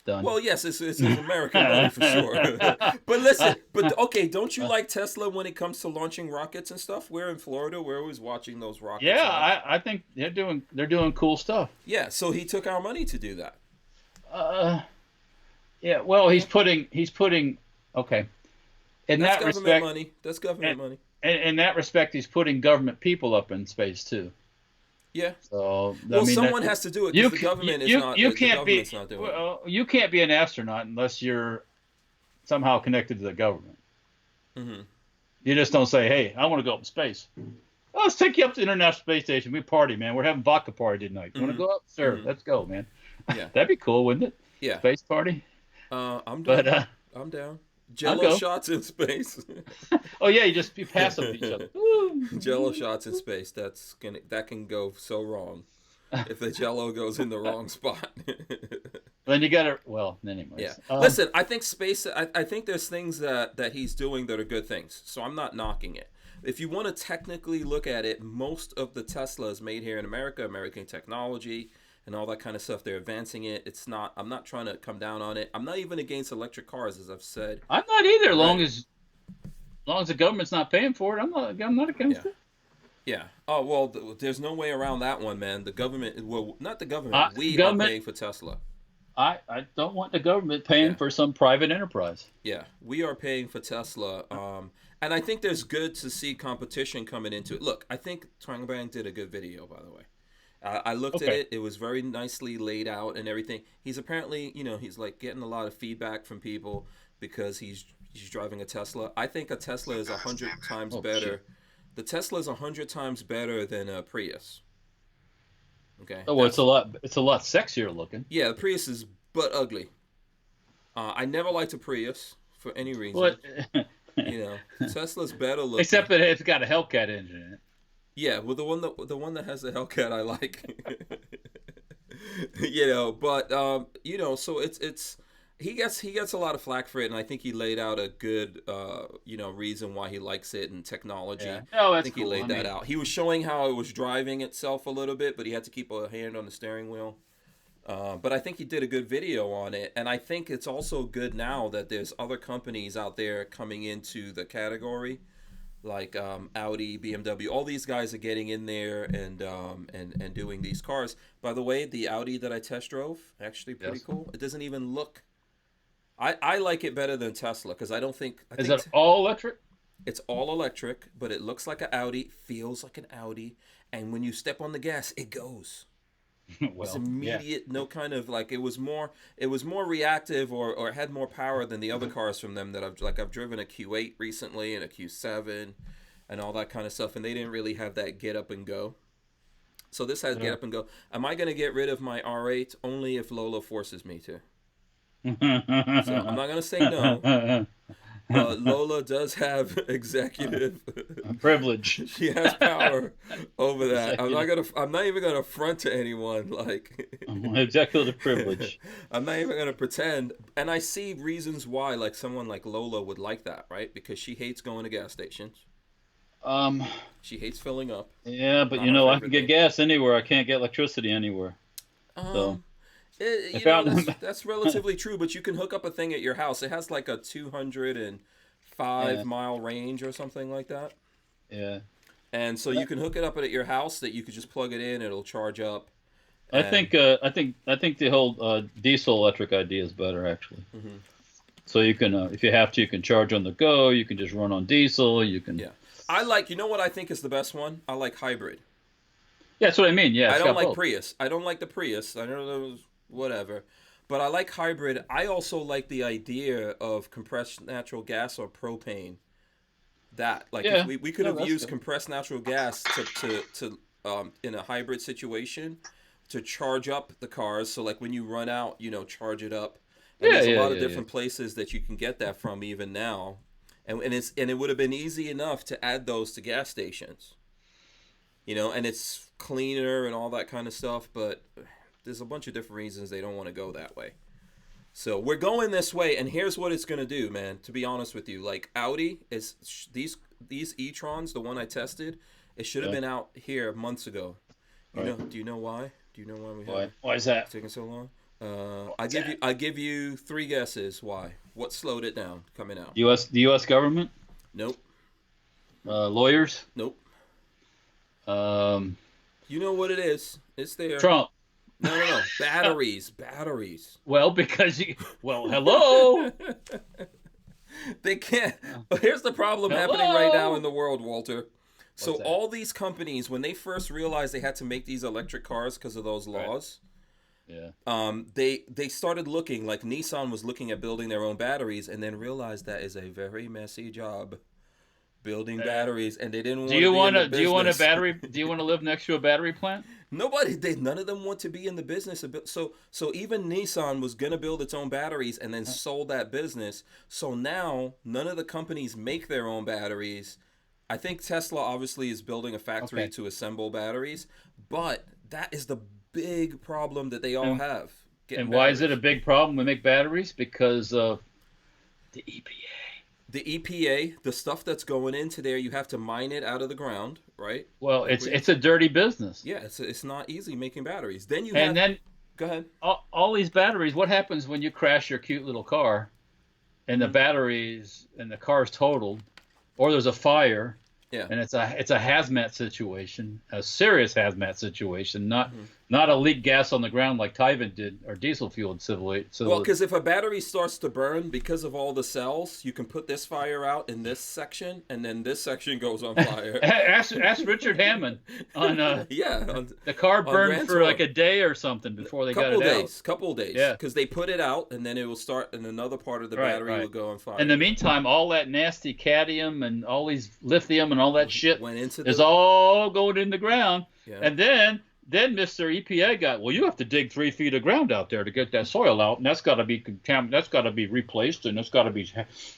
C: Done.
A: Well, yes, it's American money for sure. But listen, okay, don't you like Tesla when it comes to launching rockets and stuff? We're in Florida. We're always watching those rockets.
C: Yeah, I think they're doing cool stuff.
A: Yeah, so he took our money to do that.
C: Yeah, well, he's putting okay.
A: That's government money. That's government money.
C: In that respect, he's putting government people up in space too.
A: Yeah.
C: So
A: someone has to do it because the government is not. You can't be. Not doing it.
C: You can't be an astronaut unless you're somehow connected to the government. Mm-hmm. You just don't say, "Hey, I want to go up in space." Well, let's take you up to the International Space Station. We party, man. We're having vodka party tonight. You want to go up, sir? Let's go, man. Yeah, that'd be cool, wouldn't it?
A: Yeah.
C: Space party.
A: I'm down. I'm down. Jello shots in space.
C: Oh yeah, you pass them to each other.
A: Jello shots in space. That can go so wrong if the Jello goes in the wrong spot.
C: Then you gotta. Well, anyways.
A: Yeah. Listen, I think space. I think there's things that he's doing that are good things. So I'm not knocking it. If you want to technically look at it, most of the Tesla is made here in America, American technology. And all that kind of stuff. They're advancing it. It's not. I'm not trying to come down on it. I'm not even against electric cars, as I've said.
C: I'm not either. As long as the government's not paying for it, I'm not against it.
A: Yeah. Oh well, there's no way around that one, man. The government. Well, not the government. We are paying for Tesla.
C: I don't want the government paying for some private enterprise.
A: Yeah, we are paying for Tesla. And I think there's good to see competition coming into it. Look, I think Twang Bang did a good video, by the way. I looked at it. It was very nicely laid out and everything. He's apparently, he's like getting a lot of feedback from people because he's driving a Tesla. I think a Tesla is 100 times better. Shit. The Tesla is 100 times better than a Prius. Okay.
C: Oh, well, it's a lot sexier looking.
A: Yeah, the Prius is butt ugly. I never liked a Prius for any reason.
C: What?
A: Tesla's better looking.
C: Except that it's got a Hellcat engine in it.
A: Yeah, well, the one that has the Hellcat I like. So it's he gets a lot of flack for it, and I think he laid out a good reason why he likes it and technology.
C: Yeah. Oh, that's
A: I think he laid that out. He was showing how it was driving itself a little bit, but he had to keep a hand on the steering wheel. But I think he did a good video on it, and I think it's also good now that there's other companies out there coming into the category. Like Audi, BMW, all these guys are getting in there and doing these cars. By the way, the Audi that I test drove, actually pretty cool. It doesn't even look. I like it better than Tesla because I think.
C: Is it all electric?
A: It's all electric, but it looks like an Audi, feels like an Audi, and when you step on the gas, it goes. It's immediate, no kind of like it was more reactive or had more power than the other cars from them that I've driven a Q8 recently and a Q7 and all that kind of stuff, and they didn't really have that get up and go. So this has get up and go. Am I going to get rid of my R8? Only if Lola forces me to. So I'm not going to say no. But Lola does have executive
C: privilege.
A: She has power over that. I'm not even gonna front to anyone like
C: executive privilege.
A: I'm not even gonna pretend. And I see reasons why, like someone like Lola would like that, right? Because she hates going to gas stations. She hates filling up.
C: Yeah, but I can get gas anywhere. I can't get electricity anywhere. So.
A: That's relatively true, but you can hook up a thing at your house. It has like a 205 mile range or something like that.
C: Yeah.
A: And so you can hook it up at your house that you could just plug it in, it'll charge up.
C: I think the whole diesel electric idea is better actually. Mm-hmm. So you can if you have to, you can charge on the go, you can just run on diesel, you can.
A: Yeah. You know what I think is the best one? I like hybrid.
C: Yeah, that's what I mean. Yeah.
A: I don't like Prius. I don't like the Prius. I know those whatever, but I like hybrid. I also like the idea of compressed natural gas or propane. That if we could have used compressed natural gas to in a hybrid situation to charge up the cars. So like when you run out, charge it up. And there's a lot of different places that you can get that from even now, and it would have been easy enough to add those to gas stations. And it's cleaner and all that kind of stuff, but there's a bunch of different reasons they don't want to go that way. So we're going this way, and here's what it's going to do, man. To be honest with you, like Audi is these e-trons, the one I tested, it should have been out here months ago. Do you know why? Do you know why we have?
C: Why is that
A: taking so long? I give you 3 guesses why. What slowed it down coming out?
C: The U.S. government?
A: Nope.
C: Lawyers?
A: Nope. You know what it is? It's there.
C: Trump.
A: No. Batteries.
C: Well, hello.
A: They can't. Here's the problem happening right now in the world, Walter. So all these companies, when they first realized they had to make these electric cars because of those laws, they started looking, like Nissan was looking at building their own batteries, and then realized that is a very messy job. Building batteries, and they didn't want to be in the business.
C: Do you want to live next to a battery plant?
A: None of them want to be in the business. So even Nissan was going to build its own batteries and then sold that business. So now none of the companies make their own batteries. I think Tesla obviously is building a factory to assemble batteries, but that is the big problem that they all have.
C: And why is it a big problem to make batteries? Because of the EPA.
A: The EPA, the stuff that's going into there, you have to mine it out of the ground, right?
C: Well, it's a dirty business.
A: Yeah, it's not easy making batteries. Then go ahead.
C: All these batteries. What happens when you crash your cute little car, and the batteries and the car's totaled, or there's a fire? Yeah. And it's a hazmat situation, a serious hazmat situation, not a leak gas on the ground like Tyven did, or diesel fueled civilization.
A: Well, because if a battery starts to burn because of all the cells, you can put this fire out in this section, and then this section goes on fire.
C: ask Richard Hammond on the car burned for like a day or something before they got it out.
A: Couple days. Yeah. Because they put it out, and then it will start, and another part of the battery will go on fire.
C: In the meantime, all that nasty cadmium and all these lithium and all that shit is all going in the ground. Yeah. And then Mr. EPA you have to dig 3 feet of ground out there to get that soil out, and that's got to be replaced, and it's got to be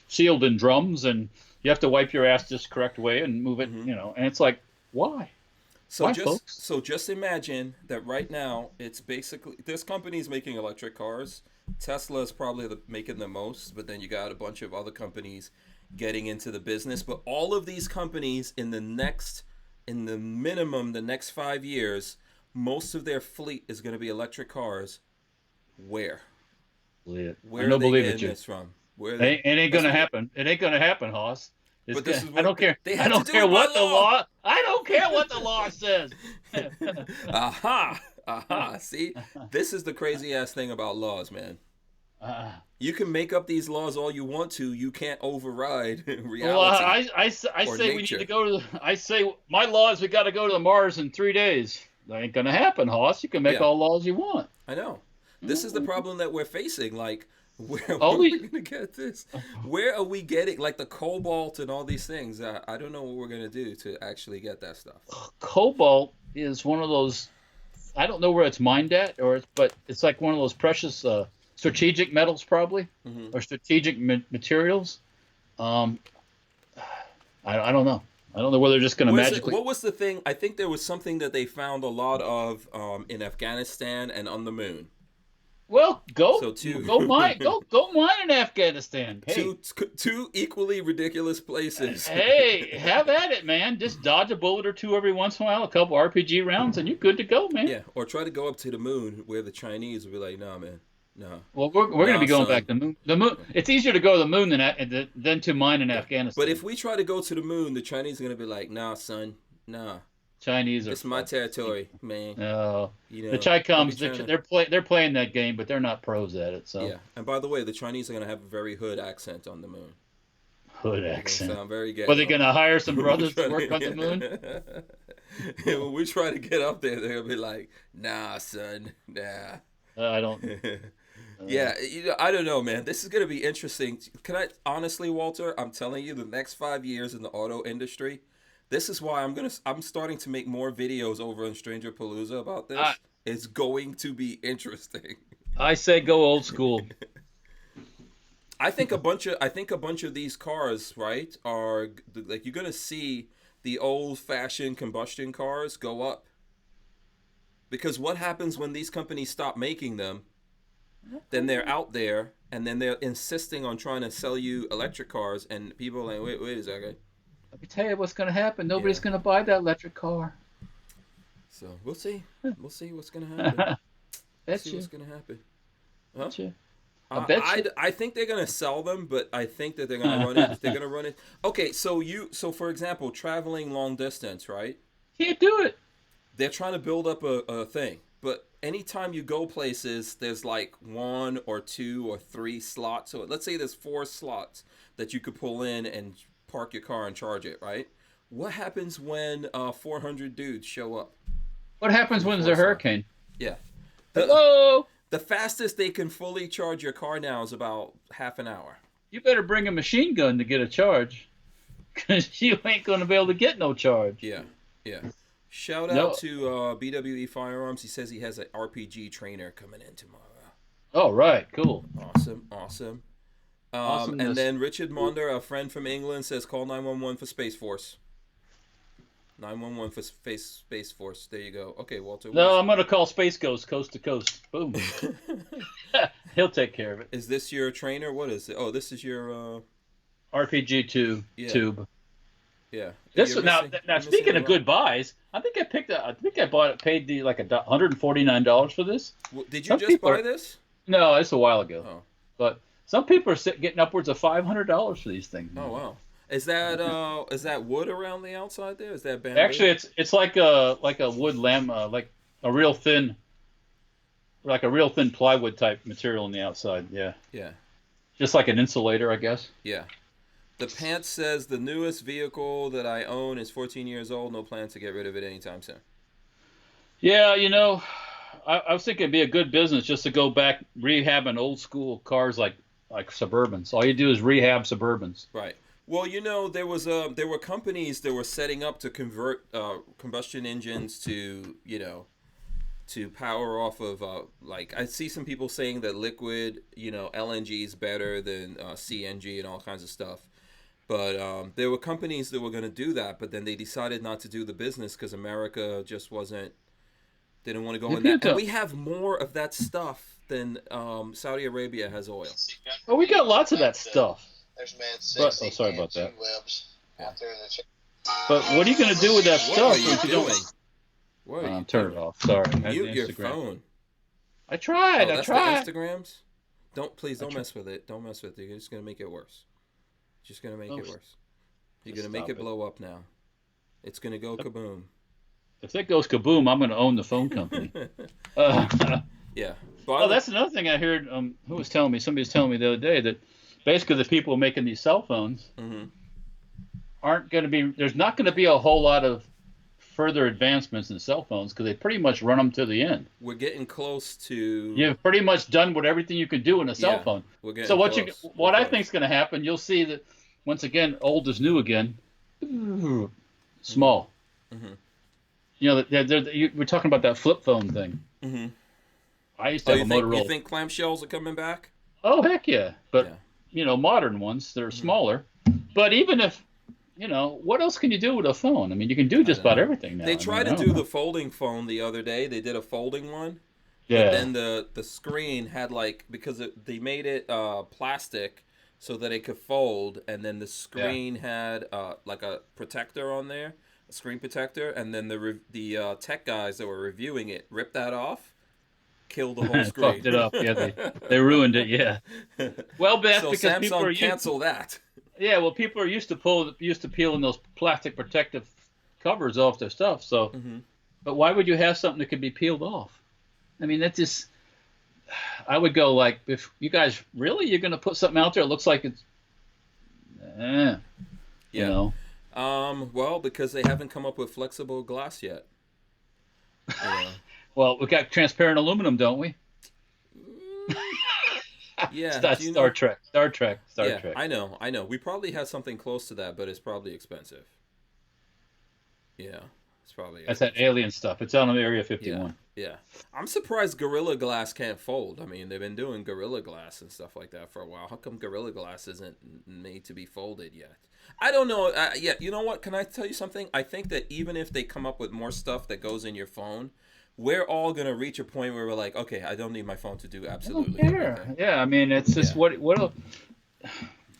C: sealed in drums, and you have to wipe your ass this correct way and move it, and it's like, why?
A: So just imagine that right now it's basically there's companies making electric cars. Tesla is probably making the most, but then you got a bunch of other companies getting into the business. But all of these companies in the next 5 years, most of their fleet is going to be electric cars. Where
C: I
A: are
C: don't
A: they
C: believe
A: getting
C: it,
A: this from?
C: It ain't going to happen. It ain't going to happen, Hoss. I don't care.
A: I don't care what the law.
C: I don't care what the law says.
A: Aha. See, this is the crazy ass thing about laws, man. You can make up these laws all you want to. You can't override reality.
C: Well, I say
A: nature.
C: We need to go to. I say my law is we got to go to the Mars in 3 days. That ain't gonna happen, Hoss. You can make all laws you want.
A: I know. This is the problem that we're facing. Like Where are
C: Only
A: we gonna get this? Where are we getting like the cobalt and all these things? I don't know what we're gonna do to actually get that stuff.
C: cobalt is one of those. I don't know where it's mined at, but it's like one of those precious strategic metals, probably, or strategic materials. I don't know. I don't know whether they're just going to magically.
A: What was the thing? I think there was something that they found a lot of in Afghanistan and on the moon.
C: Well, go mine in Afghanistan. Hey.
A: Two equally ridiculous places.
C: Hey, have at it, man. Just dodge a bullet or two every once in a while, a couple RPG rounds, and you're good to go, man.
A: Yeah, or try to go up to the moon where the Chinese will be like, "Nah, man, no."
C: Well, we're going to be going back to the moon. The moon. It's easier to go to the moon than to mine in Afghanistan.
A: But if we try to go to the moon, the Chinese are going to be like, "Nah, son, nah."
C: Chinese are.
A: It's my territory, man.
C: No,
A: you know,
C: the Chi-Coms, they're playing that game, but they're not pros at it. So
A: yeah. And by the way, the Chinese are going to have a very hood accent on the moon.
C: Hood accent.
A: Sound very gay.
C: Are they going to hire some brothers to work on the moon?
A: When we try to get up there, they'll be like, "Nah, son, nah."
C: I don't.
A: Yeah, I don't know, man. This is going to be interesting. Can I honestly, Walter? I'm telling you, the next 5 years in the auto industry. This is why I'm starting to make more videos over on Stranger Palooza about this. It's going to be interesting.
C: I say go old school.
A: I think a bunch of these cars, right, are like you're gonna see the old-fashioned combustion cars go up. Because what happens when these companies stop making them? Then they're out there, and then they're insisting on trying to sell you electric cars, and people are like, wait a second.
C: Let me tell you what's going to happen. Nobody's going to buy that electric car.
A: So we'll see. We'll see what's going to happen.
C: What's
A: going to happen. Huh?
C: Bet you.
A: I think they're going to sell them, but I think that they're going to run it. They're going to run it. Okay, so for example, traveling long distance, right?
C: Can't do it.
A: They're trying to build up a thing, but anytime you go places, there's like 1 or 2 or 3 slots. So let's say there's 4 slots that you could pull in and park your car and charge it, right? What happens when 400 dudes show up?
C: What happens when there's a hurricane?
A: Yeah.
C: Hello?
A: The fastest they can fully charge your car now is about half an hour.
C: You better bring a machine gun to get a charge, because you ain't going to be able to get no charge.
A: Yeah. Shout out to BWE Firearms. He says he has an RPG trainer coming in tomorrow.
C: Oh, right. Cool.
A: Awesome. And then Richard Monder, a friend from England, says call 911 for Space Force. 911 for Space Force. There you go. Okay, Walter.
C: No, I'm going to call Space Ghost coast to coast. Boom. He'll take care of it.
A: Is this your trainer? What is it? Oh, this is your
C: RPG tube.
A: Yeah.
C: Now speaking of good buys, I think I paid $149 for this.
A: Well, did you just buy this?
C: No, it's a while ago.
A: Oh.
C: But some people are getting upwards of $500 for these things.
A: Oh wow! Is that wood around the outside there? Is that bamboo?
C: Actually, it's like a wood like a real thin plywood type material on the outside. Yeah.
A: Yeah.
C: Just like an insulator, I guess.
A: Yeah. The Pants says the newest vehicle that I own is 14 years old. No plans to get rid of it anytime soon.
C: Yeah, I was thinking it'd be a good business just to go back rehabbing old school cars like Suburbans. All you do is rehab Suburbans.
A: Right. Well, there were companies that were setting up to convert combustion engines to power off of I see some people saying that liquid LNG is better than CNG and all kinds of stuff. But there were companies that were going to do that, but then they decided not to do the business because America just didn't want to go in that. And we have more of that stuff than Saudi Arabia has oil.
C: Well, we got lots of that stuff.
D: There's man 60
C: sorry about that.
D: webs out there in the chat.
C: But what are you going to do with that stuff?
A: What are you doing? What are you
C: turn it off. Sorry.
A: Mute your phone.
C: I tried.
A: That's the Instagrams? Don't mess with it. Don't mess with it. You're just going to make it worse. Just going to make it worse. You're going to make it blow up now. It's going to go kaboom.
C: If it goes kaboom, I'm going to own the phone company.
A: Yeah.
C: That's another thing I heard. Who was telling me? Somebody was telling me the other day that basically the people making these cell phones aren't going to be. There's not going to be a whole lot of further advancements in cell phones because they pretty much run them to the end.
A: We're getting close to.
C: You've pretty much done with everything you can do in a cell phone.
A: We're getting
C: so
A: close.
C: What I think is going to happen, you'll see that once again, old is new again. Small.
A: Mm-hmm.
C: You know, we're talking about that flip phone thing.
A: Mm-hmm.
C: I used to have a Motorola.
A: You think clamshells are coming back?
C: Oh, heck yeah. But, you know, modern ones, they're smaller. But even if, you know, what else can you do with a phone? I mean, you can do just about everything now.
A: They tried to do the folding phone the other day. They did a folding one.
C: Yeah.
A: But then the screen had because they made it plastic so that it could fold, and then the screen had like a protector on there, a screen protector, and then the tech guys that were reviewing it ripped that off, killed the whole screen.
C: Fucked it up. Yeah, they ruined it. Yeah. Well, Beth,
A: so
C: because
A: Samsung
C: people are
A: cancel that.
C: Yeah, well, people are used to peeling those plastic protective covers off their stuff. So, but why would you have something that could be peeled off? I mean, that's just. I would go like, if you guys you're going to put something out there that looks like it's. You know.
A: Well, because they haven't come up with flexible glass yet.
C: Well, we got transparent aluminum, don't we?
A: Yeah.
C: Star Trek.
A: I know. We probably have something close to that, but it's probably expensive. Yeah, it's probably.
C: That's that alien stuff. It's on Area 51.
A: Yeah. I'm surprised Gorilla Glass can't fold. I mean, they've been doing Gorilla Glass and stuff like that for a while. How come Gorilla Glass isn't made to be folded yet? I don't know. You know what? Can I tell you something? I think that even if they come up with more stuff that goes in your phone, we're all going to reach a point where we're like, okay, I don't need my phone to do absolutely everything.
C: Yeah, I mean, it's just what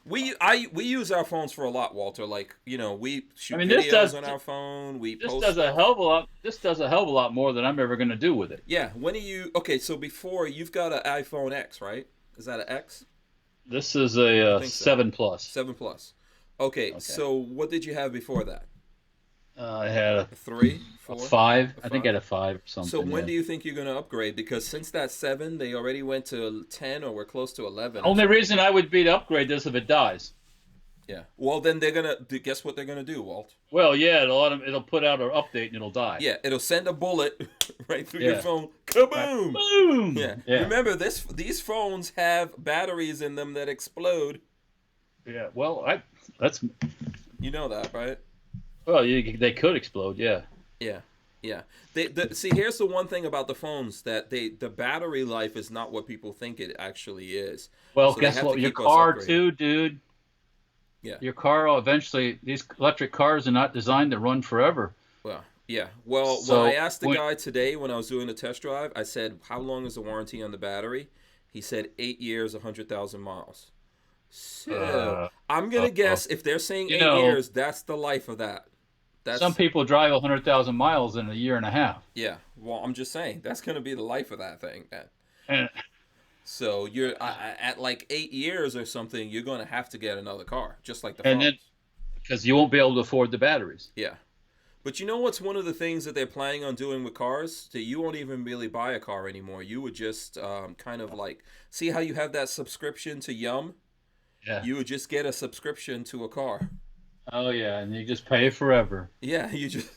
A: we use our phones for a lot, Walter. Like, you know, we shoot videos on our phone. This does a hell
C: of a lot more than I'm ever going to do with it.
A: Yeah. When are you? Okay, so before you've got an iPhone X, right? Is that an X?
C: This is a 7 Plus.
A: 7 Plus. Okay. So what did you have before that?
C: I had a
A: 3, 4,
C: 5. I think I had a 5 or something.
A: So when do you think you're going to upgrade? Because since that 7, they already went to 10 or we're close to 11.
C: Only reason I would be to upgrade this if it dies.
A: Yeah. Well, then they're going to guess what they're going to do, Walt?
C: Well, yeah, it'll put out an update and it'll die.
A: Yeah, it'll send a bullet right through your phone. Kaboom!
C: Boom!
A: Yeah. Remember, these phones have batteries in them that explode.
C: Yeah. Well, that's.
A: You know that, right?
C: Well, they could explode, yeah.
A: Yeah. See, here's the one thing about the phones, that the battery life is not what people think it actually is.
C: Well, so guess what? Your car too, dude.
A: Yeah.
C: Your car eventually. These electric cars are not designed to run forever.
A: Well, yeah. Well, so when I asked the guy today when I was doing a test drive, I said, "How long is the warranty on the battery?" He said 8 years, 100,000 miles. So I'm gonna guess if they're saying 8 years, that's the life of that.
C: Some people drive 100,000 miles in a year and a half.
A: Yeah, well, I'm just saying that's going to be the life of that thing. So you're at like 8 years or something, you're going to have to get another car, just like the phones.
C: Then, because you won't be able to afford the batteries.
A: Yeah, but you know what's one of the things that they're planning on doing with cars? That you won't even really buy a car anymore. You would just kind of like, see how you have that subscription to Yum?
C: Yeah.
A: You would just get a subscription to a car.
C: Oh yeah, and you just pay forever.
A: Yeah, you just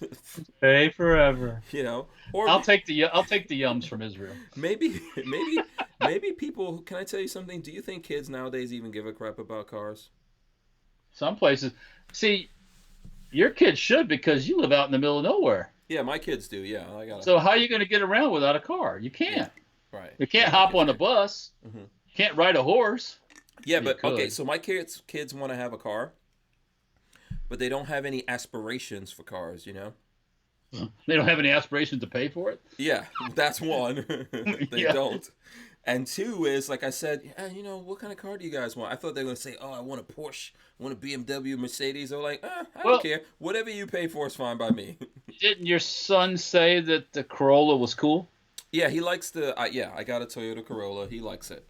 C: pay forever.
A: You know, or
C: I'll take the Yums from Israel.
A: Maybe people. Can I tell you something? Do you think kids nowadays even give a crap about cars?
C: Some places, see, your kids should, because you live out in the middle of nowhere.
A: Yeah, my kids do. Yeah,
C: So how are you going to get around without a car? You can't.
A: Yeah. Right.
C: You can't hop on a bus. Mm-hmm. You can't ride a horse.
A: Yeah, but okay. So my kids want to have a car. But they don't have any aspirations for cars, you know?
C: They don't have any aspirations to pay for it?
A: Yeah, that's one. They don't. And two is, like I said, you know, what kind of car do you guys want? I thought they were going to say, I want a Porsche, I want a BMW, Mercedes. They're like, I don't care. Whatever you pay for is fine by me.
C: Didn't your son say that the Corolla was cool?
A: Yeah, he likes I got a Toyota Corolla. He likes it.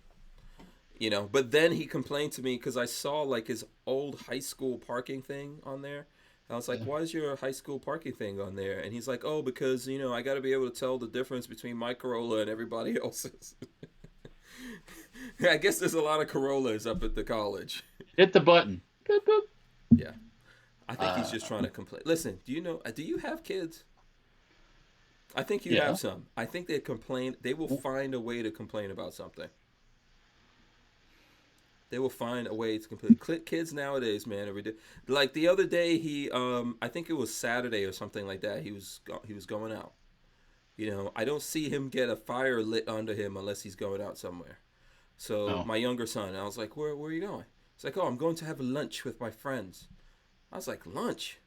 A: You know, but then he complained to me because I saw like his old high school parking thing on there. I was like, why is your high school parking thing on there? And he's like, because, you know, I got to be able to tell the difference between my Corolla and everybody else's. I guess there's a lot of Corollas up at the college.
C: Hit the button. Boop, boop.
A: Yeah. I think he's just trying to complain. Listen, do you have kids? I think you have some. I think they complain. They will find a way to complain about something. They will find a way to complain. Kids nowadays, man, like the other day, I think it was Saturday or something like that. He was going out. You know, I don't see him get a fire lit under him unless he's going out somewhere. So my younger son, I was like, where are you going? He's like, oh, I'm going to have lunch with my friends. I was like, lunch?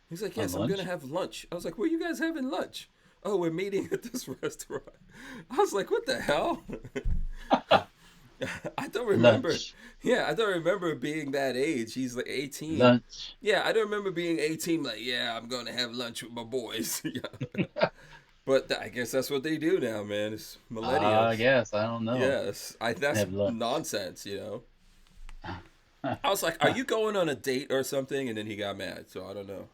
A: He's like, yes, I'm going to have lunch. I was like, where are you guys having lunch? Oh, we're meeting at this restaurant. I was like, what the hell? I don't remember.
C: Lunch.
A: Yeah, I don't remember being that age. He's like 18.
C: Lunch.
A: Yeah, I don't remember being 18 like, yeah, I'm going to have lunch with my boys. Yeah. But I guess that's what they do now, man. It's millennials.
C: I guess. I don't know.
A: Yes. That's nonsense, you know. I was like, are you going on a date or something? And then he got mad, so I don't know.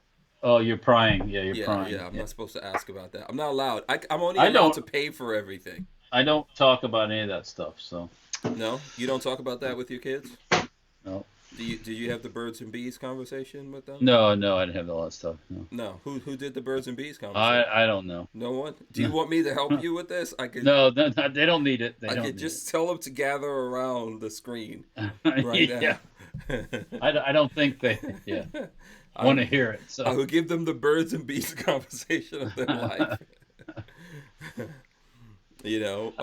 C: Oh, you're prying. Yeah, you're prying.
A: Yeah, I'm not supposed to ask about that. I'm not allowed. I'm only allowed to pay for everything.
C: I don't talk about any of that stuff, so.
A: No? You don't talk about that with your kids?
C: No.
A: Did you have the birds and bees conversation with them?
C: No, I didn't have all that stuff.
A: No. Who did the birds and bees conversation?
C: I don't know.
A: No one? Do you want me to help you with this?
C: No, they don't need it. I could
A: just tell them to gather around the screen right now.
C: I don't think they want to hear it. So
A: I would give them the birds and bees conversation of their life. You know.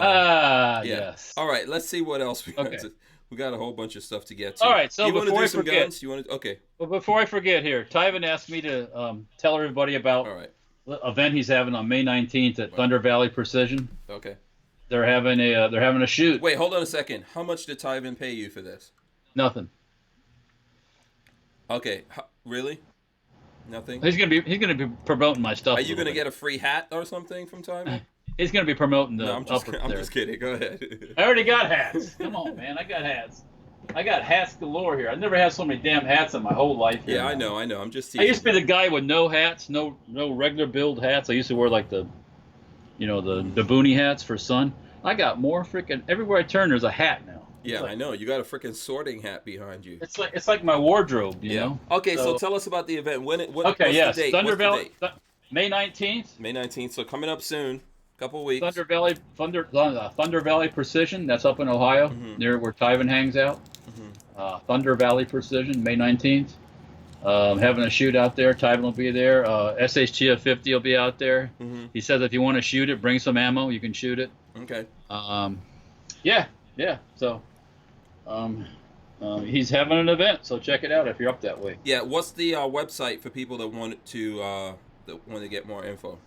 C: Yes.
A: All right. Let's see what else we got. We got a whole bunch of stuff to get to.
C: All right. So
A: you want to do some
C: forget,
A: guns? You want to? Okay.
C: Well, before I forget here, Tyven asked me to tell everybody about the event he's having on May 19th at Thunder Valley Precision.
A: Okay.
C: They're having a shoot.
A: Wait, hold on a second. How much did Tyven pay you for this?
C: Nothing.
A: Okay. Really? Nothing.
C: He's gonna be promoting my stuff.
A: Are you gonna get a free hat or something from Tyven?
C: He's going to be promoting the
A: I'm just kidding. Go ahead.
C: I already got hats. Come on, man. I got hats. I got hats galore here. I've never had so many damn hats in my whole life.
A: Yeah, I know. I'm just teasing.
C: I used to be the guy with no hats, no regular build hats. I used to wear like the boonie hats for sun. I got more freaking everywhere I turn. There's a hat now.
A: Yeah, I know. You got a freaking sorting hat behind you.
C: It's like my wardrobe, you know.
A: Okay, so tell us about the event. What's
C: yes,
A: the date?
C: Thunder Valley, May 19th.
A: May 19th. So coming up soon. Couple weeks.
C: Thunder Valley Precision. That's up in Ohio, near where Tyven hangs out. Thunder Valley Precision, May 19th. Having a shoot out there. Tyven will be there. SHTF 50 will be out there. He says if you want to shoot it, bring some ammo. You can shoot it.
A: Okay.
C: Yeah. So, he's having an event. So check it out if you're up that way.
A: Yeah. What's the website for people that want to get more info?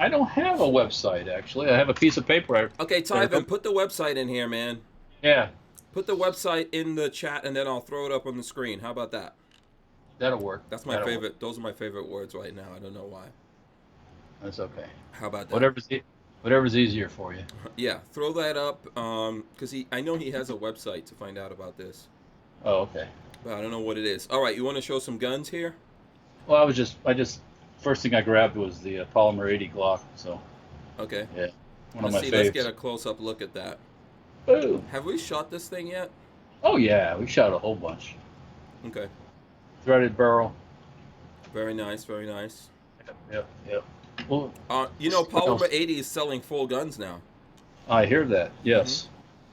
C: I don't have a website, actually. I have a piece of paper.
A: Okay, Tyven, put the website in here, man.
C: Yeah.
A: Put the website in the chat, and then I'll throw it up on the screen. How about that?
C: That'll work.
A: That's my favorite. Work. Those are my favorite words right now. I don't know why.
C: That's okay.
A: How about that?
C: Whatever's easier for you.
A: Yeah, throw that up, because I know he has a website to find out about this.
C: Oh, okay.
A: But I don't know what it is. All right, you want to show some guns here?
C: Well, I just first thing I grabbed was the Polymer 80 Glock. So.
A: Okay.
C: Yeah. One of my faves.
A: Let's get a close-up look at that.
C: Boom.
A: Have we shot this thing yet?
C: Oh yeah, we shot a whole bunch.
A: Okay.
C: Threaded barrel.
A: Very nice. Very nice.
C: Yep. Well,
A: Polymer 80 is selling full guns now.
C: I hear that. Yes.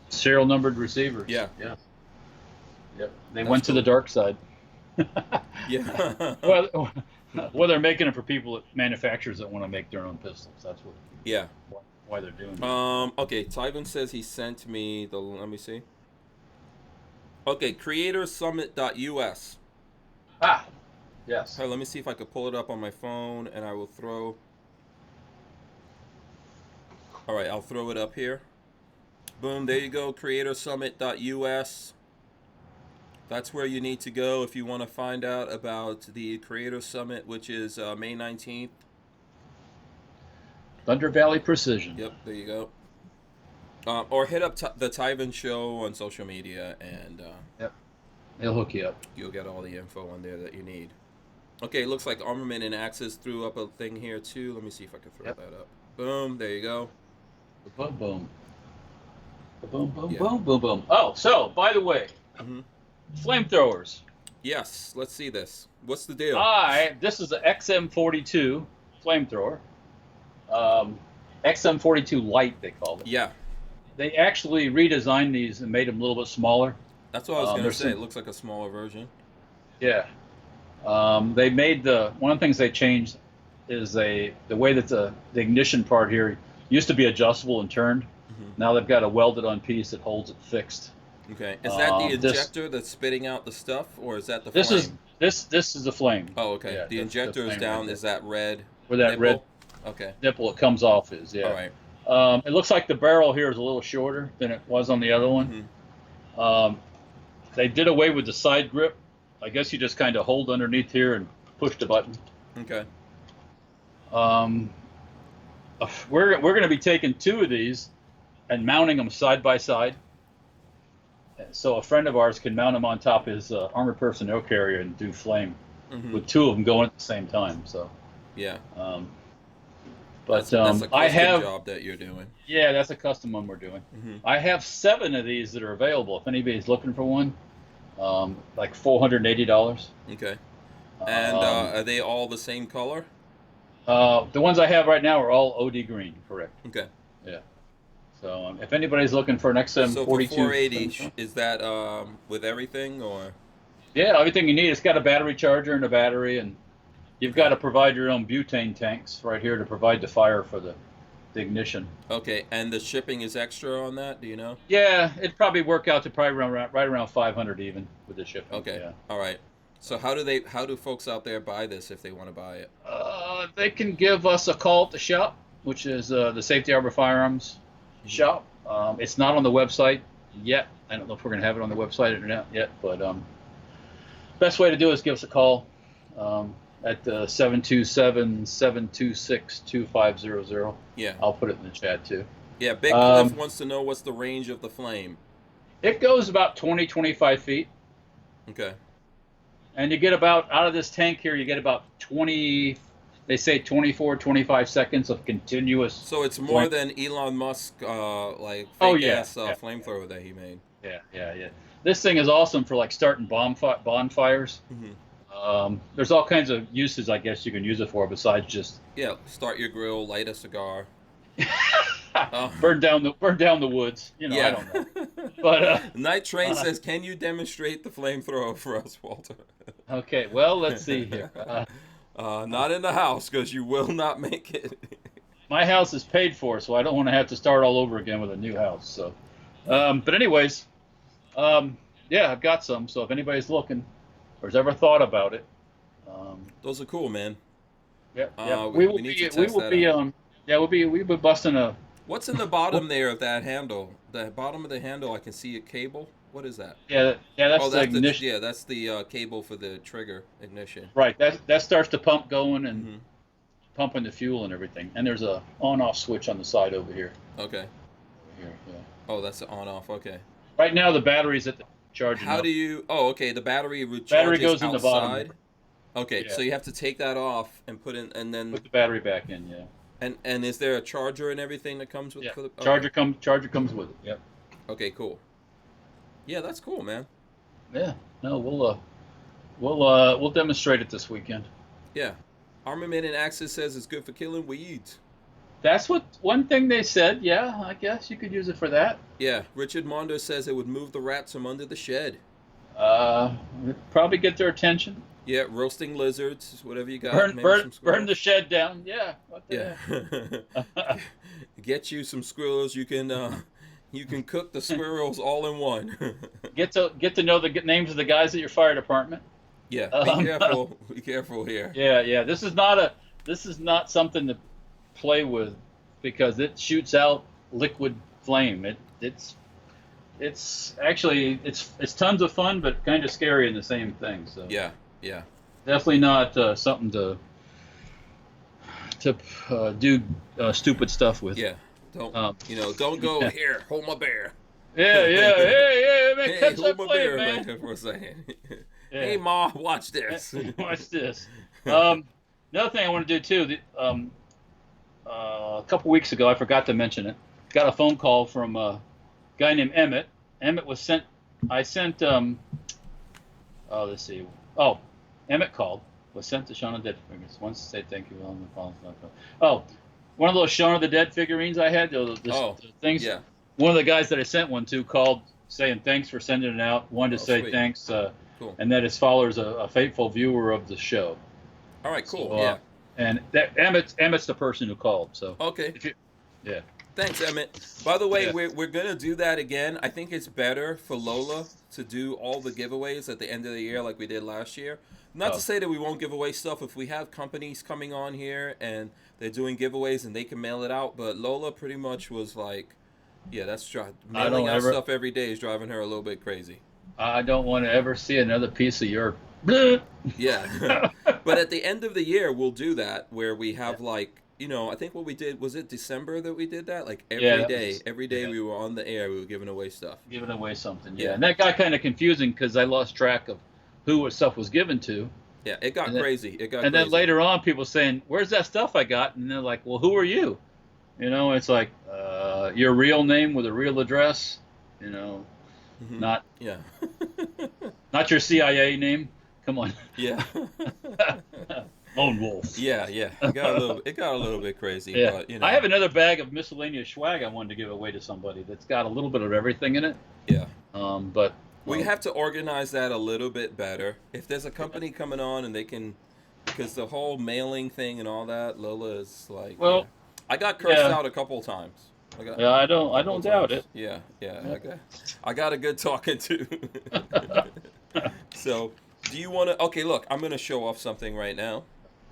C: Serial numbered receivers.
A: Yeah.
C: Yep. They went to the dark side.
A: Yeah.
C: Well, they're making it for people, manufacturers that want to make their own pistols. That's what.
A: Yeah.
C: Why they're doing it.
A: Okay. Tyven says he sent me the. Let me see. Okay, creatorsummit.us.
C: Ah. Yes.
A: Hey, let me see if I could pull it up on my phone, and I will throw. All right, I'll throw it up here. Boom, there you go, creatorsummit.us. That's where you need to go if you want to find out about the Creator Summit, which is May 19th.
C: Thunder Valley Precision.
A: Yep, there you go. Or hit up the Tyven Show on social media, and
C: yep, they'll hook you up.
A: You'll get all the info on there that you need. Okay, it looks like Armament and Axis threw up a thing here too. Let me see if I can throw that up. Boom, there you go.
C: Boom, boom. Boom, boom, boom, boom, boom. Oh, so, by the way, Flamethrowers.
A: Yes, let's see this. What's the deal?
C: This is the XM42. flamethrower. XM42 Light, they called it.
A: Yeah,
C: They actually redesigned these and made them a little bit smaller.
A: that's what I was gonna
C: there's
A: say.
C: some-
A: It looks like a smaller version.
C: Yeah. They made one of the things they changed is the way that the ignition part here used to be adjustable and turned. Now they've got a welded on piece that holds it fixed.
A: Okay, is that the
C: This-
A: injector that's spitting out the stuff, or is that the
C: This
A: flame?
C: is the flame.
A: Oh, okay.
C: Yeah,
A: The
C: that's
A: injector is
C: flame
A: down.
C: right there.
A: Is that red?
C: Where that
A: nipple?
C: red
A: Okay.
C: nipple it comes off is, yeah.
A: All right.
C: It looks like the barrel here is a little shorter than it was on the other one. They did away with the side grip. I guess you just kind of hold underneath here and push the button.
A: Okay.
C: We're going to be taking 2 of these and mounting them side by side. So a friend of ours can mount them on top of his armored personnel carrier and do flame with 2 of them going at the same time. So,
A: Yeah.
C: but
A: That's a
C: I
A: custom
C: have,
A: job that you're doing.
C: yeah, that's a custom one we're doing. I have 7 of these that are available. If anybody's looking for one, like $480.
A: Okay. And are they all the same color?
C: The ones I have right now are all OD green, correct?
A: Okay.
C: Yeah. So if anybody's looking for an XM42,
A: So for 480, is that with everything or?
C: yeah, everything you need. It's got a battery charger and a battery, and you've got to provide your own butane tanks right here to provide the fire for the ignition.
A: Okay, and the shipping is extra on that. Do you know?
C: Yeah, it'd probably work out to probably right around 500 even with the shipping.
A: Okay.
C: Yeah.
A: All right. So how do folks out there buy this if they want to buy it?
C: They can give us a call at the shop, which is the Safety Harbor Firearms shop. It's not on the website yet. I don't know if we're going to have it on the website or not yet, but best way to do it is give us a call at 727-726-2500.
A: Yeah.
C: I'll put it in the chat too.
A: Yeah. Big Cliff wants to know what's the range of the flame.
C: It goes about 20, 25 feet.
A: Okay.
C: And you get about, out of this tank here, you get about 20, they say 24, 25 seconds of continuous.
A: So it's more
C: flame.
A: than Elon Musk, like fake
C: Oh, yeah,
A: ass
C: yeah.
A: flamethrower that he made.
C: Yeah. This thing is awesome for like starting bonfires. There's all kinds of uses, I guess, you can use it for besides just
A: Yeah. Start your grill, light a cigar.
C: burn down the woods. You know,
A: Yeah.
C: I don't know. But
A: Night Train says, "Can you demonstrate the flamethrower for us, Walter?"
C: okay, well, let's see here.
A: Not in the house, because you will not make it.
C: My house is paid for, so I don't want to have to start all over again with a new house. So, but anyways, yeah, I've got some. So if anybody's looking or has ever thought about it,
A: Those are cool, man.
C: yeah,
A: we
C: will
A: need to
C: be,
A: test
C: we will
A: that
C: be,
A: out.
C: we'll be busting a.
A: What's in the bottom there of that handle? The bottom of the handle, I can see a cable. What is that?
C: Yeah, that's
A: Oh,
C: the
A: that's
C: ignition.
A: that's the cable for the trigger ignition.
C: Right, that starts the pump going and pumping the fuel and everything. And there's a on-off switch on the side over here.
A: Okay.
C: Over here, yeah.
A: Oh, that's the on-off. Okay.
C: Right now the battery's at the charging.
A: How
C: up.
A: do you? Oh, okay. The battery recharges
C: Battery goes in the
A: outside.
C: bottom.
A: Okay,
C: Yeah.
A: so you have to take that off and put in, and then
C: Put the battery back in, yeah.
A: and is there a charger and everything that comes with?
C: Yeah.
A: For the, okay.
C: Charger comes with it. Yep.
A: Okay, cool. Yeah, that's cool, man.
C: Yeah. No, we'll demonstrate it this weekend.
A: Yeah. Armament and Axis says it's good for killing weeds.
C: That's what one thing they said. Yeah, I guess you could use it for that.
A: Yeah. Richard Mondo says it would move the rats from under the shed.
C: Probably get their attention.
A: Yeah, roasting lizards, whatever you got.
C: Burn,
A: maybe
C: burn,
A: some
C: burn
A: squirrels.
C: the shed down. Yeah. What the
A: Yeah.
C: heck?
A: Get you some squirrels. You can cook the squirrels all in one.
C: Get to know the names of the guys at your fire department.
A: Yeah. Be careful. Be careful here.
C: Yeah. This is not something to play with because it shoots out liquid flame. It's actually tons of fun, but kind of scary in the same thing. So
A: Yeah.
C: definitely not something to do stupid stuff with.
A: Yeah. Don't go here. Hold my bear.
C: Yeah. Hey, man,
A: Hey,
C: catch
A: hold
C: that
A: my
C: flame,
A: bear
C: man.
A: back there for a second.
C: Yeah.
A: Hey, Ma, watch this.
C: Watch this. Another thing I want to do too. A couple weeks ago, I forgot to mention it. Got a phone call from a guy named Emmett. Emmett was sent. I sent. Let's see. Oh, Emmett called, Was sent to Shaun of the Dead figures. Once to say thank you. Oh, one of those Shaun of the Dead figurines I had. The things.
A: yeah.
C: One of the guys that I sent one to called saying thanks for sending it out. Wanted to say
A: Sweet.
C: thanks,
A: Cool.
C: and that his follower's a faithful viewer of the show.
A: All right, cool.
C: So,
A: yeah.
C: And that Emmett's the person who called. So
A: Okay.
C: Yeah.
A: Thanks, Emmett. By the way,
C: Yeah.
A: we're gonna do that again. I think it's better for Lola to do all the giveaways at the end of the year like we did last year. Not to say that we won't give away stuff if we have companies coming on here and they're doing giveaways and they can mail it out. But Lola pretty much was like, yeah, that's mailing out stuff every day is driving her a little bit crazy.
C: I don't want to ever see another piece of your.
A: Yeah. But at the end of the year, we'll do that where we have like, you know, I think what we did, was it December that we did that? Like every day we were on the air, we were giving away stuff.
C: Giving away something,
A: Yeah.
C: And that got kind of confusing because I lost track of who stuff was given to.
A: Yeah, it got crazy.
C: Then later on, people saying, "Where's that stuff I got?" And they're like, "Well, who are you?" You know, it's like your real name with a real address. You know, not not your CIA name. Come on.
A: Yeah.
C: Lone Wolf.
A: Yeah. It got a little bit crazy.
C: Yeah.
A: But, you know.
C: I have another bag of miscellaneous swag I wanted to give away to somebody that's got a little bit of everything in it.
A: Yeah.
C: But
A: we have to organize that a little bit better. If there's a company coming on and they can, because the whole mailing thing and all that, Lola is like.
C: Well,
A: yeah. I got cursed out a couple times.
C: I don't doubt it.
A: Yeah. I got a good talking to. So, do you want to? Okay, look, I'm gonna show off something right now.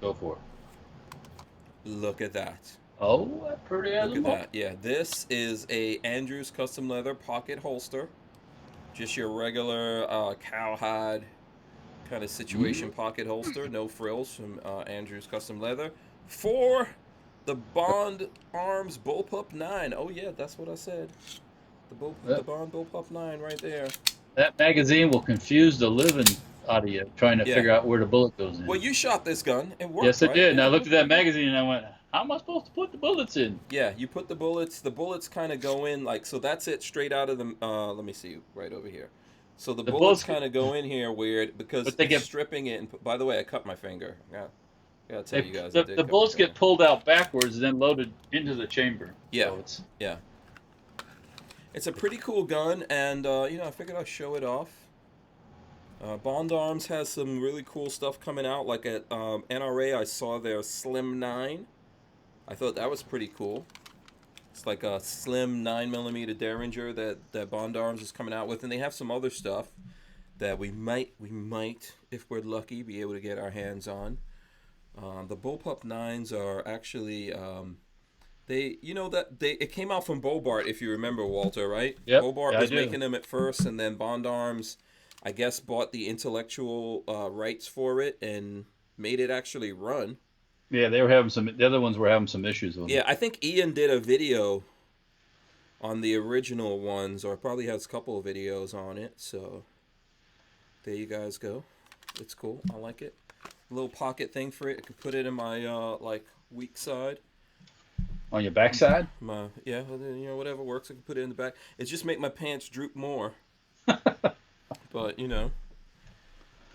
C: Go for it.
A: Look at that.
C: Oh, that's pretty
A: Look at that. Yeah, this is a Andrews custom leather pocket holster. Just your regular cowhide kind of situation pocket holster. No frills from Andrews custom leather. For the Bond Arms Bullpup 9. Oh, yeah, that's what I said. The Bond Bullpup 9 right there.
C: That magazine will confuse the living out of you trying to figure out where the bullet goes in.
A: Well, you shot this gun. It worked,
C: Yes, it
A: right?
C: did. And I looked at that magazine and I went, how am I supposed to put the bullets in?
A: Yeah, you put the bullets. The bullets kind of go in like, so that's it straight out of the, let me see, right over here. So the bullets kind of go in here weird because they get stripping it. And by the way, I cut my finger. Yeah, gotta tell you guys.
C: The bullets get pulled out backwards and then loaded into the chamber.
A: Yeah,
C: so
A: it's a pretty cool gun, and you know, I figured I'd show it off. Bond Arms has some really cool stuff coming out. Like at NRA, I saw their Slim 9. I thought that was pretty cool. It's like a slim 9mm Derringer that Bond Arms is coming out with, and they have some other stuff that we might, if we're lucky, be able to get our hands on. The Bullpup 9s are actually it came out from Bobart, if you remember, Walter, right?
C: Yep.
A: Bobart was making them at first, and then Bond Arms, I guess, bought the intellectual rights for it and made it actually run.
C: Yeah, they were having the other ones were having some issues with them.
A: Yeah, I think Ian did a video on the original ones, or probably has a couple of videos on it. So there you guys go. It's cool. I like it. A little pocket thing for it. I could put it in my like weak side.
C: On your backside?
A: Whatever works. I can put it in the back. It just make my pants droop more. But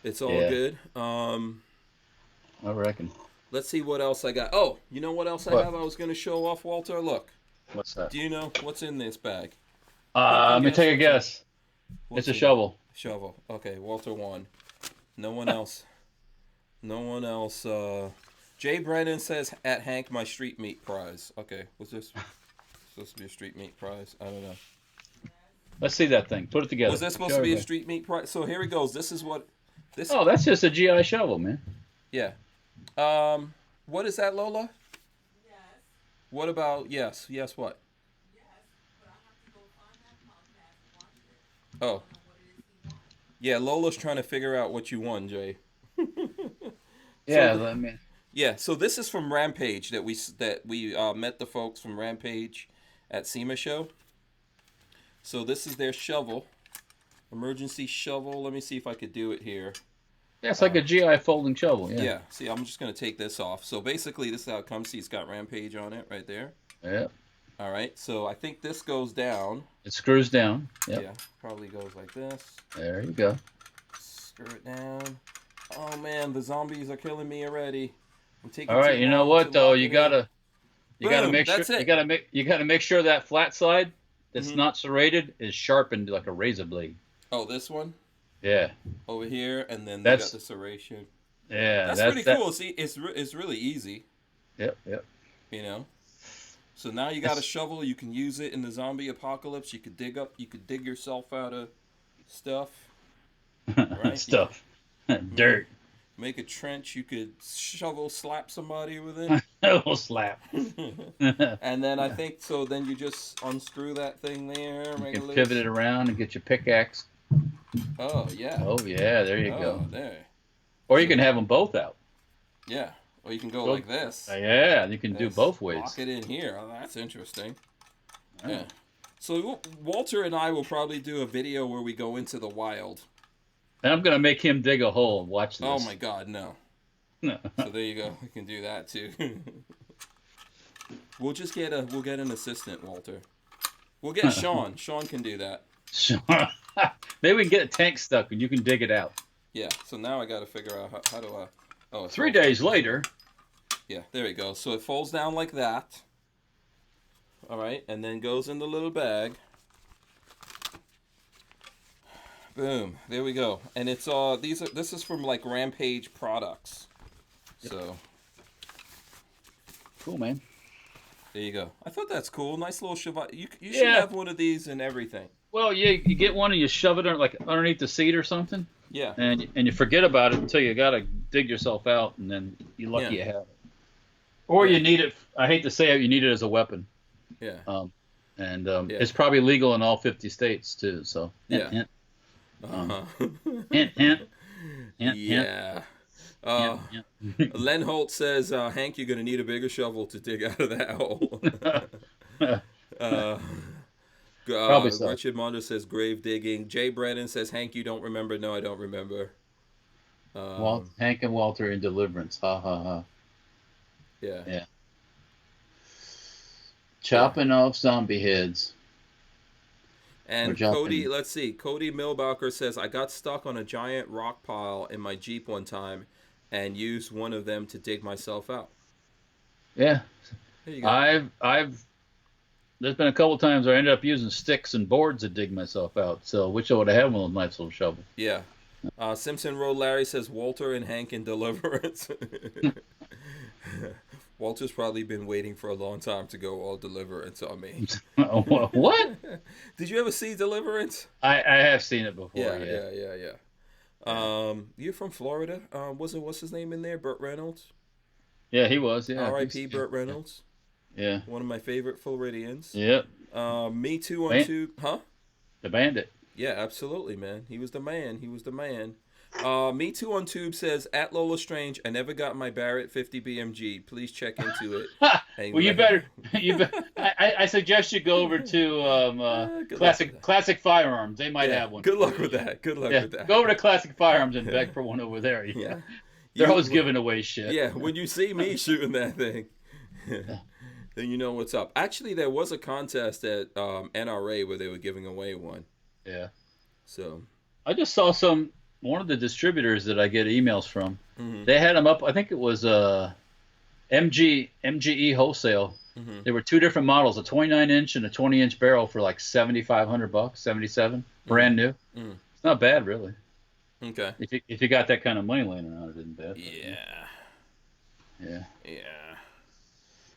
A: it's all good.
C: I reckon.
A: Let's see what else I got. Oh, you know what else I have? I was going to show off, Walter. Look.
C: What's that?
A: Do you know what's in this bag?
C: Let me take a guess. It's a shovel.
A: Shovel. Okay, Walter won. No one else. Jay Brennan says, at Hank, my street meat prize. Okay, was this supposed to be a street meat prize? I don't know.
C: Let's see that thing. Put it together.
A: Was this supposed to be a street meat prize? So here he goes. This is what...
C: Oh, that's just a GI shovel, man.
A: Yeah. What is that, Lola?
E: Yes.
A: What about... Yes, what?
E: Yes, but I have to go find that podcast, watch it.
A: Oh. Yeah, Lola's trying to figure out what you won, Jay. Yeah, so this is from Rampage that we met the folks from Rampage at SEMA show. So this is their shovel, emergency shovel. Let me see if I could do it here.
C: Yeah, it's like a GI folding shovel. Yeah.
A: Yeah. See, I'm just gonna take this off. So basically, this is how it comes. See, it's got Rampage on it right there.
C: Yeah.
A: All right. So I think this goes down.
C: It screws down. Yep.
A: Yeah. Probably goes like this.
C: There you go.
A: Screw it down. Oh man, the zombies are killing me already. I'm taking
C: All right,
A: too
C: you know
A: long
C: what
A: to
C: though?
A: lock
C: You
A: it in.
C: gotta
A: Boom,
C: make sure
A: that's it.
C: you gotta make sure that flat side that's
A: Mhm.
C: not serrated is sharpened like a razor blade.
A: Oh, this one
C: Yeah,
A: over here, and then they got
C: that's
A: the serration.
C: yeah,
A: That's
C: that's
A: pretty
C: that.
A: cool. See, it's really easy,
C: Yep, yep.
A: you know. So now you got a
C: That's
A: shovel. You can use it in the zombie apocalypse. You could dig up. You could dig yourself out of stuff, right? You could
C: stuff.
A: make
C: Dirt.
A: make a trench. You could shovel slap somebody with it.
C: Oh, slap.
A: And then I think so. Then you just unscrew that thing there,
C: You
A: make
C: can
A: it
C: pivot
A: loose.
C: it around and get your pickaxe.
A: Oh yeah.
C: Oh yeah, there you
A: Oh
C: go.
A: there.
C: Or you
A: So
C: can have them both out.
A: yeah. Or you can go
C: Go,
A: like this.
C: yeah, you can do
A: This
C: both
A: lock
C: ways.
A: it in here. Oh, that's interesting.
C: Oh.
A: Yeah. So Walter and I will probably do a video where we go into the wild.
C: And I'm gonna make him dig a hole and watch this.
A: Oh my God, no. So there you go. We can do that too. We'll get an assistant, Walter. We'll get Sean. Sean can do that.
C: Sure. Maybe we can get a tank stuck and you can dig it out.
A: Yeah. So now I got to figure out how do I. Oh, it
C: 3
A: falls
C: days
A: down.
C: later.
A: Yeah, there we go. So it folds down like that. All right, and then goes in the little bag. Boom. There we go. And it's this is from like Rampage products. So
C: Cool, man.
A: there you go. I thought that's cool. Nice little Chevy. You should
C: Yeah.
A: have one of these and everything.
C: Well, you get one and you shove it like underneath the seat or something,
A: Yeah.
C: and you forget about it until you gotta dig yourself out, and then you're lucky
A: Yeah.
C: you have it. Or
A: Yeah.
C: you need it. I hate to say it, you need it as a weapon.
A: Yeah.
C: Yeah.
A: Yeah.
C: It's probably legal in all 50 states too. So
A: Yeah.
C: hint,
A: Uh-huh.
C: hint, hint, hint,
A: Yeah.
C: hint, hint.
A: Len Holt says, Hank, you're going to need a bigger shovel to dig out of that hole.
C: Probably so.
A: Richard Mondo says, grave digging. Jay Brennan says, Hank, you don't remember? No, I don't remember.
C: Hank and Walter in Deliverance. Ha ha ha.
A: Yeah.
C: Yeah. Chopping off zombie heads.
A: And
C: We're jumping.
A: Cody, let's see. Cody Milbacher says, I got stuck on a giant rock pile in my Jeep one time and used one of them to dig myself out.
C: Yeah.
A: There you go.
C: I've there's been a couple times where I ended up using sticks and boards to dig myself out. So wish I would have had one of those nice little shovels.
A: Yeah. Simpson Road Larry says, Walter and Hank in Deliverance. Walter's probably been waiting for a long time to go all Deliverance on me.
C: What?
A: Did you ever see Deliverance?
C: I have seen it before.
A: Yeah. You're from Florida. What's his name in there? Burt Reynolds?
C: Yeah, he was. Yeah.
A: R.I.P. Burt Reynolds.
C: Yeah.
A: One of my favorite Floridians.
C: Yep.
A: Me Too on Tube. Huh?
C: The Bandit.
A: Yeah, absolutely, man. He was the man. Me Too on Tube says, at Lola Strange, I never got my Barrett 50 BMG. Please check into it.
C: Well, you better. I suggest you go over to Classic Firearms. They might have one.
A: Good luck with that. Good luck with that.
C: Go over to Classic Firearms and beg for one over there.
A: Yeah.
C: They're always giving away shit.
A: Yeah, when you see me shooting that thing, then you know what's up. Actually, there was a contest at NRA where they were giving away one.
C: Yeah.
A: So
C: I just saw one of the distributors that I get emails from.
A: Mm-hmm.
C: They had them up. I think it was MGE Wholesale.
A: Mm-hmm.
C: There were two different models, a 29-inch and a 20-inch barrel for like $7,500, 77, brand new.
A: Mm-hmm.
C: It's not bad, really.
A: Okay.
C: If you got that kind of money laying around, it isn't bad.
A: Yeah.
C: Yeah.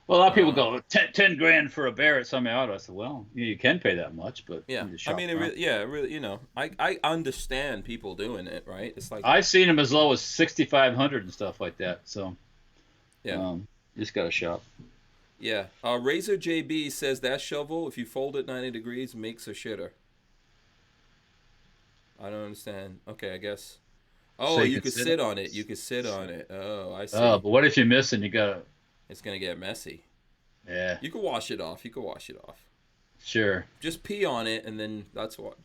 C: Well, a lot of people go 10 grand for a Barrett semi-auto. I said, well, you can pay that much, but
A: Yeah.
C: you just
A: I
C: shop
A: mean,
C: around.
A: really, you know, I understand people doing it, right? It's like
C: I've seen them as low as 6,500 and stuff like that. So,
A: yeah.
C: you just got to shop.
A: Yeah. Razor JB says that shovel, if you fold it 90 degrees, makes a shitter. I don't understand. Okay, I guess. Oh,
C: So
A: you could sit on it. You could sit on it. Oh, I see.
C: Oh, but what if you miss and you got to...
A: It's going to get messy.
C: Yeah.
A: You can wash it off.
C: Sure.
A: Just pee on it, and then that's what.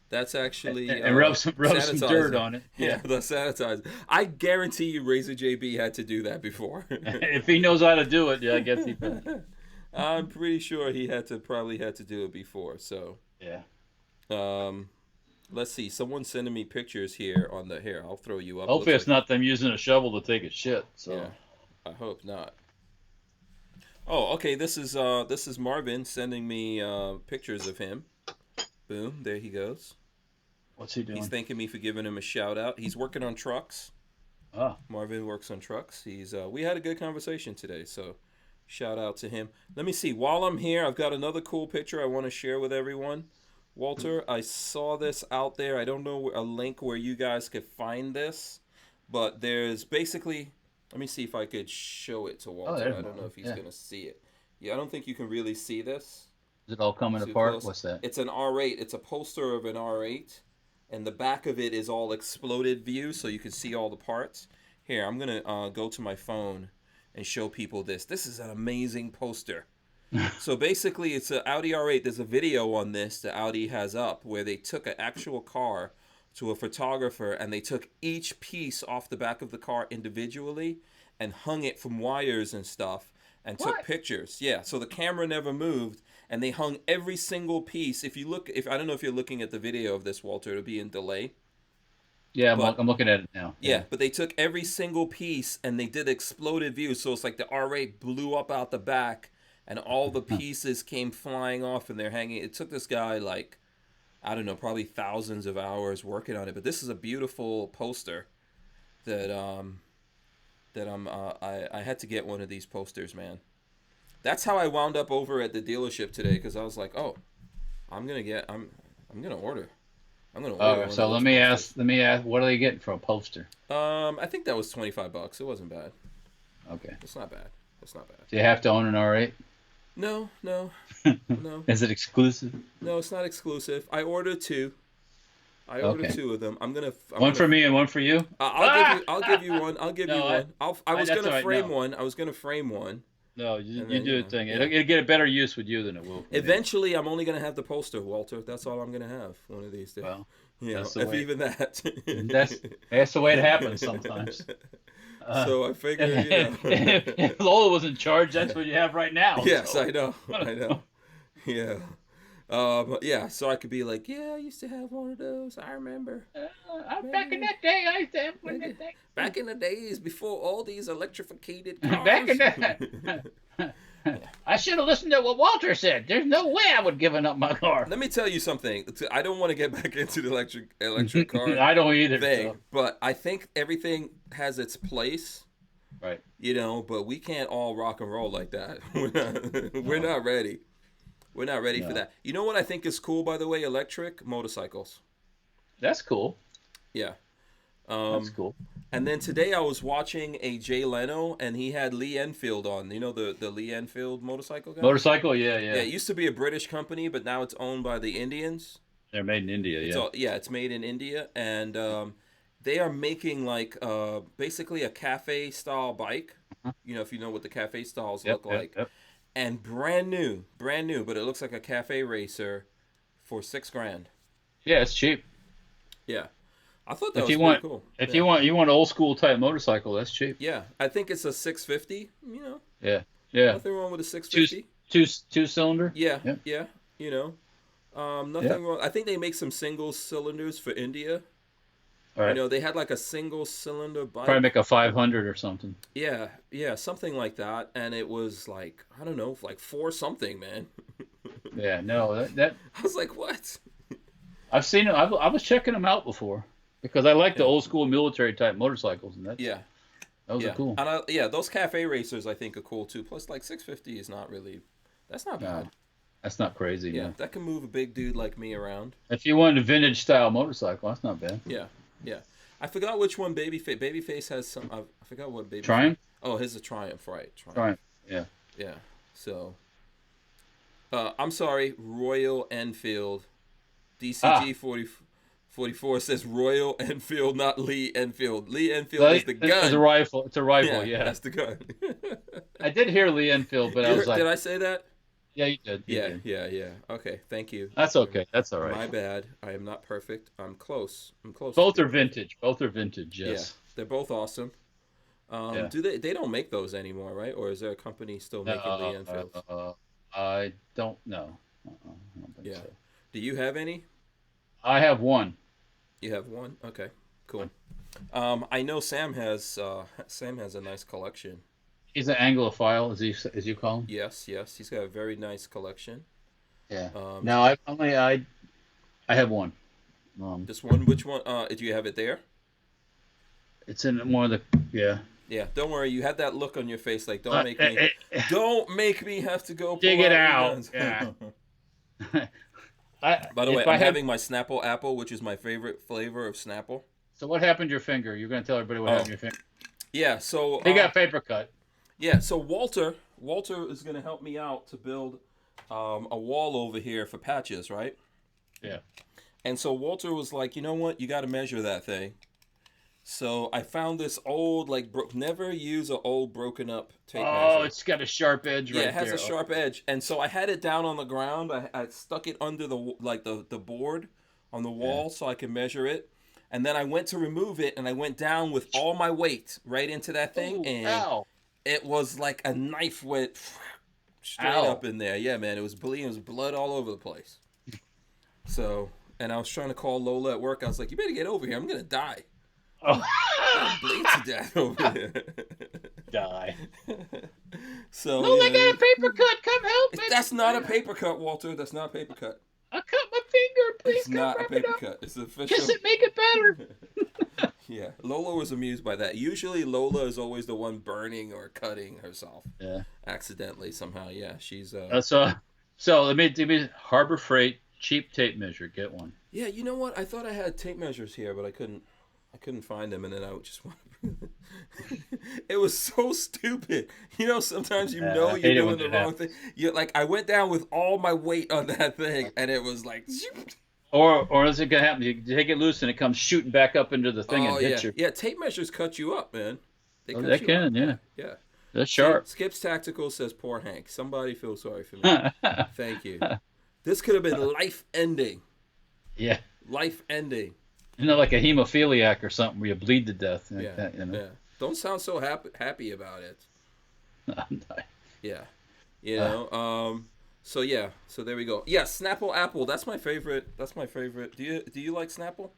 A: That's actually...
C: And rub some dirt
A: sanitizer.
C: on it.
A: Yeah, the sanitizer. I guarantee you Razor JB had to do that before.
C: If he knows how to do it, yeah, I guess he can.
A: I'm pretty sure he probably had to do it before. So
C: yeah.
A: Let's see. Someone's sending me pictures here on the here. I'll throw you up.
C: Hopefully,
A: Looks
C: it's not them using a shovel to take a shit. So.
A: Yeah, I hope not. Oh, okay. This is Marvin sending me pictures of him. Boom, there he goes.
C: What's he doing?
A: He's thanking me for giving him a shout out. He's working on trucks.
C: Ah.
A: Marvin works on trucks. He's we had a good conversation today, so shout out to him. Let me see. While I'm here, I've got another cool picture I want to share with everyone. Walter, I saw this out there. I don't know a link where you guys could find this, but there's basically. Let me see if I could show it to Walter. I don't know if he's gonna see it. Yeah, I don't think you can really see this.
C: Is it all coming
A: Too
C: apart?
A: close.
C: What's that?
A: It's an R8. It's a poster of an R8, and the back of it is all exploded view, so you can see all the parts. Here, I'm gonna go to my phone and show people this. This is an amazing poster. So basically, it's an Audi R8. There's a video on this that Audi has up where they took an actual car to a photographer and they took each piece off the back of the car individually and hung it from wires and stuff and took pictures. Yeah, so the camera never moved and they hung every single piece. If you look, I don't know if you're looking at the video of this, Walter, it'll be in delay.
C: Yeah, I'm looking at it now.
A: Yeah, but they took every single piece and they did exploded views. So it's like the R8 blew up out the back and all the pieces came flying off and they're hanging. It took this guy like, I don't know, probably thousands of hours working on it. But this is a beautiful poster that I had to get one of these posters, man. That's how I wound up over at the dealership today because I was like, oh, I'm gonna order.
C: So let me ask, what are they getting for a poster?
A: I think that was $25. It wasn't bad.
C: Okay.
A: It's not bad.
C: Do you have to own an R8?
A: No.
C: Is it exclusive?
A: No, it's not exclusive. I ordered two. I ordered two of them.
C: One for me and one for you.
A: I'll give you one. I'll give you one. I was
C: that's
A: gonna
C: all right,
A: frame
C: no.
A: one. I was gonna frame one.
C: No, you
A: then,
C: do a thing. It'll get a better use with you than it will.
A: Eventually, I'm only gonna have the poster, Walter. That's all I'm gonna have one of these days.
C: Well,
A: if even that.
C: That's the way it happens sometimes.
A: So I figured,
C: if Lola was in charge, that's what you have right now.
A: Yes,
C: so.
A: I know. Yeah. So I could be like, yeah, I used to have one of those. I remember.
C: Back in that day, I used to have one of that thing.
A: Back in the days before all these electrificated cars.
C: Back in that. I should have listened to what Walter said. There's no way I would give up my car.
A: Let me tell you something. I don't want to get back into the electric car.
C: I don't either.
A: Thing,
C: so.
A: But I think everything has its place.
C: Right.
A: But we can't all rock and roll like that. We're not ready. We're not ready for that. You know what I think is cool, by the way? Electric motorcycles.
C: That's cool.
A: Yeah.
C: That's cool.
A: And then today I was watching a Jay Leno, and he had Lee Enfield on. You know the Lee Enfield motorcycle guy?
C: Motorcycle, yeah.
A: Yeah, it used to be a British company, but now it's owned by the Indians.
C: They're made in India, yeah.
A: It's made in India, and they are making like basically a cafe-style bike. If you know what the cafe styles look like. Yep. And brand new, but it looks like a cafe racer for $6,000.
C: Yeah, it's cheap.
A: Yeah. I thought that was pretty cool.
C: If you want old school type motorcycle, that's cheap.
A: Yeah, I think it's a 650.
C: Yeah.
A: Nothing wrong with a 650.
C: Two cylinder.
A: Yeah. Nothing wrong. I think they make some single cylinders for India. All right. They had like a single cylinder bike.
C: Probably make a 500 or something.
A: Yeah, something like that, and it was like I don't know, like 4 something, man.
C: Yeah, no, that.
A: I was like, what?
C: I've seen it. I was checking them out before. Because I like the old school military type motorcycles, and those are cool.
A: And those cafe racers I think are cool too. Plus, like 650 is not really, that's not bad.
C: No, that's not crazy.
A: Yeah, that can move a big dude like me around.
C: If you wanted a vintage style motorcycle, that's not bad.
A: Yeah. I forgot which one Babyface has some. I forgot what Babyface.
C: Triumph.
A: Oh, his is a Triumph, right?
C: Triumph. Yeah.
A: Yeah. So, I'm sorry, Royal Enfield, DCG 44 says Royal Enfield, not Lee Enfield. Lee Enfield is the gun.
C: It's a rifle. It's a rifle. Yeah.
A: That's the gun.
C: I did hear Lee Enfield, but I was like,
A: did I say that?
C: Yeah, you did.
A: Yeah. Okay, thank you.
C: That's okay. That's all right.
A: My bad. I am not perfect. I'm close.
C: Both are vintage. Yes.
A: Yeah, they're both awesome. Do they don't make those anymore, right? Or is there a company still making Lee Enfields?
C: I don't know. I don't think so.
A: Do you have any?
C: I have one.
A: You have one? Okay, cool. I know Sam has a nice collection.
C: He's an Anglophile, as you call him.
A: Yes, he's got a very nice collection.
C: Yeah.
A: Um,
C: No, I have one.
A: this one, which one? Do you have it there?
C: It's in one of the
A: Yeah. Don't worry. You had that look on your face, like
C: Uh,
A: don't make me have to go pull
C: Dig it
A: out.
C: out. Yeah.
A: By the way,
C: If
A: I'm
C: I had-
A: having my Snapple apple, which is my favorite flavor of Snapple.
C: So what happened to your finger? You're going to tell everybody what happened to your finger.
A: Yeah. So
C: He got paper cut.
A: yeah. So Walter is going to help me out to build a wall over here for patches, right?
C: Yeah.
A: And so Walter was like, you know what? You got to measure that thing. So I found this old, never use an old broken up tape measure.
C: It's got a sharp edge right there.
A: Yeah, it has a sharp edge. And so I had it down on the ground. I stuck it under the board on the wall so I could measure it. And then I went to remove it, and I went down with all my weight right into that thing. And it was like a knife went straight up in there. Yeah, man, it was bleeding. It was blood all over the place. So, and I was trying to call Lola at work. I was like, you better get over here. I'm going to die.
C: Oh.
A: Bleed to death over here.
C: Die.
A: So
C: No, I got a paper cut. Come help me.
A: That's not a paper cut, Walter. That's not a paper cut.
C: I cut my finger. Please
A: It's
C: come
A: not a
C: wrap it
A: paper
C: up.
A: cut. It's official.
C: Kiss it, make it better.
A: Yeah, Lola was amused by that. Usually, Lola is always the one burning or cutting herself.
C: Yeah.
A: Accidentally somehow. Yeah, she's.
C: So let me Harbor Freight cheap tape measure. Get one.
A: Yeah, you know what? I thought I had tape measures here, but I couldn't find them, and then I just wanted. It was so stupid. You know, sometimes you're doing the wrong thing. You I went down with all my weight on that thing, and it was like.
C: Or is it gonna happen? You take it loose and it comes shooting back up into the thing and hits you.
A: Yeah, tape measures cut you up, man. They
C: can, yeah.
A: Yeah.
C: That's sharp.
A: Skips Tactical says, poor Hank. Somebody feel sorry for me. Thank you. This could have been life-ending.
C: Yeah.
A: Life-ending.
C: Like a hemophiliac or something where you bleed to death. Like that,
A: Yeah. Don't sound so happy about it. Yeah. You know, so there we go. Yeah, Snapple Apple. That's my favorite. Do you like Snapple?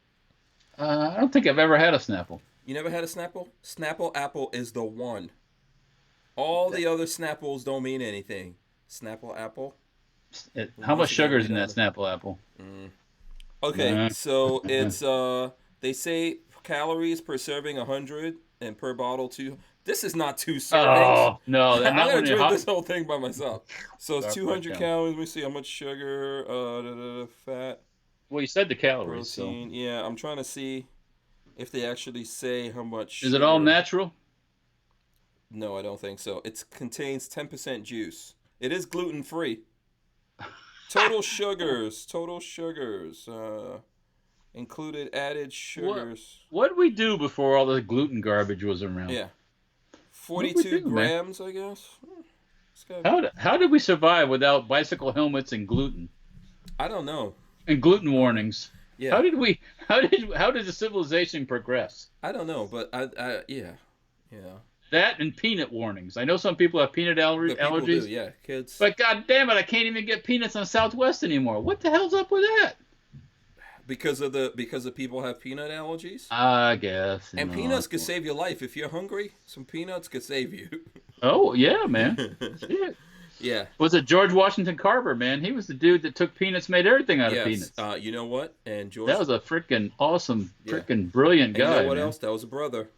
C: I don't think I've ever had a Snapple.
A: You never had a Snapple? Snapple Apple is the one. All the other Snapples don't mean anything. Snapple Apple.
C: How much sugar is in that Snapple apple?
A: Okay, so it's they say calories per serving 100 and per bottle 2. This is not 2 servings.
C: Oh no,
A: I'm gonna drink this whole thing by myself. So it's 200
C: right
A: calories. Let me see how much sugar, fat,
C: Well, you said the calories.
A: protein. Yeah, I'm trying to see if they actually say how much.
C: Is it all natural?
A: No, I don't think so. It contains 10% juice. It is gluten free. Total sugars. Included added sugars.
C: What did we do before all the gluten garbage was around?
A: Yeah. 42 grams, I guess.
C: How did we survive without bicycle helmets and gluten?
A: I don't know.
C: And gluten warnings.
A: Yeah.
C: How did the civilization progress?
A: I don't know, but yeah.
C: That and peanut warnings. I know some people have peanut allergies.
A: Do, yeah, kids.
C: But god damn it, I can't even get peanuts on Southwest anymore. What the hell's up with that?
A: Because people have peanut allergies?
C: I guess.
A: And peanuts could save your life. If you're hungry, some peanuts could save you.
C: Oh, yeah, man. Shit.
A: Yeah.
C: Was it George Washington Carver, man? He was the dude that took peanuts, made everything out of peanuts.
A: You know what? And George.
C: That was a freaking awesome, freaking brilliant guy.
A: And you know what
C: man.
A: else? That was a brother.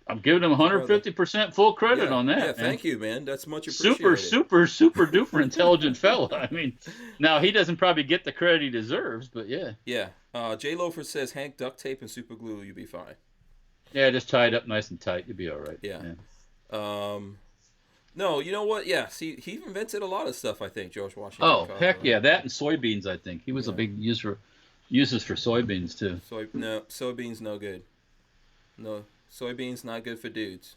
C: I'm giving him 150% full credit on that.
A: Yeah, thank you, man. That's much appreciated.
C: Super duper intelligent fella. I mean, now he doesn't probably get the credit he deserves, but yeah.
A: Yeah. J. Loafer says, Hank, duct tape and super glue, you'll be fine.
C: Yeah, just tie it up nice and tight. You'll be all right.
A: Yeah. No, you know what? Yeah, see, he invented a lot of stuff, I think, George Washington.
C: Oh, heck yeah. That and soybeans, I think. He was a big uses for soybeans, too.
A: Soybeans no good. No, soybeans not good for dudes.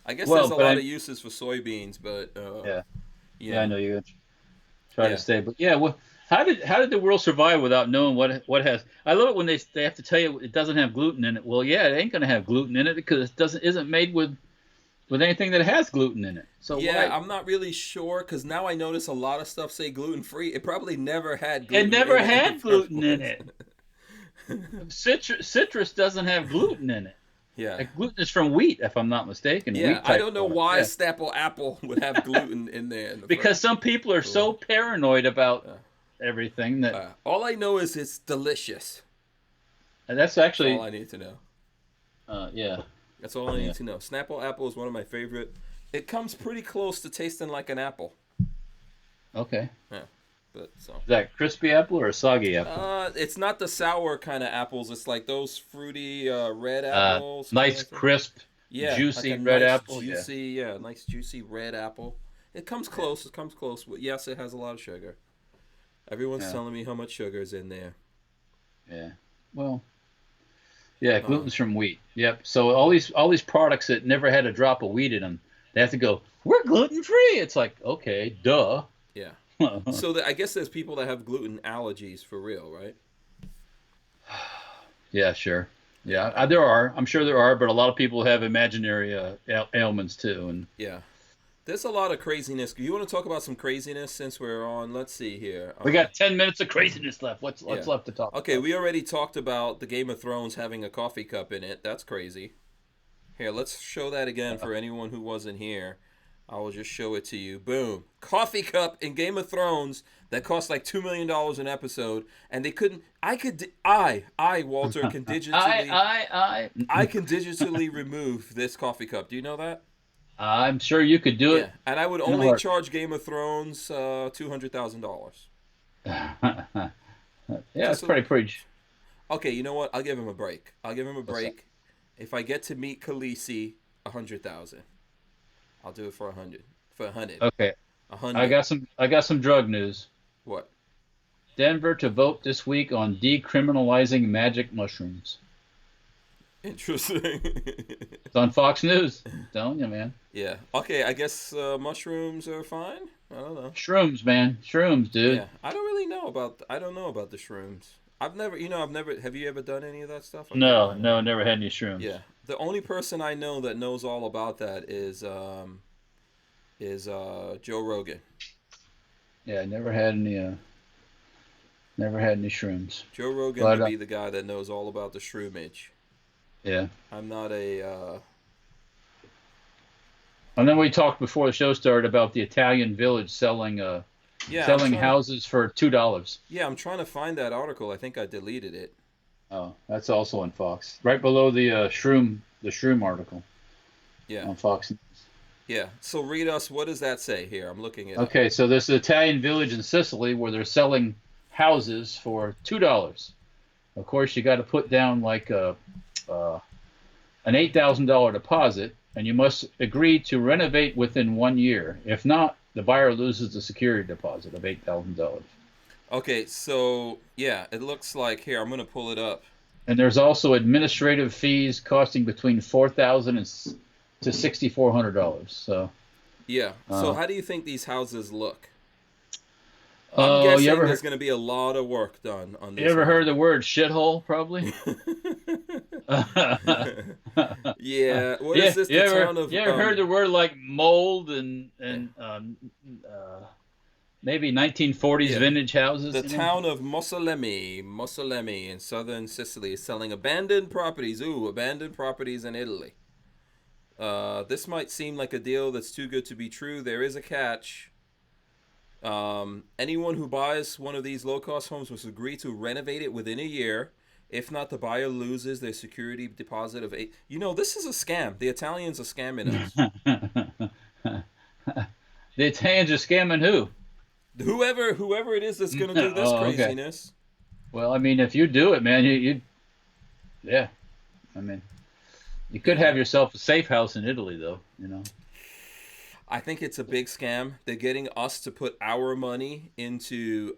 A: I guess there's a lot of uses for soybeans, but
C: yeah, I know you're trying to stay, but yeah. Well, how did the world survive without knowing what has? I love it when they have to tell you it doesn't have gluten in it. Well, yeah, it ain't gonna have gluten in it because it isn't made with with anything that has gluten in it. So
A: Yeah,
C: why?
A: I'm not really sure because now I notice a lot of stuff say gluten free. It probably never had
C: It
A: gluten
C: never
A: in it in the
C: had
A: first
C: gluten in
A: place.
C: it. Citrus doesn't have gluten in it.
A: Yeah.
C: Gluten is from wheat, if I'm not mistaken.
A: Yeah,
C: Wheat
A: I
C: type
A: don't know
C: product.
A: why
C: Yeah.
A: Snapple Apple would have gluten in there in the
C: Because
A: first.
C: some people are so paranoid about
A: Uh,
C: everything that
A: all I know is it's delicious.
C: and that's
A: That's all
C: actually
A: I need to know.
C: yeah.
A: That's all I
C: Yeah.
A: need to know. Snapple Apple is one of my favorite. It comes pretty close to tasting like an apple.
C: Okay.
A: Yeah, but so.
C: Is that crispy apple or a soggy apple?
A: It's not the sour kind of apples. It's like those fruity red apples.
C: Nice,
A: Kinda thing.
C: crisp,
A: Yeah, like a
C: juicy red
A: nice
C: apple.
A: juicy, nice juicy red apple. It comes close. It comes close. But yes, it has a lot of sugar. Everyone's
C: Yeah.
A: telling me how much sugar is in there.
C: Yeah. Well, yeah, gluten's from wheat. Yep. So all these products that never had a drop of wheat in them, they have to go, we're gluten free. It's like, okay, duh.
A: Yeah. So I guess there's people that have gluten allergies for real, right?
C: Yeah, sure. Yeah, there are. I'm sure there are, but a lot of people have imaginary ailments too. And
A: Yeah. There's a lot of craziness. You want to talk about some craziness since we're on? Let's see here.
C: we got 10 minutes of craziness left. What's left to talk
A: Okay,
C: about?
A: we already talked about the Game of Thrones having a coffee cup in it. That's crazy. Here, let's show that again for anyone who wasn't here. I will just show it to you. Boom. Coffee cup in Game of Thrones that cost like $2 million an episode. And they couldn't... Walter, can digitally... I can digitally remove this coffee cup. Do you know that?
C: I'm sure you could do
A: Yeah.
C: it.
A: And I would
C: in a
A: only
C: heartbeat.
A: charge Game of Thrones $200,000.
C: Yeah, that's pretty preach.
A: Okay, you know what? I'll give him a break.
C: What's that?
A: If I get to meet Khaleesi, 100,000. I'll do it for 100. For 100.
C: Okay,
A: 100.
C: I got some drug news.
A: What?
C: Denver to vote this week on decriminalizing magic mushrooms.
A: Interesting.
C: It's on Fox News. I'm telling you, man.
A: Yeah. Okay, I guess mushrooms are fine. I don't know.
C: Shrooms, man. Shrooms, dude.
A: Yeah. I don't really know about the shrooms. Have you ever done any of that stuff?
C: No, never had any shrooms.
A: Yeah. The only person I know that knows all about that is Joe Rogan.
C: Yeah, never had any shrooms.
A: Joe Rogan would be the guy that knows all about the shroomage.
C: Yeah.
A: I'm not a
C: And then we talked before the show started about the Italian village selling houses for $2.
A: Yeah, I'm trying to find that article. I think I deleted it.
C: Oh, that's also on Fox. Right below the shroom article.
A: Yeah.
C: On Fox News.
A: Yeah. So read us. What does that say here? I'm looking at.
C: Okay, so this Italian village in Sicily where they're selling houses for $2. Of course, you got to put down like an $8,000 deposit, and you must agree to renovate within 1 year. If not, the buyer loses the security deposit of $8,000.
A: Okay, so yeah, it looks like here. I'm gonna pull it up.
C: And there's also administrative fees costing between $4,000 to $6,400. So.
A: Yeah. So how do you think these houses look? I'm guessing there's going to be a lot of work done on this.
C: You ever heard the word shithole? Probably.
A: Yeah. What is this?
C: You ever heard the word like mold and maybe 1940s vintage houses?
A: The town of Mosolemi in southern Sicily is selling abandoned properties. Abandoned properties in Italy. This might seem like a deal that's too good to be true. There is a catch. Anyone who buys one of these low-cost homes must agree to renovate it within a year. If not, the buyer loses their security deposit of $8,000. You know, this is a scam. The Italians are scamming us.
C: The Italians are scamming who?
A: Whoever it is that's going to do this craziness.
C: Okay. Well, I mean, if you do it, man, yeah. I mean, you could have yourself a safe house in Italy, though, you know.
A: I think it's a big scam. They're getting us to put our money into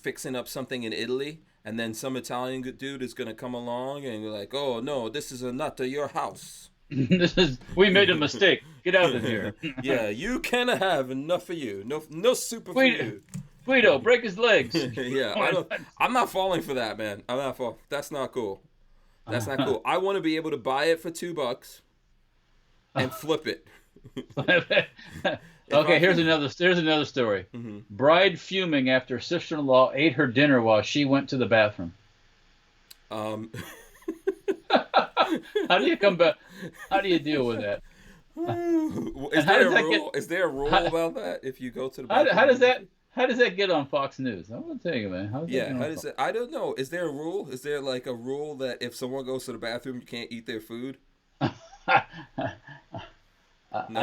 A: fixing up something in Italy, and then some Italian dude is going to come along and be like, "Oh no, this is not your house.
C: We made a mistake. Get out of here."
A: Yeah, you can't have enough for you. No super for you.
C: Guido, break his legs.
A: Yeah, I'm not falling for that, man. I'm not falling. That's not cool. That's not cool. I want to be able to buy it for $2. and flip it.
C: Okay, here's another story.
A: Mm-hmm.
C: Bride fuming after sister-in-law ate her dinner while she went to the bathroom. How do you come back? How do you deal with that?
A: Is there a rule about that? If you go to the bathroom,
C: how does that get on Fox News? I'm gonna tell you, man.
A: How does it? I don't know. Is there a rule? Is there like a rule that if someone goes to the bathroom, you can't eat their food?
C: I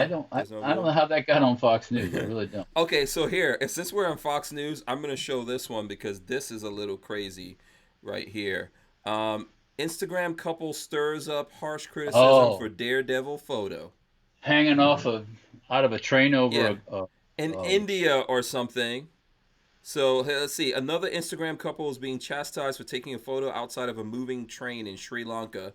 C: don't know how that got on Fox News. I really don't.
A: Okay, so here, since we're on Fox News, I'm gonna show this one because this is a little crazy, right here. Instagram couple stirs up harsh criticism for daredevil photo.
C: Hanging out of a train over
A: in India or something. So let's see. Another Instagram couple is being chastised for taking a photo outside of a moving train in Sri Lanka.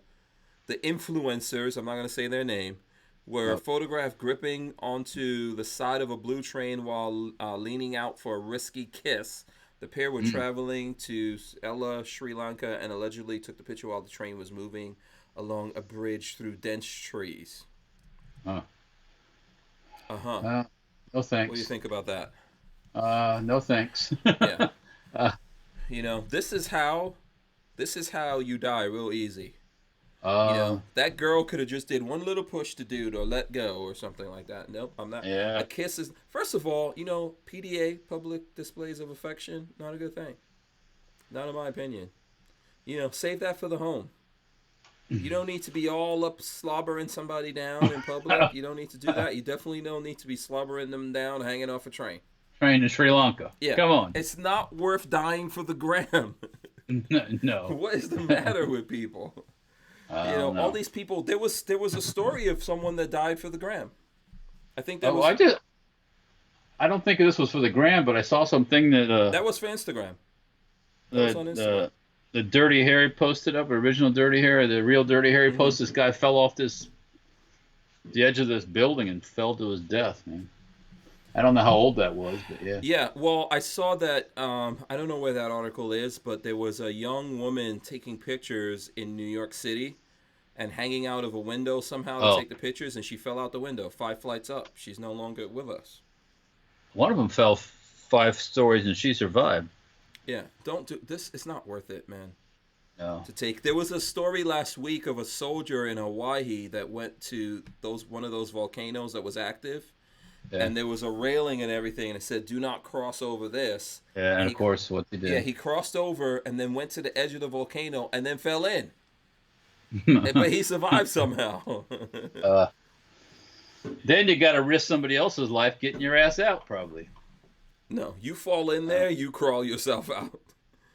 A: The influencers, I'm not going to say their name, were photographed gripping onto the side of a blue train while leaning out for a risky kiss. The pair were traveling to Ella, Sri Lanka, and allegedly took the picture while the train was moving along a bridge through dense trees.
C: No thanks.
A: What do you think about that?
C: No thanks.
A: Yeah. This is how you die real easy. That girl could have just did one little push to dude or let go or something like that. Nope, I'm not.
C: Yeah.
A: A kiss is, first of all, PDA, public displays of affection, not a good thing. Not in my opinion. Save that for the home. You don't need to be all up slobbering somebody down in public. You don't need to do that. You definitely don't need to be slobbering them down hanging off a train.
C: Train in Sri Lanka.
A: Yeah.
C: Come on.
A: It's not worth dying for the gram.
C: No.
A: What is the matter with people? All these people. There was a story of someone that died for the gram. I think that was.
C: I don't think this was for the gram, but I saw something that.
A: That was for Instagram. That was on Instagram.
C: The Dirty Harry posted up, original Dirty Harry, the real Dirty Harry posted. This guy fell off the edge of this building and fell to his death, man. I don't know how old that was, but yeah.
A: Yeah, well, I saw that, I don't know where that article is, but there was a young woman taking pictures in New York City and hanging out of a window somehow to take the pictures, and she fell out the window 5 flights up. She's no longer with us.
C: One of them fell 5 stories and she survived.
A: Yeah, don't do this. It's not worth it, man.
C: No.
A: To take. There was a story last week of a soldier in Hawaii that went to one of those volcanoes that was active, and there was a railing and everything, and it said, "Do not cross over this."
C: Yeah, and of course, what he did.
A: Yeah, he crossed over and then went to the edge of the volcano and then fell in. But he survived somehow.
C: Then you got to risk somebody else's life getting your ass out, probably.
A: No, you fall in there, you crawl yourself out.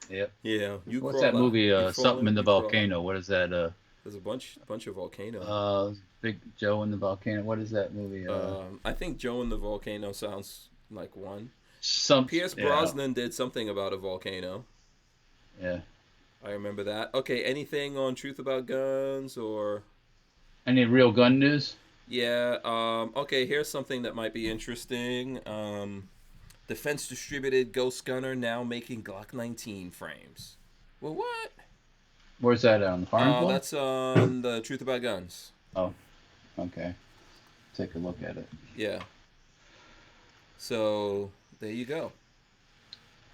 C: Yep.
A: Yeah.
C: What's that movie? Something in the Volcano. What is that?
A: There's a bunch of volcanoes.
C: Big Joe in the Volcano. What is that movie?
A: I think Joe in the Volcano sounds like one. Pierce
C: Yeah.
A: Brosnan did something about a volcano.
C: Yeah.
A: I remember that. Okay, anything on Truth About Guns or
C: Any real gun news?
A: Yeah. Okay, here's something that might be interesting. Defense distributed Ghost Gunner now making Glock 19 frames. Well, what?
C: Where's that on? The Firearms?
A: That's on the Truth About Guns.
C: Oh, okay. Take a look at it.
A: Yeah. So, there you go.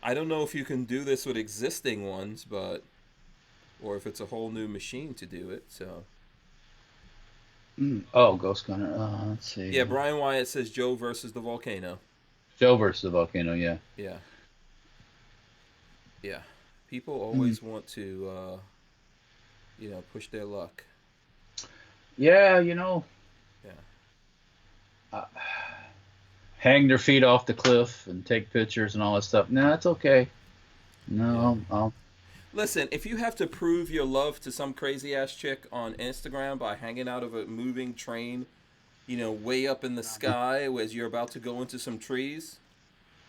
A: I don't know if you can do this with existing ones, or if it's a whole new machine to do it, so.
C: Oh, Ghost Gunner. Let's see.
A: Yeah, Brian Wyatt says Joe versus the Volcano.
C: Joe versus the Volcano, yeah.
A: Yeah. Yeah. People always want to, push their luck.
C: Yeah,
A: Yeah.
C: Hang their feet off the cliff and take pictures and all that stuff. No, that's okay. No, I'll...
A: Listen, if you have to prove your love to some crazy-ass chick on Instagram by hanging out of a moving train, way up in the sky as you're about to go into some trees,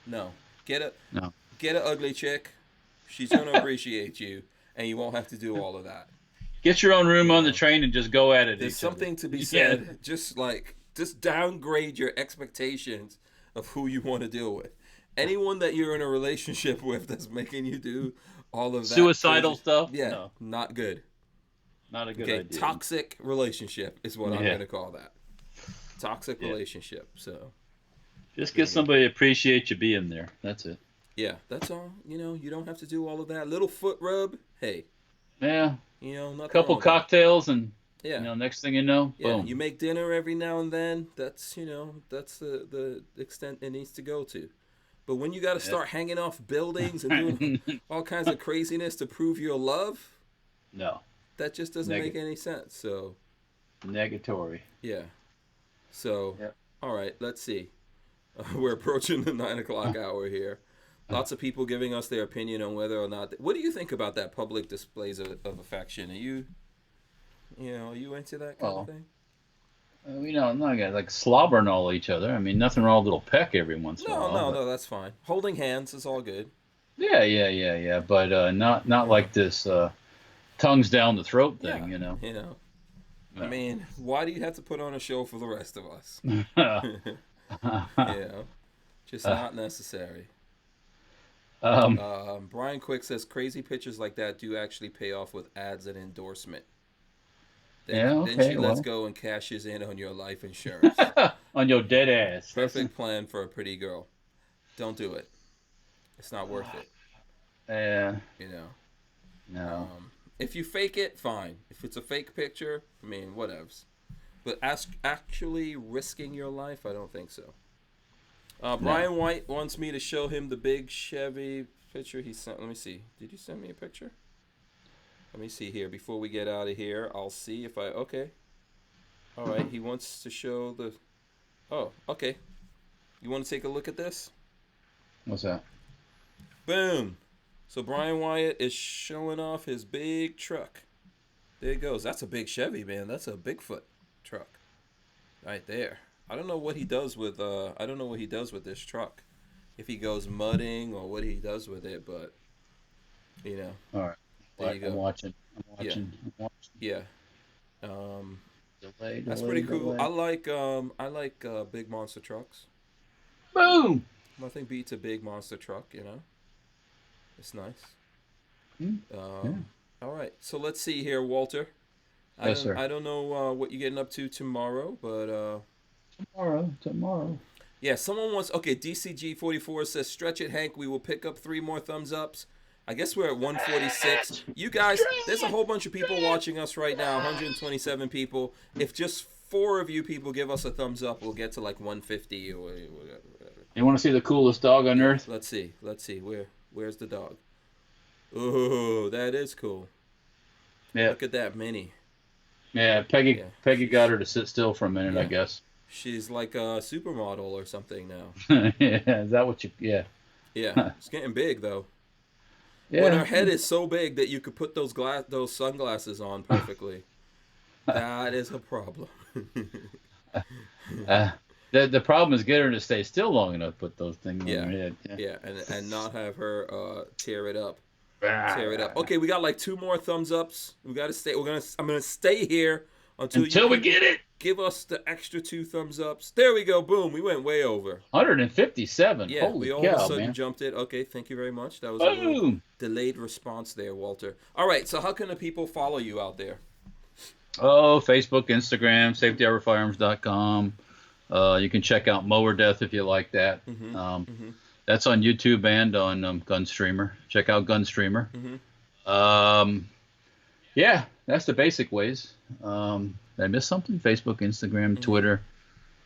A: no. Get an ugly chick. She's going to appreciate you, and you won't have to do all of that.
C: Get your own room on the train and just go at it.
A: There's something to be said. Just downgrade your expectations of who you want to deal with. Anyone that you're in a relationship with that's making you do all of that
C: suicidal
A: crazy
C: stuff.
A: Yeah,
C: no.
A: Not good.
C: Not a good
A: Okay,
C: idea.
A: toxic relationship is what I'm going to call that. Toxic relationship. So
C: just get somebody to appreciate you being there. That's it.
A: yeah, that's all. You know, you don't have to do all of that. Little foot rub. Hey.
C: Yeah.
A: You know, nothing
C: Couple
A: wrong with that.
C: cocktails and
A: Yeah.
C: you know, next thing you know,
A: Yeah,
C: boom.
A: you make dinner every now and then. That's, you know, that's the extent it needs to go to. But when you got to start hanging off buildings and doing all kinds of craziness to prove your love,
C: No.
A: that just doesn't make any sense. So,
C: negatory.
A: yeah. So,
C: Yep.
A: all right, let's see. We're approaching the 9 o'clock hour here. Lots of people giving us their opinion on whether or not. What do you think about that public displays of affection? Are you into that kind of thing?
C: You know, I'm not gonna like slobbering all each other. I mean, nothing wrong with a little peck every once in a while.
A: No, that's fine. Holding hands is all good.
C: Yeah. But not like this tongues down the throat thing, you know.
A: You know. No. I mean, why do you have to put on a show for the rest of us? Just not necessary. Brian Quick says crazy pictures like that do actually pay off with ads and endorsement. Then she lets go and cashes in on your life insurance.
C: On your dead ass.
A: Perfect plan for a pretty girl. Don't do it. It's not worth it.
C: Yeah.
A: You know.
C: No.
A: If you fake it, fine. If it's a fake picture, I mean, whatevs. But actually risking your life, I don't think so. Brian White wants me to show him the big Chevy picture he sent. Let me see. Did you send me a picture? Let me see here. Before we get out of here, I'll see if okay. All right. He wants to show the... Oh, okay. You want to take a look at this?
C: What's that?
A: Boom. So Brian Wyatt is showing off his big truck. There it goes. That's a big Chevy, man. That's a Bigfoot truck. Right there. I don't know what he does with this truck. If he goes mudding or what he does with it, but you know.
C: All right.
A: There you go.
C: I'm watching.
A: Yeah.
C: Delay,
A: that's pretty cool. I like big monster trucks.
C: Boom.
A: Nothing beats a big monster truck, you know. It's nice. All right. So let's see here, Walter.
C: Yes, sir.
A: I don't know what you're getting up to tomorrow, but
C: Tomorrow.
A: Yeah, someone wants. Okay, DCG44 says, "Stretch it, Hank. We will pick up 3 more thumbs ups." I guess we're at 146. You guys, there's a whole bunch of people watching us right now, 127 people. If just 4 of you people give us a thumbs up, we'll get to like 150 or whatever.
C: You want to see the coolest dog on earth?
A: Let's see. Where's the dog? Oh, that is cool.
C: Yeah.
A: Look at that mini.
C: Yeah, Peggy got her to sit still for a minute, I guess.
A: She's like a supermodel or something now.
C: Yeah, is that what you... Yeah.
A: Yeah, it's getting big, though.
C: Yeah.
A: When her head is so big that you could put those sunglasses on perfectly, that is a problem.
C: The problem is get her to stay still long enough to put those things on her head.
A: Yeah, and not have her tear it up. Okay, we got like 2 more thumbs ups. We got to stay. I'm gonna stay here until
C: we get it.
A: Give us the extra 2 thumbs ups. There we go. Boom. We went way over.
C: 157.
A: Yeah,
C: Holy
A: we all
C: cow,
A: of a sudden
C: man.
A: jumped it. Okay, thank you very much. That was a little delayed response there, Walter. All right, so how can the people follow you out there?
C: Oh, Facebook, Instagram, safetyhourfirearms.com. You can check out Mower Death if you like that. That's on YouTube and on Gunstreamer. Check out Gunstreamer. Yeah, that's the basic ways. Did I miss something? Facebook, Instagram, Twitter.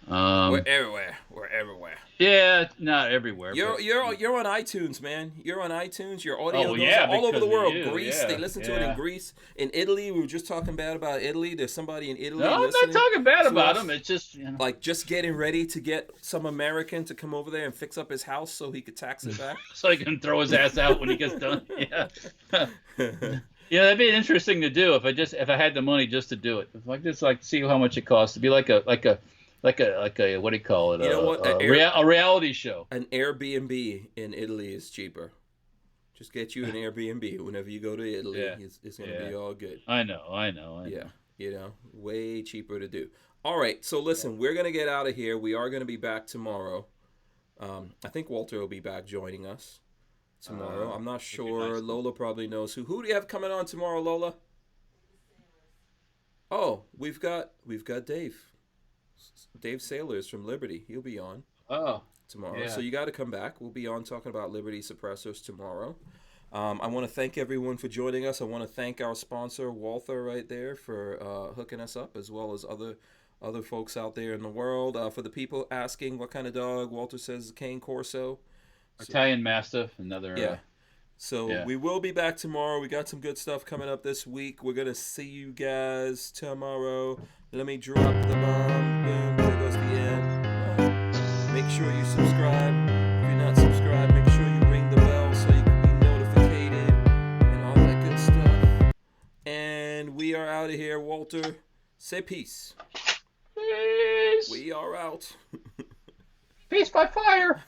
A: We're everywhere. We're everywhere.
C: Yeah, not everywhere.
A: You're on iTunes, man. You're on iTunes. Your audio goes all over
C: because
A: the world.
C: of you,
A: Greece, they listen to it in Greece. In Italy, we were just talking bad about Italy. There's somebody in Italy.
C: No, I'm not talking bad about them. It's just
A: like just getting ready to get some American to come over there and fix up his house so he could tax it back.
C: So he can throw his ass out when he gets done. Yeah. Yeah, that'd be interesting to do if I had the money just to do it. If I just like see how much it costs to be like a what do you call it?
A: You know what?
C: A reality show.
A: An Airbnb in Italy is cheaper. Just get you an Airbnb whenever you go to Italy.
C: Yeah.
A: It's going to be all good.
C: I know.
A: Yeah, you know, way cheaper to do. All right, so listen, we're going to get out of here. We are going to be back tomorrow. I think Walter will be back joining us tomorrow. I'm not sure. Nice. Lola probably knows who. Who do you have coming on tomorrow, Lola? Oh, we've got Dave. Dave Saylors from Liberty. He'll be on
C: Oh,
A: tomorrow.
C: yeah.
A: So you got to come back. We'll be on talking about Liberty suppressors tomorrow. I want to thank everyone for joining us. I want to thank our sponsor, Walther, right there, for hooking us up, as well as other folks out there in the world. For the people asking what kind of dog, Walter says Cane Corso.
C: Italian Mastiff, another.
A: Yeah. So
C: yeah.
A: we will be back tomorrow. We got some good stuff coming up this week. We're going to see you guys tomorrow. Let me drop the bomb. Boom. There goes the end. Make sure you subscribe. If you're not subscribed, make sure you ring the bell so you can be notified and all that good stuff. And we are out of here. Walter, say peace.
C: Peace.
A: We are out.
C: Peace by fire.